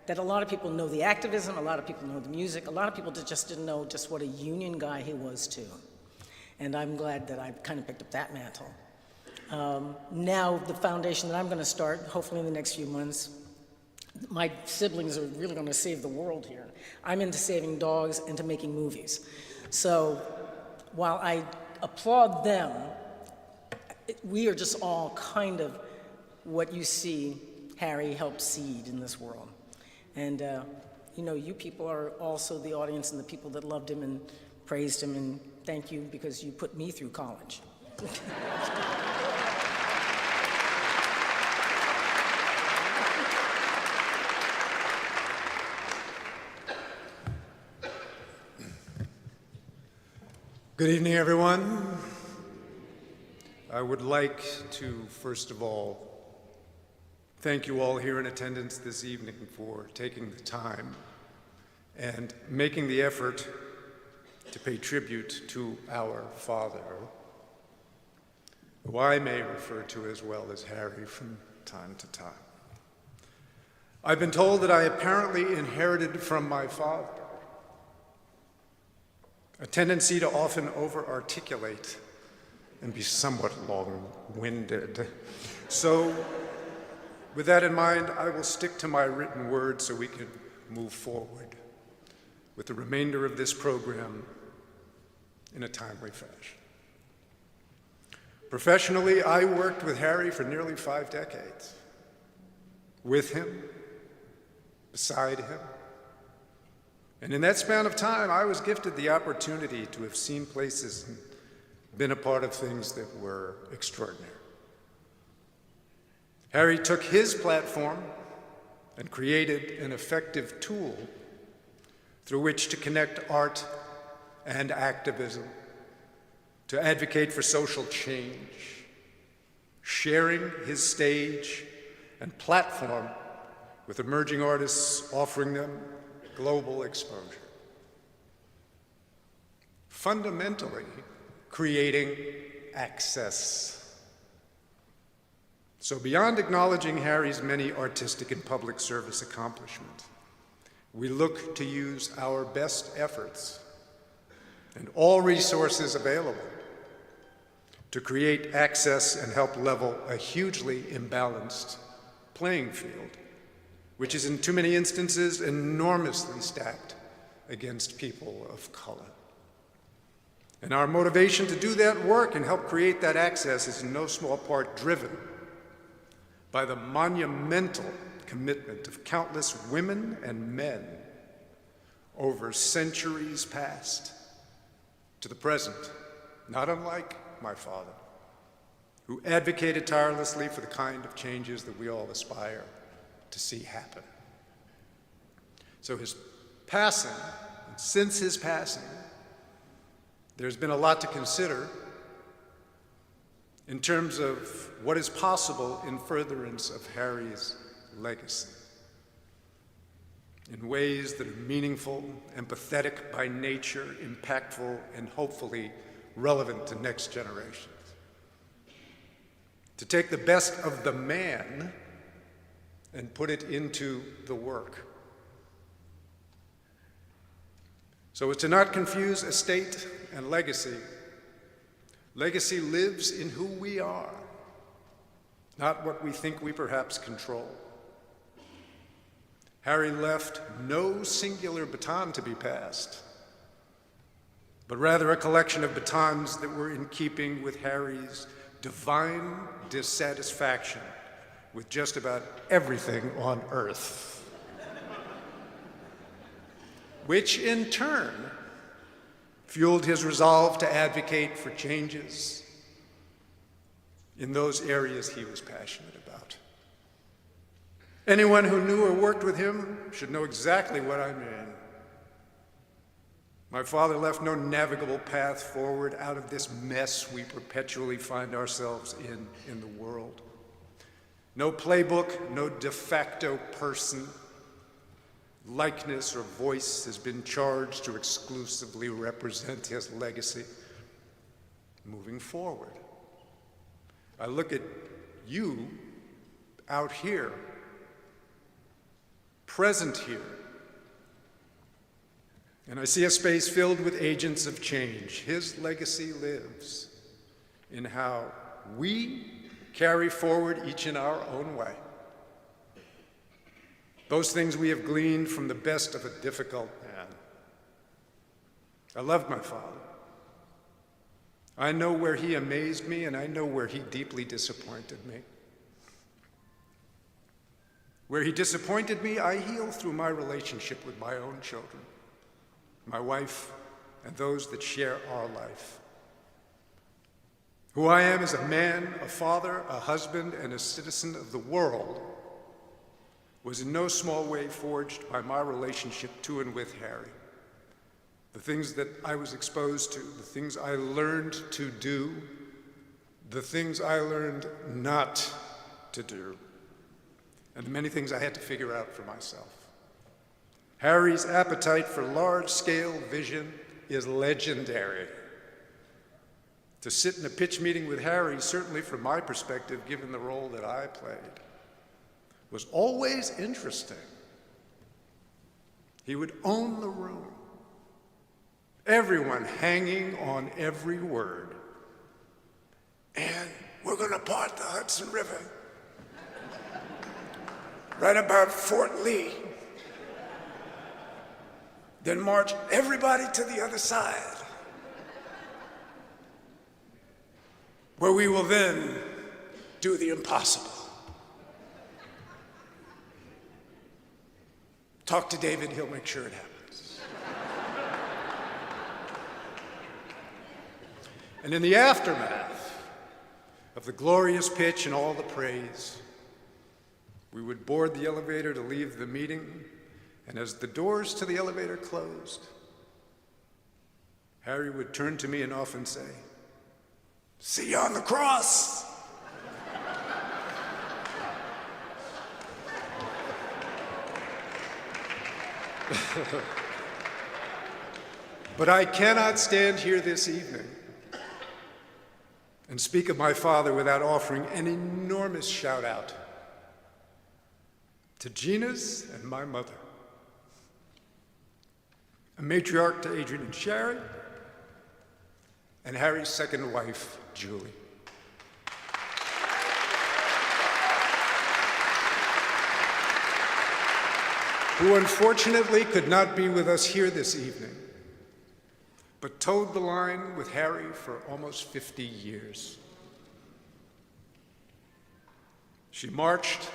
Speaker 15: that a lot of people know the activism, a lot of people know the music, a lot of people just didn't know just what a union guy he was too. And I'm glad that I've kind of picked up that mantle. Now the foundation that I'm gonna start, hopefully in the next few months, my siblings are really gonna save the world here. I'm into saving dogs and to making movies. So while I applaud them, we are just all kind of what you see Harry helped seed in this world. And you people are also the audience and the people that loved him and praised him, and thank you because you put me through college.
Speaker 5: Good evening, everyone. I would like to, first of all, thank you all here in attendance this evening for taking the time and making the effort to pay tribute to our father, who I may refer to as well as Harry from time to time. I've been told that I apparently inherited from my father a tendency to often over-articulate and be somewhat long-winded. So, with that in mind, I will stick to my written word so we can move forward with the remainder of this program in a timely fashion. Professionally, I worked with Harry for nearly 5 decades. With him, beside him. And in that span of time, I was gifted the opportunity to have seen places and been a part of things that were extraordinary. Harry took his platform and created an effective tool through which to connect art and activism, to advocate for social change, sharing his stage and platform with emerging artists, offering them global exposure. Fundamentally, creating access. So beyond acknowledging Harry's many artistic and public service accomplishments, we look to use our best efforts and all resources available to create access and help level a hugely imbalanced playing field, which is in too many instances enormously stacked against people of color. And our motivation to do that work and help create that access is in no small part driven by the monumental commitment of countless women and men over centuries past to the present, not unlike my father, who advocated tirelessly for the kind of changes that we all aspire to see happen. So his passing, and since his passing, there's been a lot to consider in terms of what is possible in furtherance of Harry's legacy, in ways that are meaningful, empathetic by nature, impactful, and hopefully relevant to next generations. To take the best of the man and put it into the work. So as to not confuse estate and legacy, legacy lives in who we are, not what we think we perhaps control. Harry left no singular baton to be passed, but rather a collection of batons that were in keeping with Harry's divine dissatisfaction with just about everything on earth, which in turn fueled his resolve to advocate for changes in those areas he was passionate about. Anyone who knew or worked with him should know exactly what I mean. My father left no navigable path forward out of this mess we perpetually find ourselves in the world. No playbook, no de facto person, likeness, or voice has been charged to exclusively represent his legacy. Moving forward, I look at you out here, present here, and I see a space filled with agents of change. His legacy lives in how we carry forward each in our own way those things we have gleaned from the best of a difficult man. I loved my father. I know where he amazed me, and I know where he deeply disappointed me. Where he disappointed me, I healed through my relationship with my own children, my wife, and those that share our life. Who I am as a man, a father, a husband, and a citizen of the world was in no small way forged by my relationship to and with Harry. The things that I was exposed to, the things I learned to do, the things I learned not to do, and the many things I had to figure out for myself. Harry's appetite for large-scale vision is legendary. To sit in a pitch meeting with Harry, certainly from my perspective, given the role that I played, was always interesting. He would own the room. everyone hanging on every word. And we're going to part the Hudson River right about Fort Lee. Then march everybody to the other side, where we will then do the impossible. Talk to David, he'll make sure it happens. And in the aftermath of the glorious pitch and all the praise, we would board the elevator to leave the meeting, and as the doors to the elevator closed, Harry would turn to me and often say, "See you on the cross." But I cannot stand here this evening and speak of my father without offering an enormous shout out to Gina's and my mother, a matriarch to Adrian and Sherry, and Harry's second wife, Julie. Who unfortunately could not be with us here this evening, but towed the line with Harry for almost 50 years. She marched,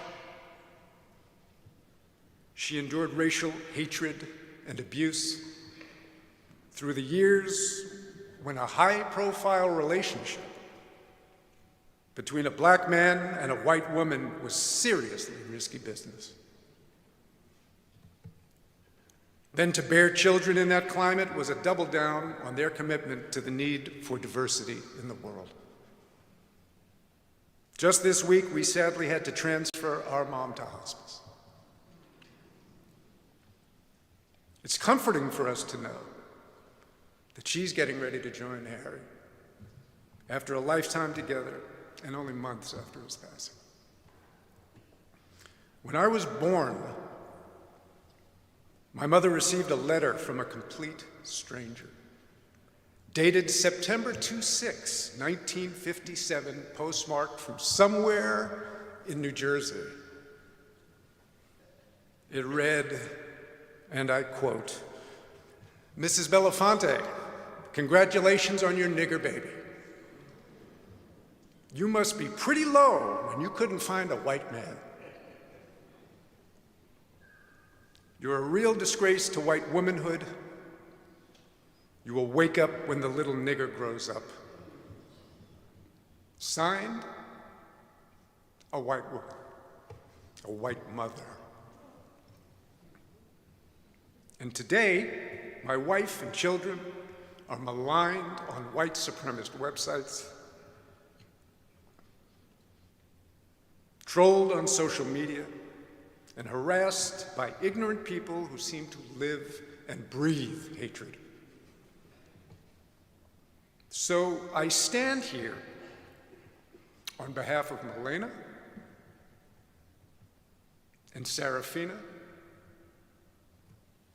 Speaker 5: she endured racial hatred and abuse through the years when a high-profile relationship between a black man and a white woman was seriously risky business. Then to bear children in that climate was a double down on their commitment to the need for diversity in the world. Just this week, we sadly had to transfer our mom to hospice. It's comforting for us to know that she's getting ready to join Harry after a lifetime together and only months after his passing. When I was born, my mother received a letter from a complete stranger, dated September 26, 1957, postmarked from somewhere in New Jersey. It read, and I quote, "Mrs. Belafonte, congratulations on your nigger baby. You must be pretty low when you couldn't find a white man. You're a real disgrace to white womanhood. You will wake up when the little nigger grows up." Signed, a white woman, a white mother. And today, my wife and children are maligned on white supremacist websites, trolled on social media, and harassed by ignorant people who seem to live and breathe hatred. So I stand here on behalf of Milena and Serafina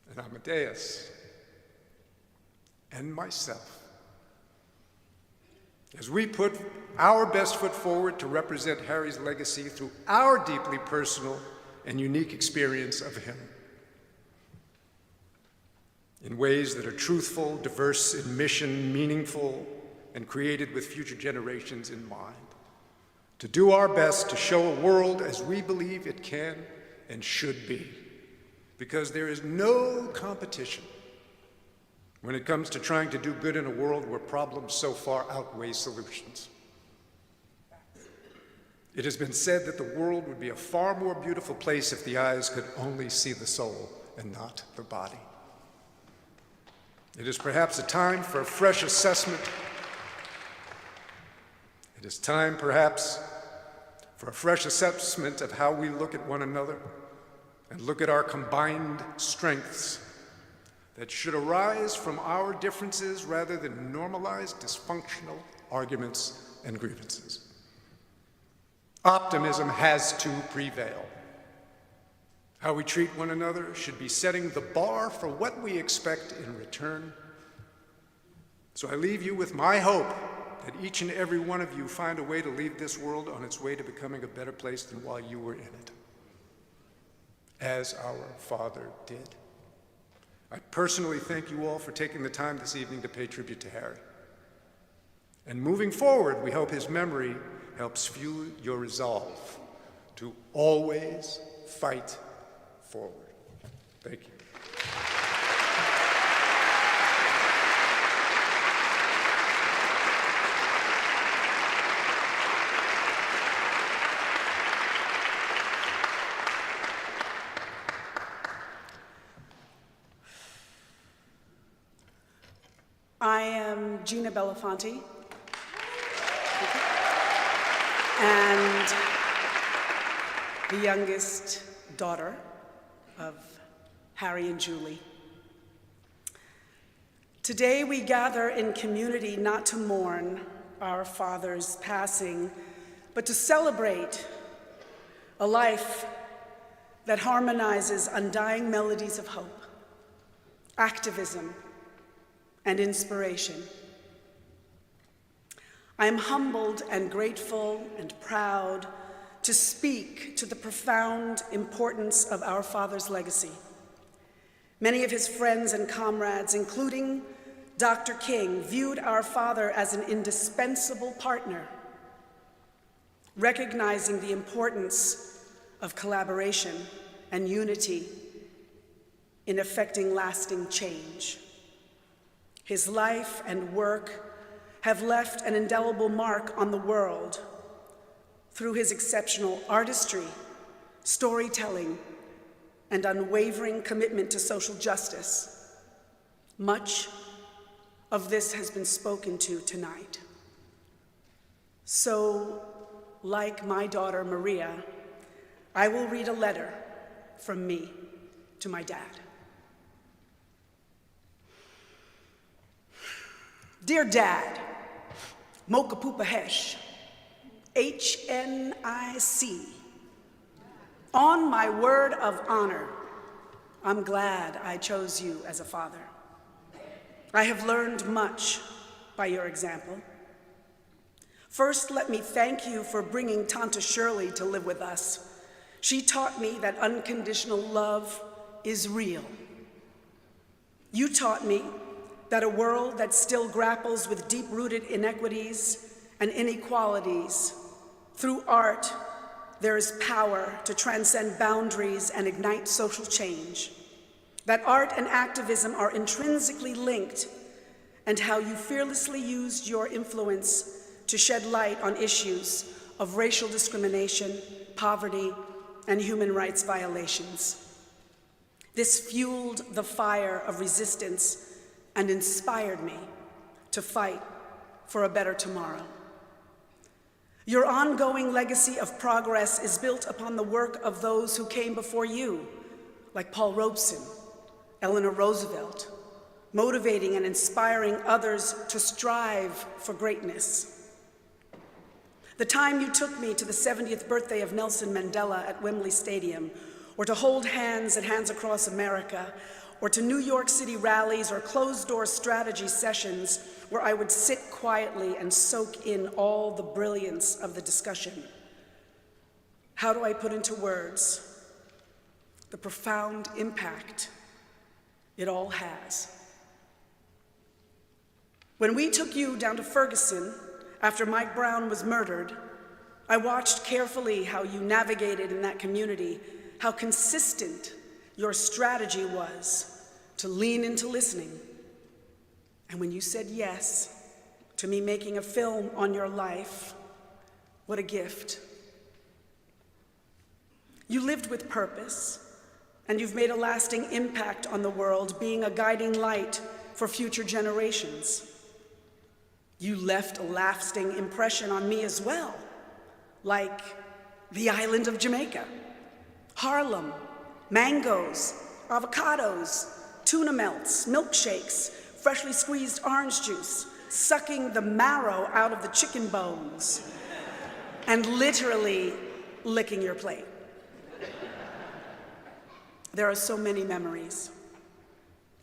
Speaker 5: and Amadeus and myself as we put our best foot forward to represent Harry's legacy through our deeply personal and unique experience of him in ways that are truthful, diverse in mission, meaningful, and created with future generations in mind. To do our best to show a world as we believe it can and should be, because there is no competition when it comes to trying to do good in a world where problems so far outweigh solutions. It has been said that the world would be a far more beautiful place if the eyes could only see the soul and not the body. It is perhaps a time for a fresh assessment. It is time, perhaps, for a fresh assessment of how we look at one another and look at our combined strengths that should arise from our differences rather than normalized dysfunctional arguments and grievances. Optimism has to prevail. How we treat one another should be setting the bar for what we expect in return, So I leave you with my hope that each and every one of you find a way to leave this world on its way to becoming a better place than while you were in it, as our Father did. I personally thank you all for taking the time this evening to pay tribute to Harry. And moving forward, we hope his memory helps fuel your resolve to always fight forward. Thank you.
Speaker 16: I am Gina Belafonte, and the youngest daughter of Harry and Julie. Today we gather in community not to mourn our father's passing, but to celebrate a life that harmonizes undying melodies of hope, activism, and inspiration. I am humbled and grateful and proud to speak to the profound importance of our father's legacy. Many of his friends and comrades, including Dr. King, viewed our father as an indispensable partner, recognizing the importance of collaboration and unity in effecting lasting change. His life and work have left an indelible mark on the world through his exceptional artistry, storytelling, and unwavering commitment to social justice. Much of this has been spoken to tonight. So, like my daughter Maria, I will read a letter from me to my dad. Dear Dad, Mocha Poopa Hesh, HNIC. On my word of honor, I'm glad I chose you as a father. I have learned much by your example. First, let me thank you for bringing Tanta Shirley to live with us. She taught me that unconditional love is real. You taught me that a world that still grapples with deep-rooted inequities and inequalities, through art, there is power to transcend boundaries and ignite social change. That art and activism are intrinsically linked, and how you fearlessly used your influence to shed light on issues of racial discrimination, poverty, and human rights violations. This fueled the fire of resistance and inspired me to fight for a better tomorrow. Your ongoing legacy of progress is built upon the work of those who came before you, like Paul Robeson, Eleanor Roosevelt, motivating and inspiring others to strive for greatness. The time you took me to the 70th birthday of Nelson Mandela at Wembley Stadium, or to hold hands at Hands Across America, or to New York City rallies or closed-door strategy sessions where I would sit quietly and soak in all the brilliance of the discussion. How do I put into words the profound impact it all has? When we took you down to Ferguson after Mike Brown was murdered, I watched carefully how you navigated in that community, how consistent your strategy was to lean into listening. And when you said yes to me making a film on your life, what a gift. You lived with purpose, and you've made a lasting impact on the world, being a guiding light for future generations. You left a lasting impression on me as well, like the island of Jamaica, Harlem, mangoes, avocados, tuna melts, milkshakes, freshly squeezed orange juice, sucking the marrow out of the chicken bones, and literally licking your plate. There are so many memories.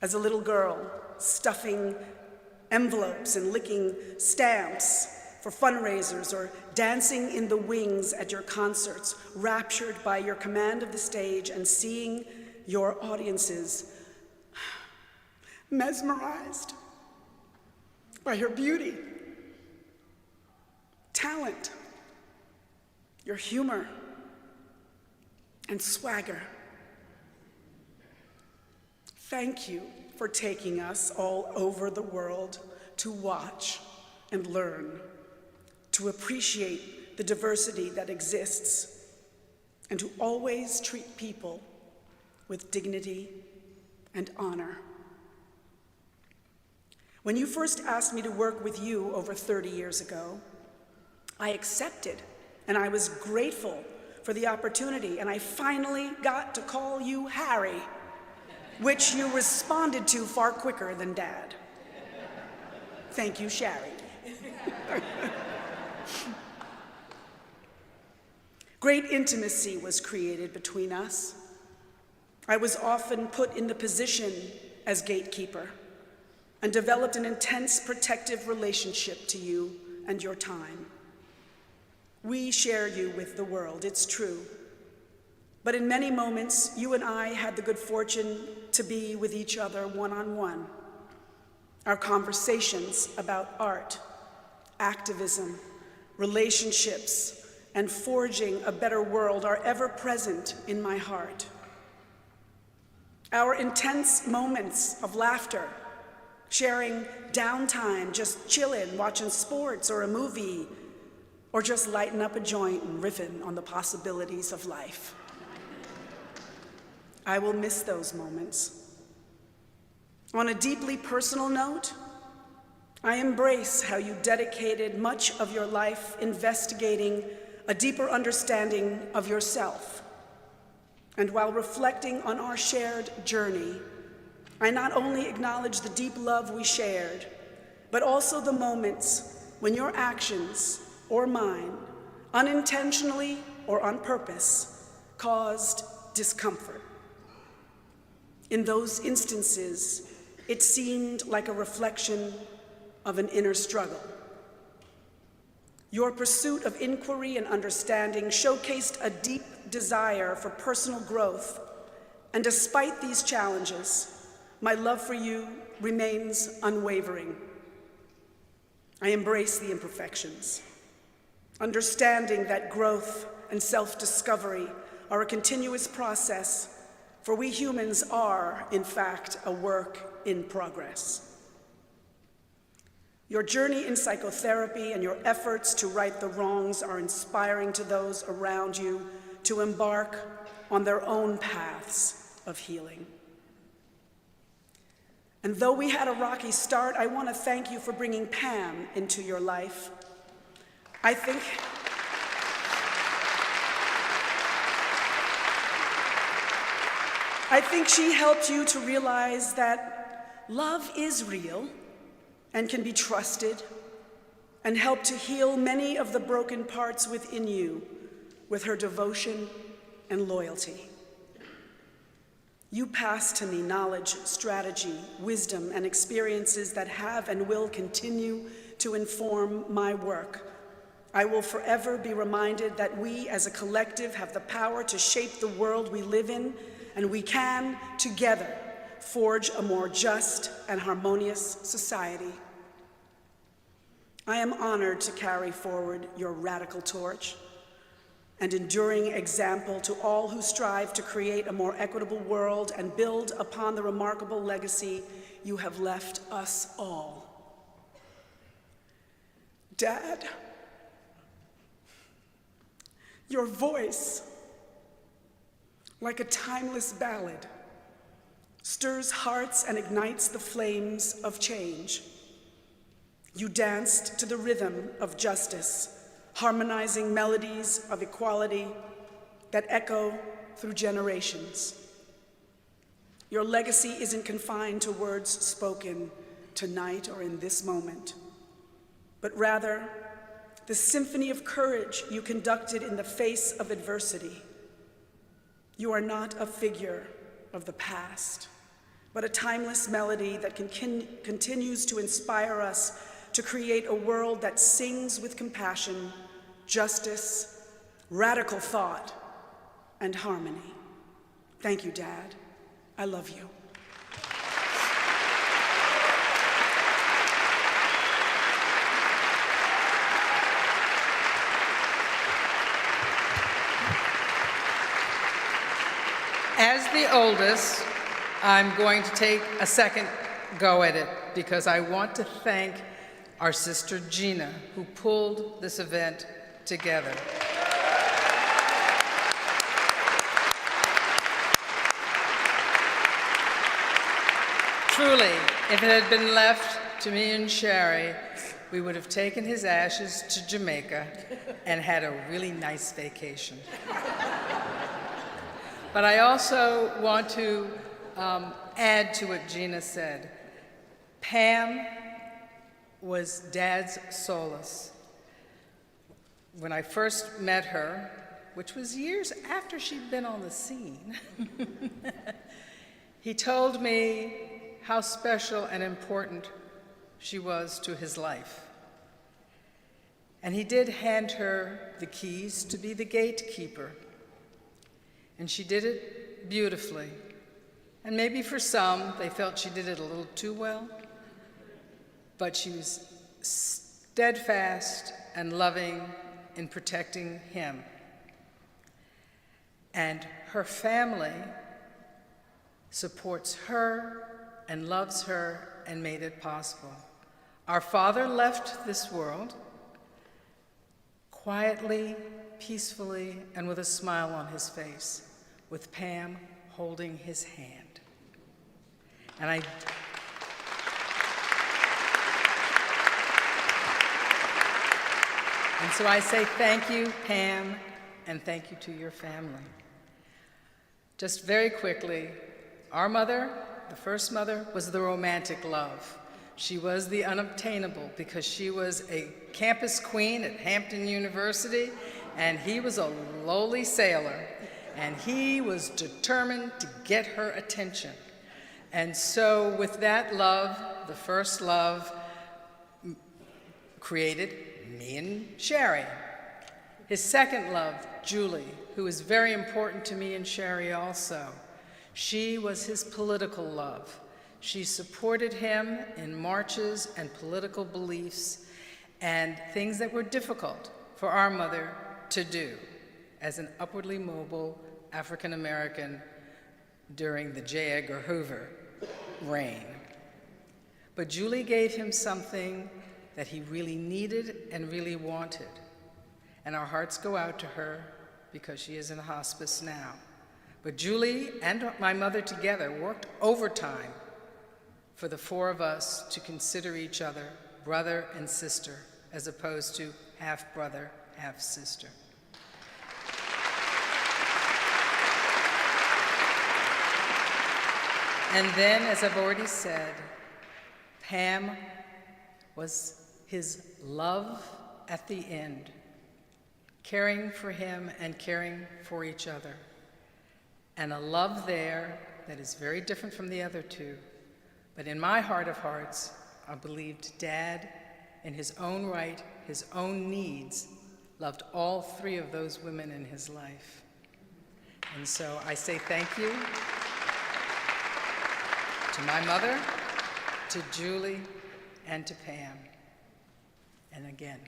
Speaker 16: As a little girl, stuffing envelopes and licking stamps for fundraisers, or dancing in the wings at your concerts, raptured by your command of the stage and seeing your audiences mesmerized by your beauty, talent, your humor, and swagger. Thank you for taking us all over the world to watch and learn, to appreciate the diversity that exists, and to always treat people with dignity and honor. When you first asked me to work with you over 30 years ago, I accepted, and I was grateful for the opportunity, and I finally got to call you Harry, which you responded to far quicker than Dad. Thank you, Shari. Great intimacy was created between us. I was often put in the position as gatekeeper and developed an intense protective relationship to you and your time. We share you with the world, it's true. But in many moments, you and I had the good fortune to be with each other one-on-one. Our conversations about art, activism, relationships, and forging a better world are ever present in my heart. Our intense moments of laughter, sharing downtime, just chillin', watching sports or a movie, or just lighting up a joint and riffing on the possibilities of life. I will miss those moments. On a deeply personal note, I embrace how you dedicated much of your life investigating a deeper understanding of yourself. And while reflecting on our shared journey, I not only acknowledge the deep love we shared, but also the moments when your actions or mine, unintentionally or on purpose, caused discomfort. In those instances, it seemed like a reflection of an inner struggle. Your pursuit of inquiry and understanding showcased a deep desire for personal growth, and despite these challenges, my love for you remains unwavering. I embrace the imperfections, understanding that growth and self-discovery are a continuous process, for we humans are, in fact, a work in progress. Your journey in psychotherapy and your efforts to right the wrongs are inspiring to those around you to embark on their own paths of healing. And though we had a rocky start, I want to thank you for bringing Pam into your life. I think she helped you to realize that love is real and can be trusted, and helped to heal many of the broken parts within you with her devotion and loyalty. You pass to me knowledge, strategy, wisdom, and experiences that have and will continue to inform my work. I will forever be reminded that we as a collective have the power to shape the world we live in, and we can, together, forge a more just and harmonious society. I am honored to carry forward your radical torch, an enduring example to all who strive to create a more equitable world and build upon the remarkable legacy you have left us all. Dad, your voice, like a timeless ballad, stirs hearts and ignites the flames of change. You danced to the rhythm of justice, harmonizing melodies of equality that echo through generations. Your legacy isn't confined to words spoken tonight or in this moment, but rather the symphony of courage you conducted in the face of adversity. You are not a figure of the past, but a timeless melody that continues to inspire us to create a world that sings with compassion, justice, radical thought, and harmony. Thank you, Dad. I love you.
Speaker 7: As the oldest, I'm going to take a second go at it because I want to thank our sister Gina, who pulled this event together. Truly, if it had been left to me and Sherry, we would have taken his ashes to Jamaica and had a really nice vacation. But I also want to add to what Gina said. Pam was Dad's solace. When I first met her, which was years after she'd been on the scene, he told me how special and important she was to his life. And he did hand her the keys to be the gatekeeper. And she did it beautifully. And maybe for some, they felt she did it a little too well. But she was steadfast and loving in protecting him. And her family supports her and loves her and made it possible. Our father left this world quietly, peacefully, and with a smile on his face, with Pam holding his hand. And so I say thank you, Pam, and thank you to your family. Just very quickly, our mother, the first mother, was the romantic love. She was the unobtainable because she was a campus queen at Hampton University, and he was a lowly sailor. And he was determined to get her attention. And so with that love, the first love, created me and Sherry. His second love, Julie, who is very important to me and Sherry also. She was his political love. She supported him in marches and political beliefs and things that were difficult for our mother to do as an upwardly mobile African American during the J. Edgar Hoover reign. But Julie gave him something that he really needed and really wanted. And our hearts go out to her because she is in hospice now. But Julie and my mother together worked overtime for the four of us to consider each other brother and sister, as opposed to half brother, half sister. And then, as I've already said, Pam was his love at the end, caring for him and caring for each other. And a love there that is very different from the other two. But in my heart of hearts, I believed Dad, in his own right, his own needs, loved all three of those women in his life. And so I say thank you to my mother, to Julie, and to Pam. And again,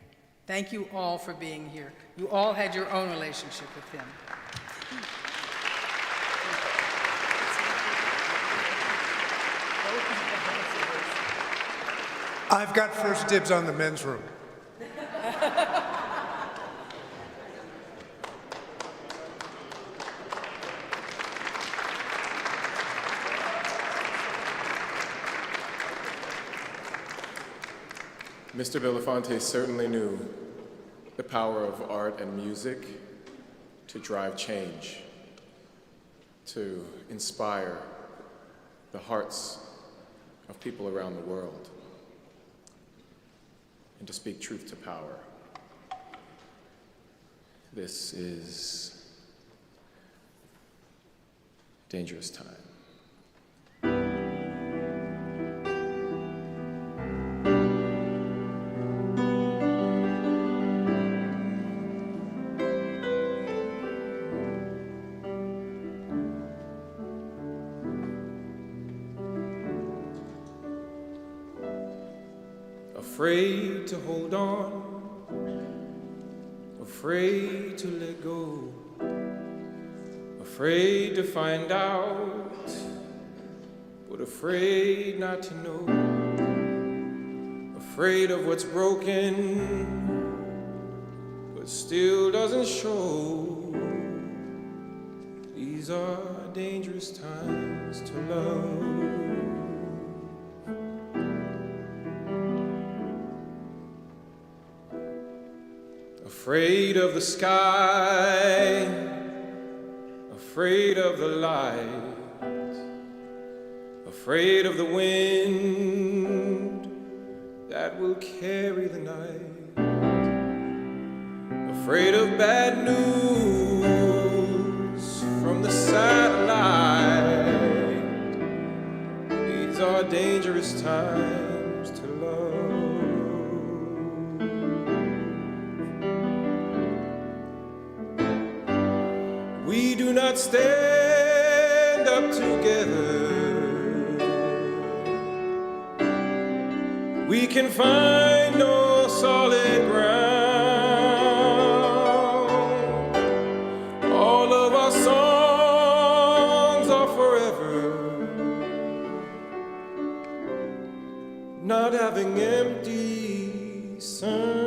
Speaker 7: thank you all for being here. You all had your own relationship with him.
Speaker 5: I've got first dibs on the men's room.
Speaker 17: Mr. Belafonte certainly knew the power of art and music to drive change, to inspire the hearts of people around the world, and to speak truth to power. This is a dangerous time.
Speaker 14: afraid to hold on, afraid to let go, afraid to find out, but afraid not to know, afraid of what's broken, but still doesn't show. These are dangerous times to love. Afraid of the sky, afraid of the light, afraid of the wind that will carry the night, afraid of bad news from the satellite. These are dangerous times to love. We do not stand up together. We can find no solid ground. All of our songs are forever, not having empty sound.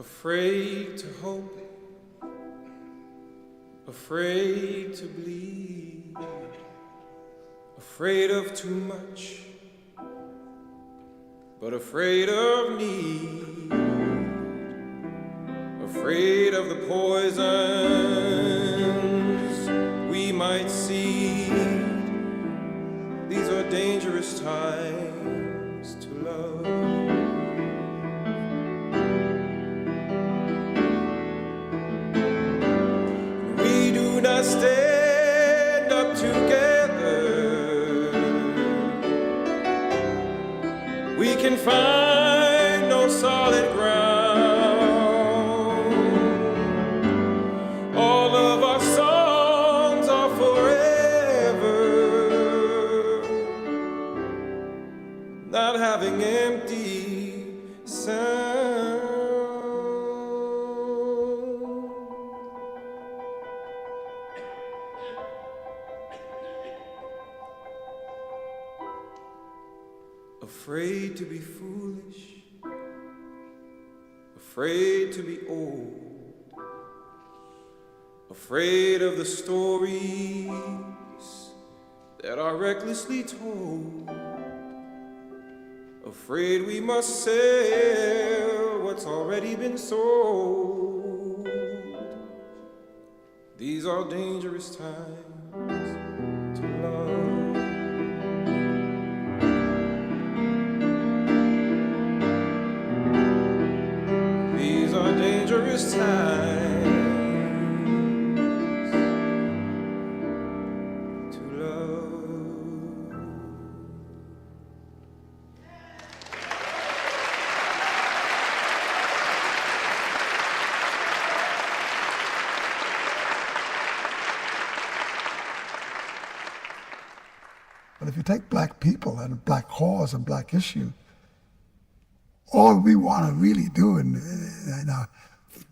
Speaker 14: Afraid to hope, afraid to bleed, afraid of too much, but afraid of need, afraid of the poisons we might see. These are dangerous times to love. Stand up together. We can find no solid ground. All of our songs are forever, not having empty sound. Afraid to be foolish, afraid to be old, afraid of the stories that are recklessly told, afraid we must sell what's already been sold. These are dangerous times to love. Dangerous times to love.
Speaker 18: But if you take black people and a black cause and black issue, all we want to really do in our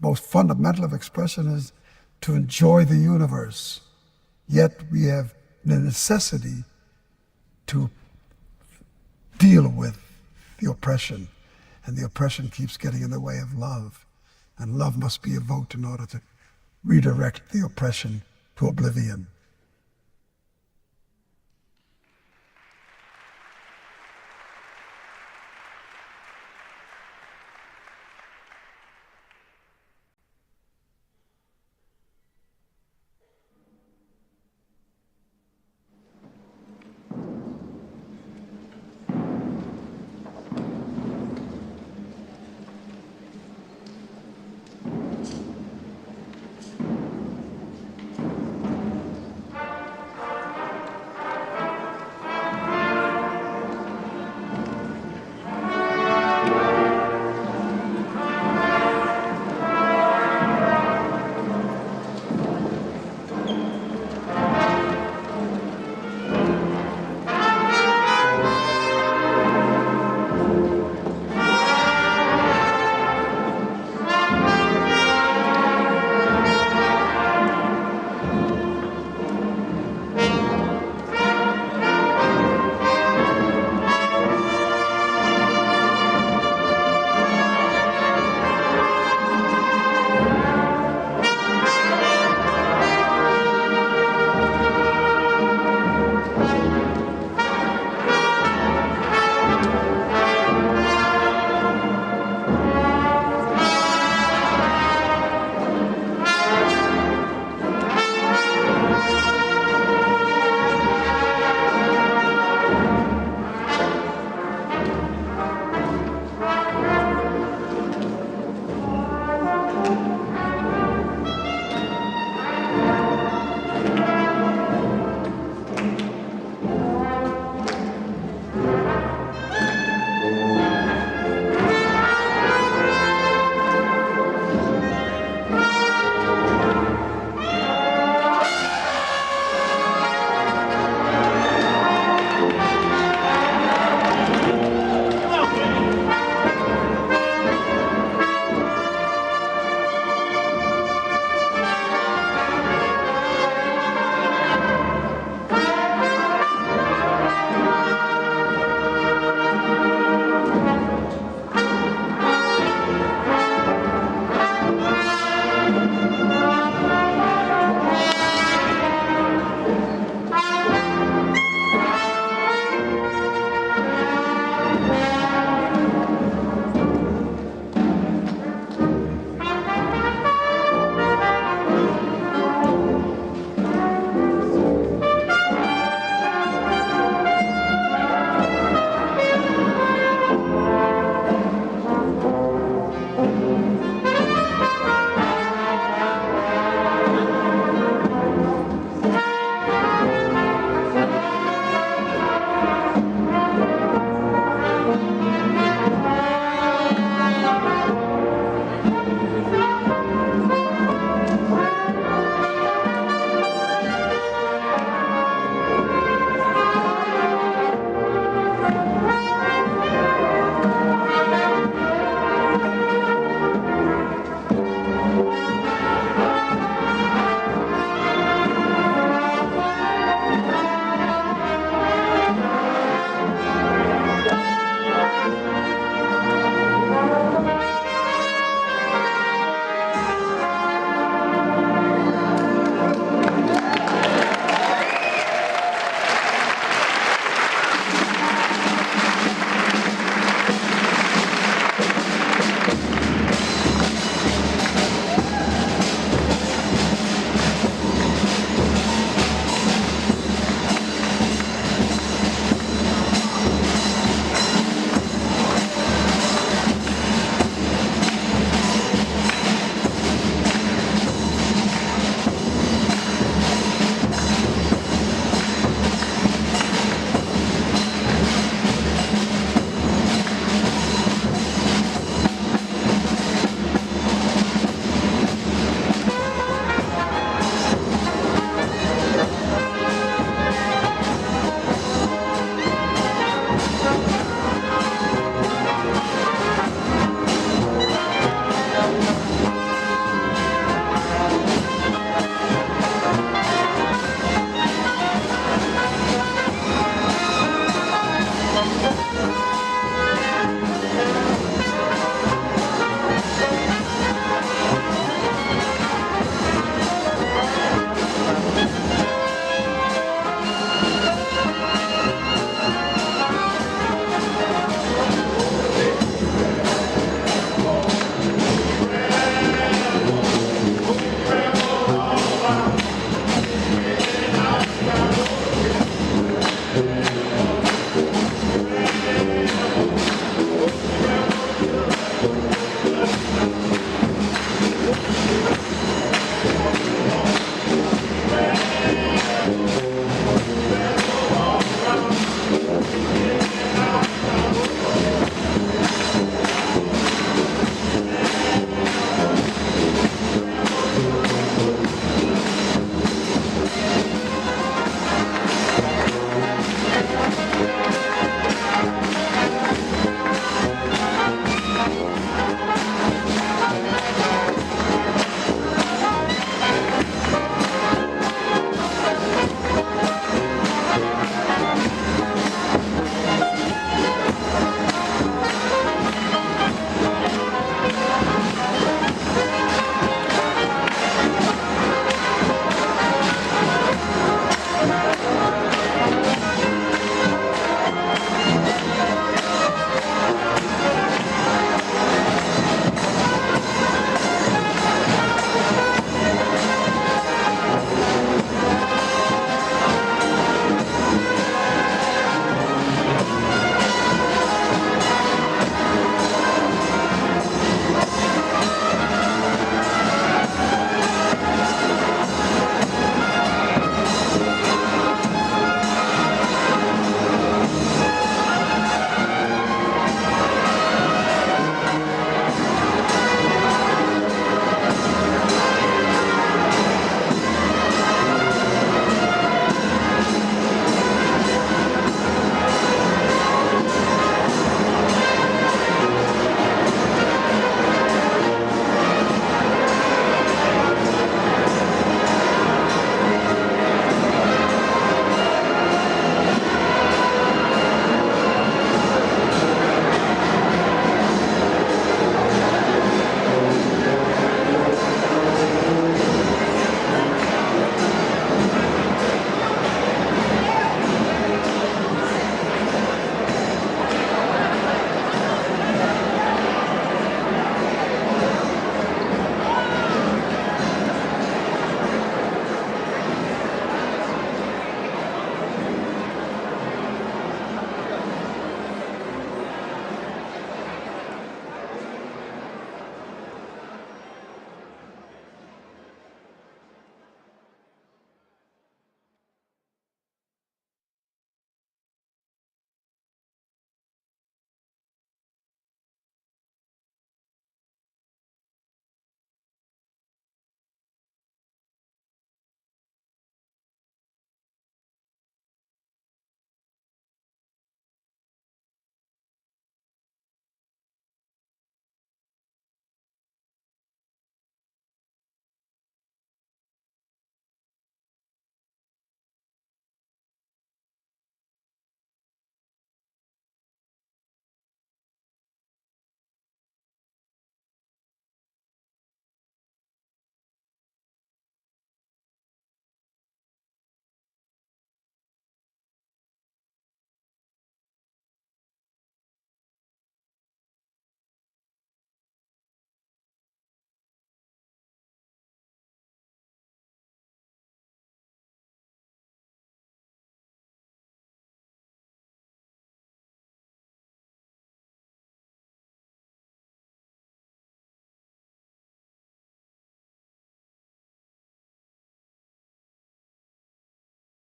Speaker 18: most fundamental of expression is to enjoy the universe. Yet we have the necessity to deal with the oppression, and the oppression keeps getting in the way of love. And love must be evoked in order to redirect the oppression to oblivion.